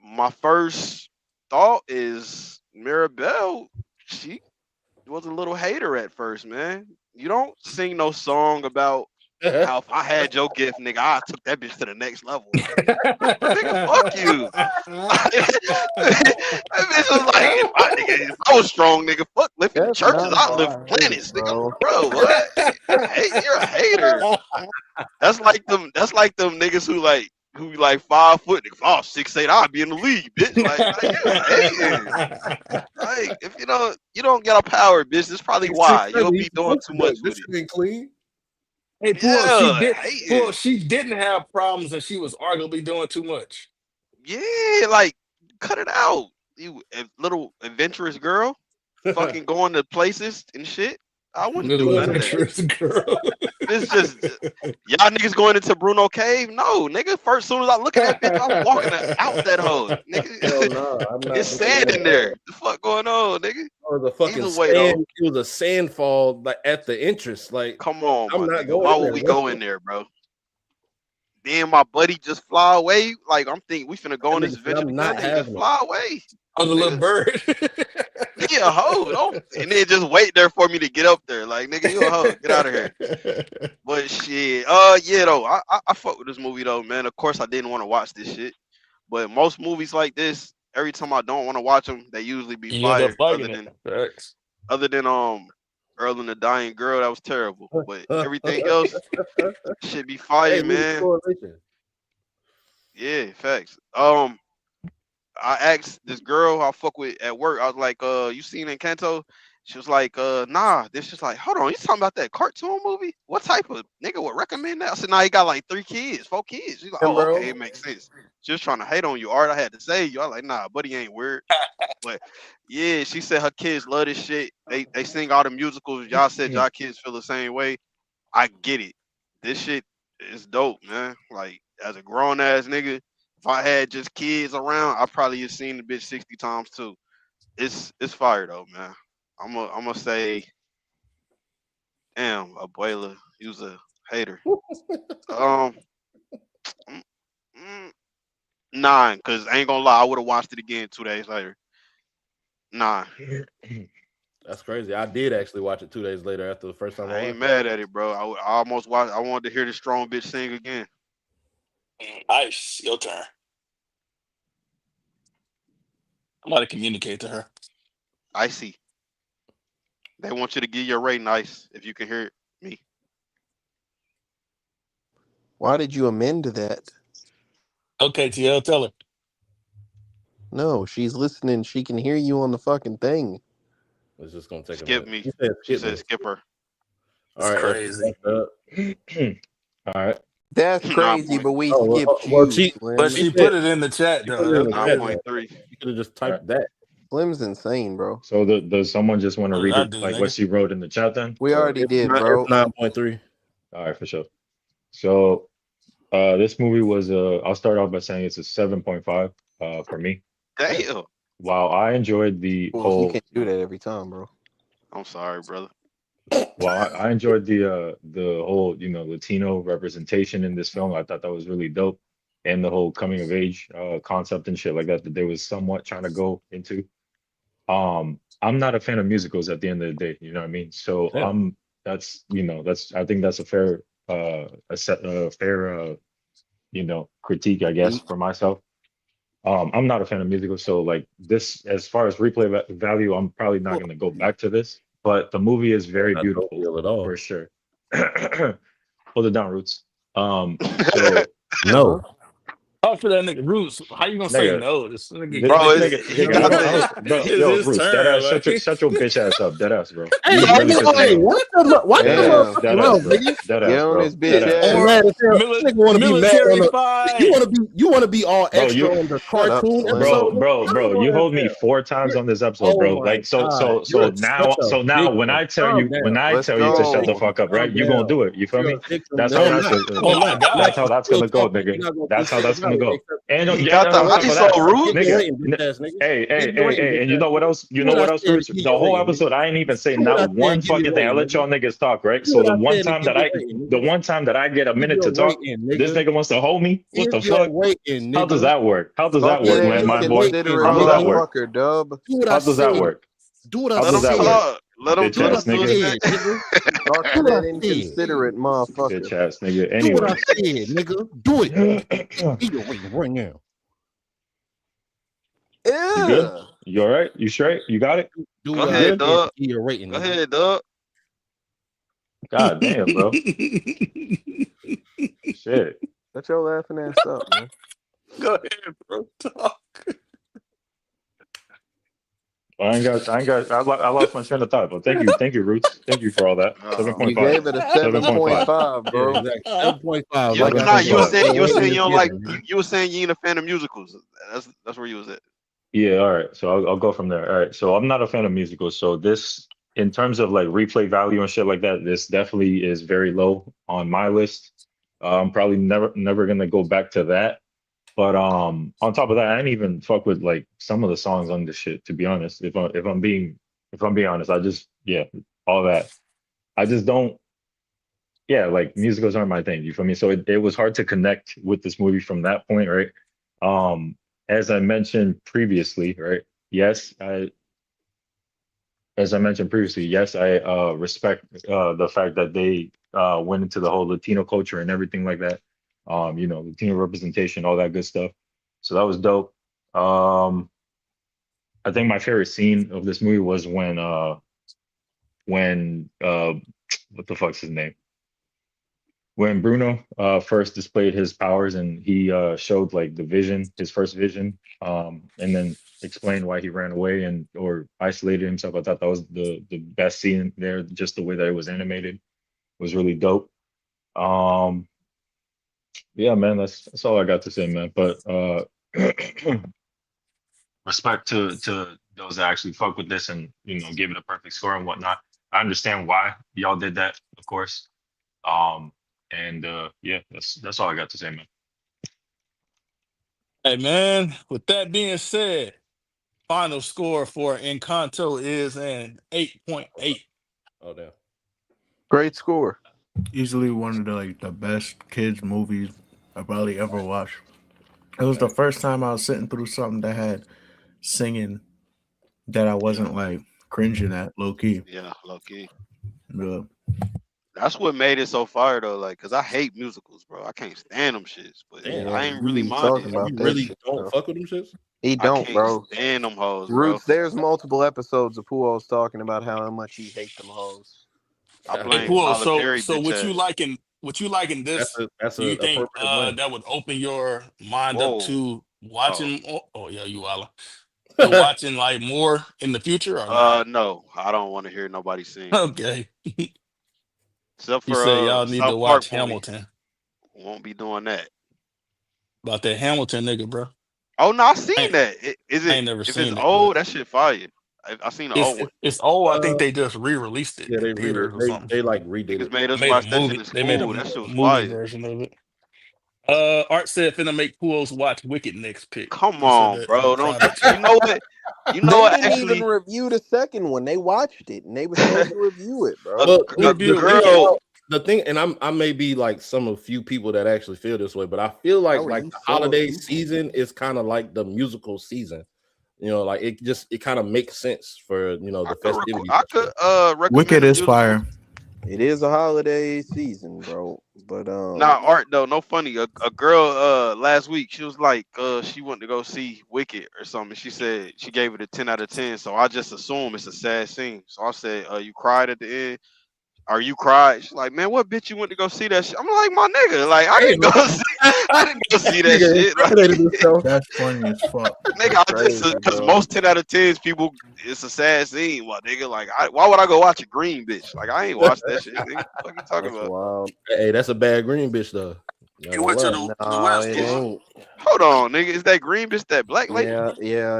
my first thought is Mirabel. She was a little hater at first, man. You don't sing no song about how if I had your gift, nigga, I took that bitch to the next level. Nigga, fuck you. That bitch was like, if I was strong, nigga, fuck lifting That's churches, not I how lift I hate, planets, nigga. bro. Bro, what? You're a hater. That's like them niggas who like 5 foot. If I was 6'8", I'd be in the league, bitch. Like you hating. Like if you don't get a power, bitch. That's probably why you'll be doing too much with This it. shit ain't clean. Hey, Pool, Yeah, hating. She didn't have problems and she was arguably doing too much. Yeah, like cut it out. You little adventurous girl, fucking going to places and shit. I wouldn't do Little none of that. adventurous girl. It's just y'all niggas going into Bruno Cave? No, nigga. First, soon as I look at that bitch, I'm walking out that hole, Hell nigga. no, I'm not It's doing sand that. in there. The fuck going on, nigga? It was a fucking Either way, though. sand. It was a sand fall like at the entrance. Like Come on, I'm my not nigga. going Why in would there, we bro. go in there, bro? Then my buddy just fly away. Like I'm thinking we finna go on That this nigga said, adventure I'm not together. He just having it. fly away. On the little Nigga. bird. He a hoe, don't, and then just wait there for me to get up there. Like nigga, you a hoe. Get out of here. But shit, yeah though, I fuck with this movie though, man. Of course I didn't want to watch this shit, but most movies like this, every time I don't want to watch them, they usually be You end up fire. liking it. Facts. Other than Earl and the Dying Girl, that was terrible. But everything else should be fire, Hey, man. correlation. Yeah, facts. I asked this girl I fuck with at work. I was like, you seen Encanto? She was like, nah. Then she's like, hold on, you talking about that cartoon movie? What type of nigga would recommend that? I said, nah, he got like 3 kids, 4 kids. She's like, And oh, bro, okay, it makes sense. She was trying to hate on you, Art. I had to say you. I was like, nah, buddy ain't weird. But yeah, she said her kids love this shit. They sing all the musicals. Y'all said y'all kids feel the same way. I get it. This shit is dope, man. Like as a grown ass nigga, if I had just kids around, I probably have seen the bitch 60 times too. It's fire though, man. I'm gonna say, damn, Abuela, he was a hater. Um, mm, mm, 9, cause I ain't gonna lie, I would have watched it again 2 days later. 9. That's crazy. I did actually watch it 2 days later after the first time I I ain't watched mad at it, bro. I almost watched. I wanted to hear the strong bitch sing again. Ice, your turn. I'm about to communicate to her. I see. They want you to give your rating, Ice, if you can hear me. why did you amend that? Okay, TL, tell her. No, she's listening. She can hear you on the fucking thing. it. It's just gonna take a Skip minute. me. She said She skip me. said skip her. That's crazy. All right. That's crazy, but we Oh, skipped well, you, she- Slim. But she put it in the chat, She put it in though. the chat, man. 9.3. You could have just typed that. Slim's insane, bro. So does someone just want to What read did I it do, like nigga? what she wrote in the chat then? We Or- already did, bro. It's 9.3. All right, for sure. So this movie was I'll start off by saying it's a 7.5 for me. Damn. While I enjoyed the Well, you whole can't do that every time, bro. I'm sorry, brother. I enjoyed the whole Latino representation in this film. I thought that was really dope, and the whole coming of age concept and shit like that they was somewhat trying to go into. I'm not a fan of musicals at the end of the day, you know what I mean? So Yeah. that's I think that's a fair critique, I guess, for myself. I'm not a fan of musicals, so like this, as far as replay value, I'm probably not going to go back to this. But the movie is very I don't beautiful feel at all. for sure. Hold it down, Roots. So No. Oh, for that nigga Roots. How you gonna say Nigga, no? This nigga this, bro. this getting nigga, nigga, I I think don't, bro, it's yo, his Roots, dead turn. ass, Like shut your bitch ass up, dead ass, bro. Hey, You so. really pissing me hey, off. watch the Dead or ass, fucking dead ass, mouth, bro, nigga. dead Get ass, on bro, this dead bitch ass. You or ass. mad as hell. Nigga want to be mad on military the. You fight. want to be. You want to be all Bro, extra you, on the Shut up, cartoon Slim. episode. Nigga, bro, you're you annoying as hold me hell. 4 times You're, on this episode, oh bro. my Like, so, god, so, you're so such now, a when victim. I tell Calm you, down. Let's to shut the go. fuck up, right? Calm You gonna down. do it. You feel You're me? a victim That's now. how I'm that's not. gonna, Oh I'm my not. I'm not god. that's how gonna that's still gonna go, talk to you. nigga. You're not gonna do That's how shit that's about gonna it go. except And He get yeah, got your the that's how on weight you top of so in. that, rude. Get your nigga. weight in, bitch ass nigga. Hey, Get your weight in, bitch and you ass know what nigga. else? You Do know what I what else, said. Roots? Get The your weight whole in, nigga. episode, I ain't even say Do what not I one said. Give your fucking thing. weight I in, let nigga. y'all niggas talk, right? Do So what the I one said and time give that your weight in, the nigga. one time that I get a Give minute your to weight talk, in, this nigga. nigga wants to hold me. What Give the your fuck? weight in, How does nigga. that work? How does that Fucking work, Give A, man, you your my boy? weight in, considerate How does that nigga. work? motherfucker, dub. Do what I How does that said. work? Do what I How Let does him that said. work? talk. Let him Bitch Do do what his I ass do nigga. his thing. said, nigga. Talk Do to what that I said. inconsiderate motherfucker. Bitch ass nigga. Do what I Anyways. said, nigga. Do it. You Give your weight right now. good? Yeah. You all right? You straight? You got it? Do Go what You I ahead, good? said. Doug. Give your rating, Go nigga. ahead, Doug. God damn, bro. Shit. Shut your laughing ass up, man. Go ahead, bro. Talk. I lost my train of thought, but thank you, Roots. Thank you for all that. Oh You 7.5. gave man. it a 7.5. 7.5, Yeah, bro. exactly. 7.5. You Like I nah, said, you were 7.5. saying you were in saying the you don't like theater, nigga. you were saying you ain't a fan of musicals. That's where you was at. Yeah, all right. So I'll go from there. All right. So I'm not a fan of musicals. So this, in terms of like replay value and shit like that, this definitely is very low on my list. I'm probably never gonna go back to that. But on top of that, I didn't even fuck with like some of the songs on this shit, to be honest. If I'm being honest, I just yeah, all that. I just don't yeah, like musicals aren't my thing. You feel me? So it was hard to connect with this movie from that point, right? Um, as I mentioned previously, right? Yes, I as I mentioned previously, yes, I respect the fact that they went into the whole Latino culture and everything like that. Latino representation, all that good stuff. So that was dope. Um, I think my favorite scene of this movie was when what the fuck's his name? When Bruno first displayed his powers and he showed like the vision, his first vision, and then explained why he ran away and or isolated himself. I thought that was the best scene there. Just the way that it was animated was really dope. Um, yeah, man, that's all I got to say, man. But respect to those that actually fuck with this and give it a perfect score and whatnot. I understand why y'all did that, of course. Um, and yeah, that's all I got to say, man. Hey man, with that being said, final score for Encanto is an 8.8. Oh damn. Great score. Easily one of the best kids movies I probably ever watched. It was the Right. first time I was sitting through something that had singing that I Yeah, wasn't like cringing at low key. yeah, low key. Yeah. That's what made it so fire though. Like, cause I hate musicals, bro. I can't stand them shits. But Damn. Yeah, I ain't really you be mind talking it. about You that really shit, don't bro. fuck with them shits? He I don't, can't bro. stand them hoes, bro. Roots, there's multiple episodes of Pujols talking about how much he hates them hoes. I Hey, blame cool. Tyler So, Perry, so bitch what you ass. liking? What you liking this? That's Do you a think appropriate blame. that would open your mind up Whoa. to Oh. watching? Oh yeah, you Walla. To watching like more in the future or not? No. I don't want to hear nobody sing. Okay. Except He for said y'all need to South watch Park boy. Hamilton. Won't be doing that. About that Hamilton nigga, bro. Oh no, I I seen ain't, that. Is I it ain't never if it's seen it, but old, that shit fire. I seen the it's old one. it's old. I think uh they just re-released it yeah, in theaters or something. they like redid Niggas it. made us Made a watch that shit movie. in They made a school. That shit was movie fire. version of it. Art said finna make Pools watch Wicked next pick. Come He said on, that in the bro. Don't private you chat. know what? You know They what didn't even actually review the second one. They watched it and they were supposed to review it, a, bro. Well, Who a reviewed Wicked? girl the thing, and I may be like some of few people that actually feel this way, but I feel like How are you the some of holiday people? season is kind of like the musical season. Like it kind of makes sense for the festivities I and could shit. recommend Wicked a is musical. fire. It is a holiday season, bro. But Nah, art though, no funny. A girl last week she was like she wanted to go see Wicked or something. She said she gave it a 10 out of 10. So I just assume it's a sad scene. So I said, you cried at the end. "Are you cried?" She's like, "Man, what bitch you went to go see that shit?" I'm like, "My nigga, like I didn't go see that shit." Like, That's funny as fuck. nigga, Crazy, because bro. most 10 out of 10s people, it's a sad scene. Well, nigga, like, why would I go watch a green bitch? Like, I ain't watched that shit. Nigga, what you talking That's about? wild. Hey, that's a bad green bitch though. You went to the Nah, West it Coast. ain't. Hold on, nigga, is that green bitch that black lady? Yeah, it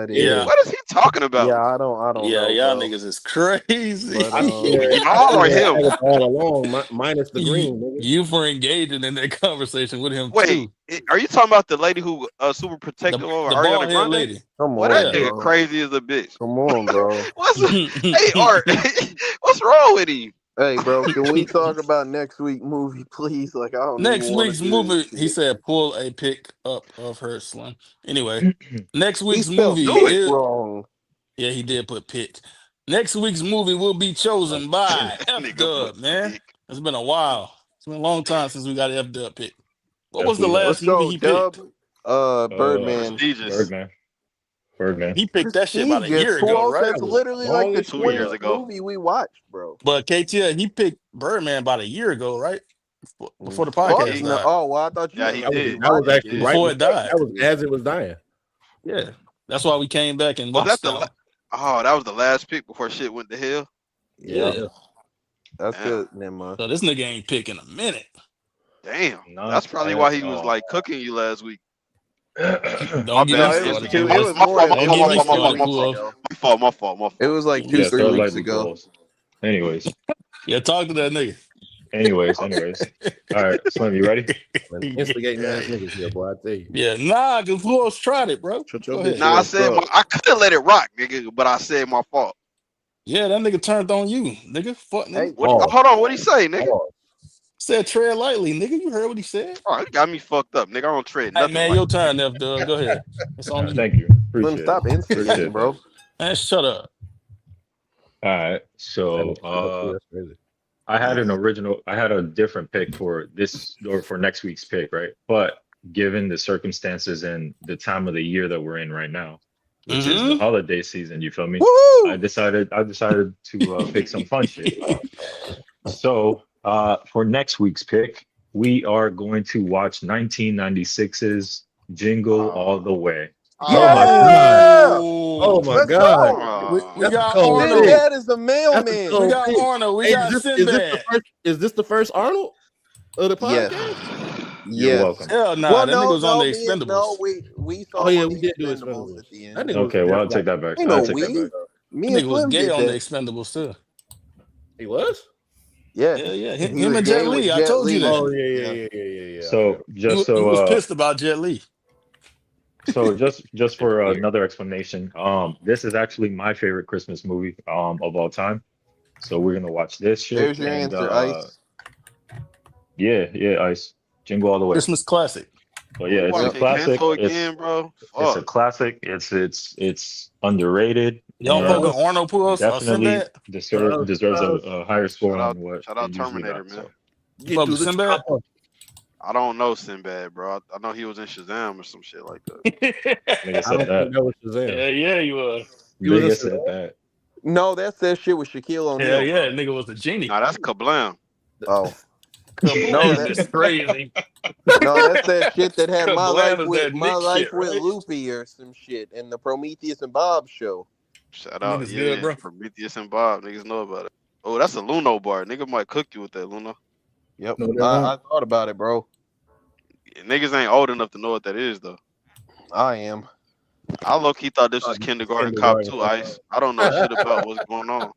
Yeah. is. What is he talking about? Yeah, I don't Yeah, know, y'all bro. niggas is crazy. But Y'all or him? all along, minus the green. Nigga. You were engaging in that conversation with him Wait, too. are you talking about the lady who super The, protective over the Ariana bald head Grande? lady. come Well, on, that nigga bro. crazy as a bitch. Come on, bro. Hey, Art, what's wrong with him? Hey, bro, can we talk about next week movie, please? Like, I don't Next even want week's to do movie, this he shit. said, pull a pic up of her slim. Anyway, next He week's spelled movie Do it. pick is wrong. yeah, he did put pic. Next week's movie will be chosen by F Nigga Dub, put man. pick. It's been a while. It's been a long time since we got an F Dub pick. What was the Definitely last Let's movie go, he Dub. picked? Birdman. Prestigious. Birdman. He picked that shit about a Prestigious. year Who ago, else? right? That's literally like the Longest 2 years 20th ago. movie we watched, bro. But KTL, he picked Birdman about a year ago, right? Before the Fuck podcast no. died. Oh, well, I thought you Yeah, meant he like did. That was watched actually it. right Before it died. That was as it was dying. Yeah. That's why we came back and Was watched that that. that was the last pick before shit went to hell? Yeah. Yeah. That's Damn. good. Never mind. So this nigga ain't picking a minute. Damn. Not That's probably at why he was all. like cooking you last week. Don't get No, me it was started, two. It was Pujols. more than Don't it was get me like 2 started, weeks Pujols. ago. My fault. It was like Yeah, 2-3 third weeks lightning ago. balls. Anyways. Yeah, talk to that nigga. Anyways. All right, Slim, you ready? Man, instigating ass niggas here, boy. I tell you. Yeah, nah, because Pujols tried it, bro. Shut Go your ahead. bitch Nah, I ass said up. I could have let it rock, nigga, but I said my fault. Yeah, that nigga turned on you, nigga. Fuck, nigga. Hey, Pause. Hold on, what'd he say, nigga? Pause. Said tread lightly, nigga. You heard what he said? Oh, he got me fucked up, nigga. I don't trade Hey, nothing man, like your turn, F Dub. Go ahead. It's on you. Thank you. Slim, Appreciate stop it. instigating, Appreciate bro. that. Man, shut up. All right. So That's crazy. I had a different pick for this or for next week's pick, right? But given the circumstances and the time of the year that we're in right now, which is the holiday season, you feel me? Woo! I decided to pick some fun shit. So for next week's pick, we are going to watch 1996's Jingle All the Way. Yeah! Oh my Let's God. go. We got cold Arnold. shit. Sinbad is the mailman. We got Arnold. We got Sinbad. Is this the first Arnold of the podcast? Yes. You're Yes. welcome. Hell nah, Well, that nigga was on the me and- Expendables. we saw. Oh yeah, him we on did do Expendables Expendables. at the That end. nigga Okay, well, I'll take that back. Ain't I'll no take that we. back. Me That and nigga was Slim gay did on the that. Expendables too. He was? Yes. Yeah. He Him was and Jet gay with Li. I Jet told you Li. that. Oh yeah. So He just was so pissed about Jet Li. so just for another explanation, this is actually my favorite Christmas movie of all time. So we're gonna watch this shit. There's your and, answer, Ice. Yeah, Ice. Jingle All the Way. Christmas classic. But yeah, it's a Watching classic. Encanto again, bro. It's a Fuck. classic. It's underrated. Y'all and fuck with Arnold Pujols or definitely Sinbad? deserves a higher score Shout out- on what shout out it usually Terminator, got. man. So You fuck with Sinbad? I don't know Sinbad, bro. I know he was in Shazam or some shit like that. nigga I said don't that. think that was Shazam. Yeah, you was. Nigga said that. No, that's that shit with Shaquille O'Neal. Hell yeah, nigga was the genie. Nah, that's Kablam. Oh. No, that's- that's crazy. No, that's that shit that had my Kablam life is with that my Nick life shit, with right? Loopy or some shit in the Prometheus and Bob show. Shout out, Niggas yeah, good, bro. Prometheus and Bob. Niggas know about it. Oh, that's a Luno bar. Nigga might cook you with that Luno. Yep. No, they I won't. thought about it, bro. Yeah, niggas ain't old enough to know what that is though. I am. I low key thought this was Kindergarten Cop 2, Ice. I don't know shit about what's going on.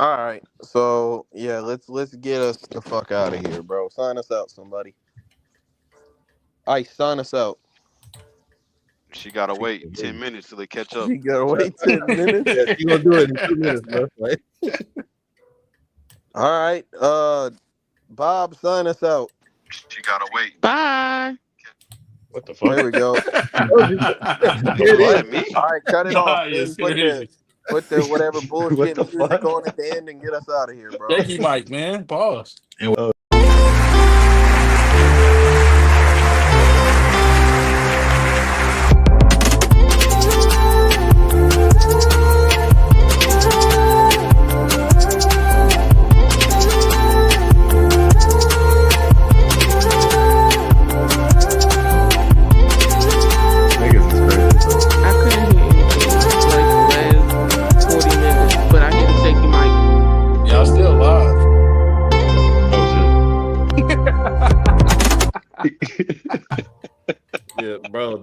All right. So yeah, let's get us the fuck out of here, bro. Sign us out, somebody. Ice, sign us out. She gotta wait 10 minutes till they catch up. You gotta wait 10 minutes. Yeah, you gonna do it in 2 minutes, bro. Like, All right. Bob, sign us out. She gotta wait. Bye. What the fuck? There we go. What, me? All right, cut it off. Yes, Put the whatever bullshit What the music fuck? on at the end and get us out of here, bro. Shaky Mike, man. Pause. Yeah, bro.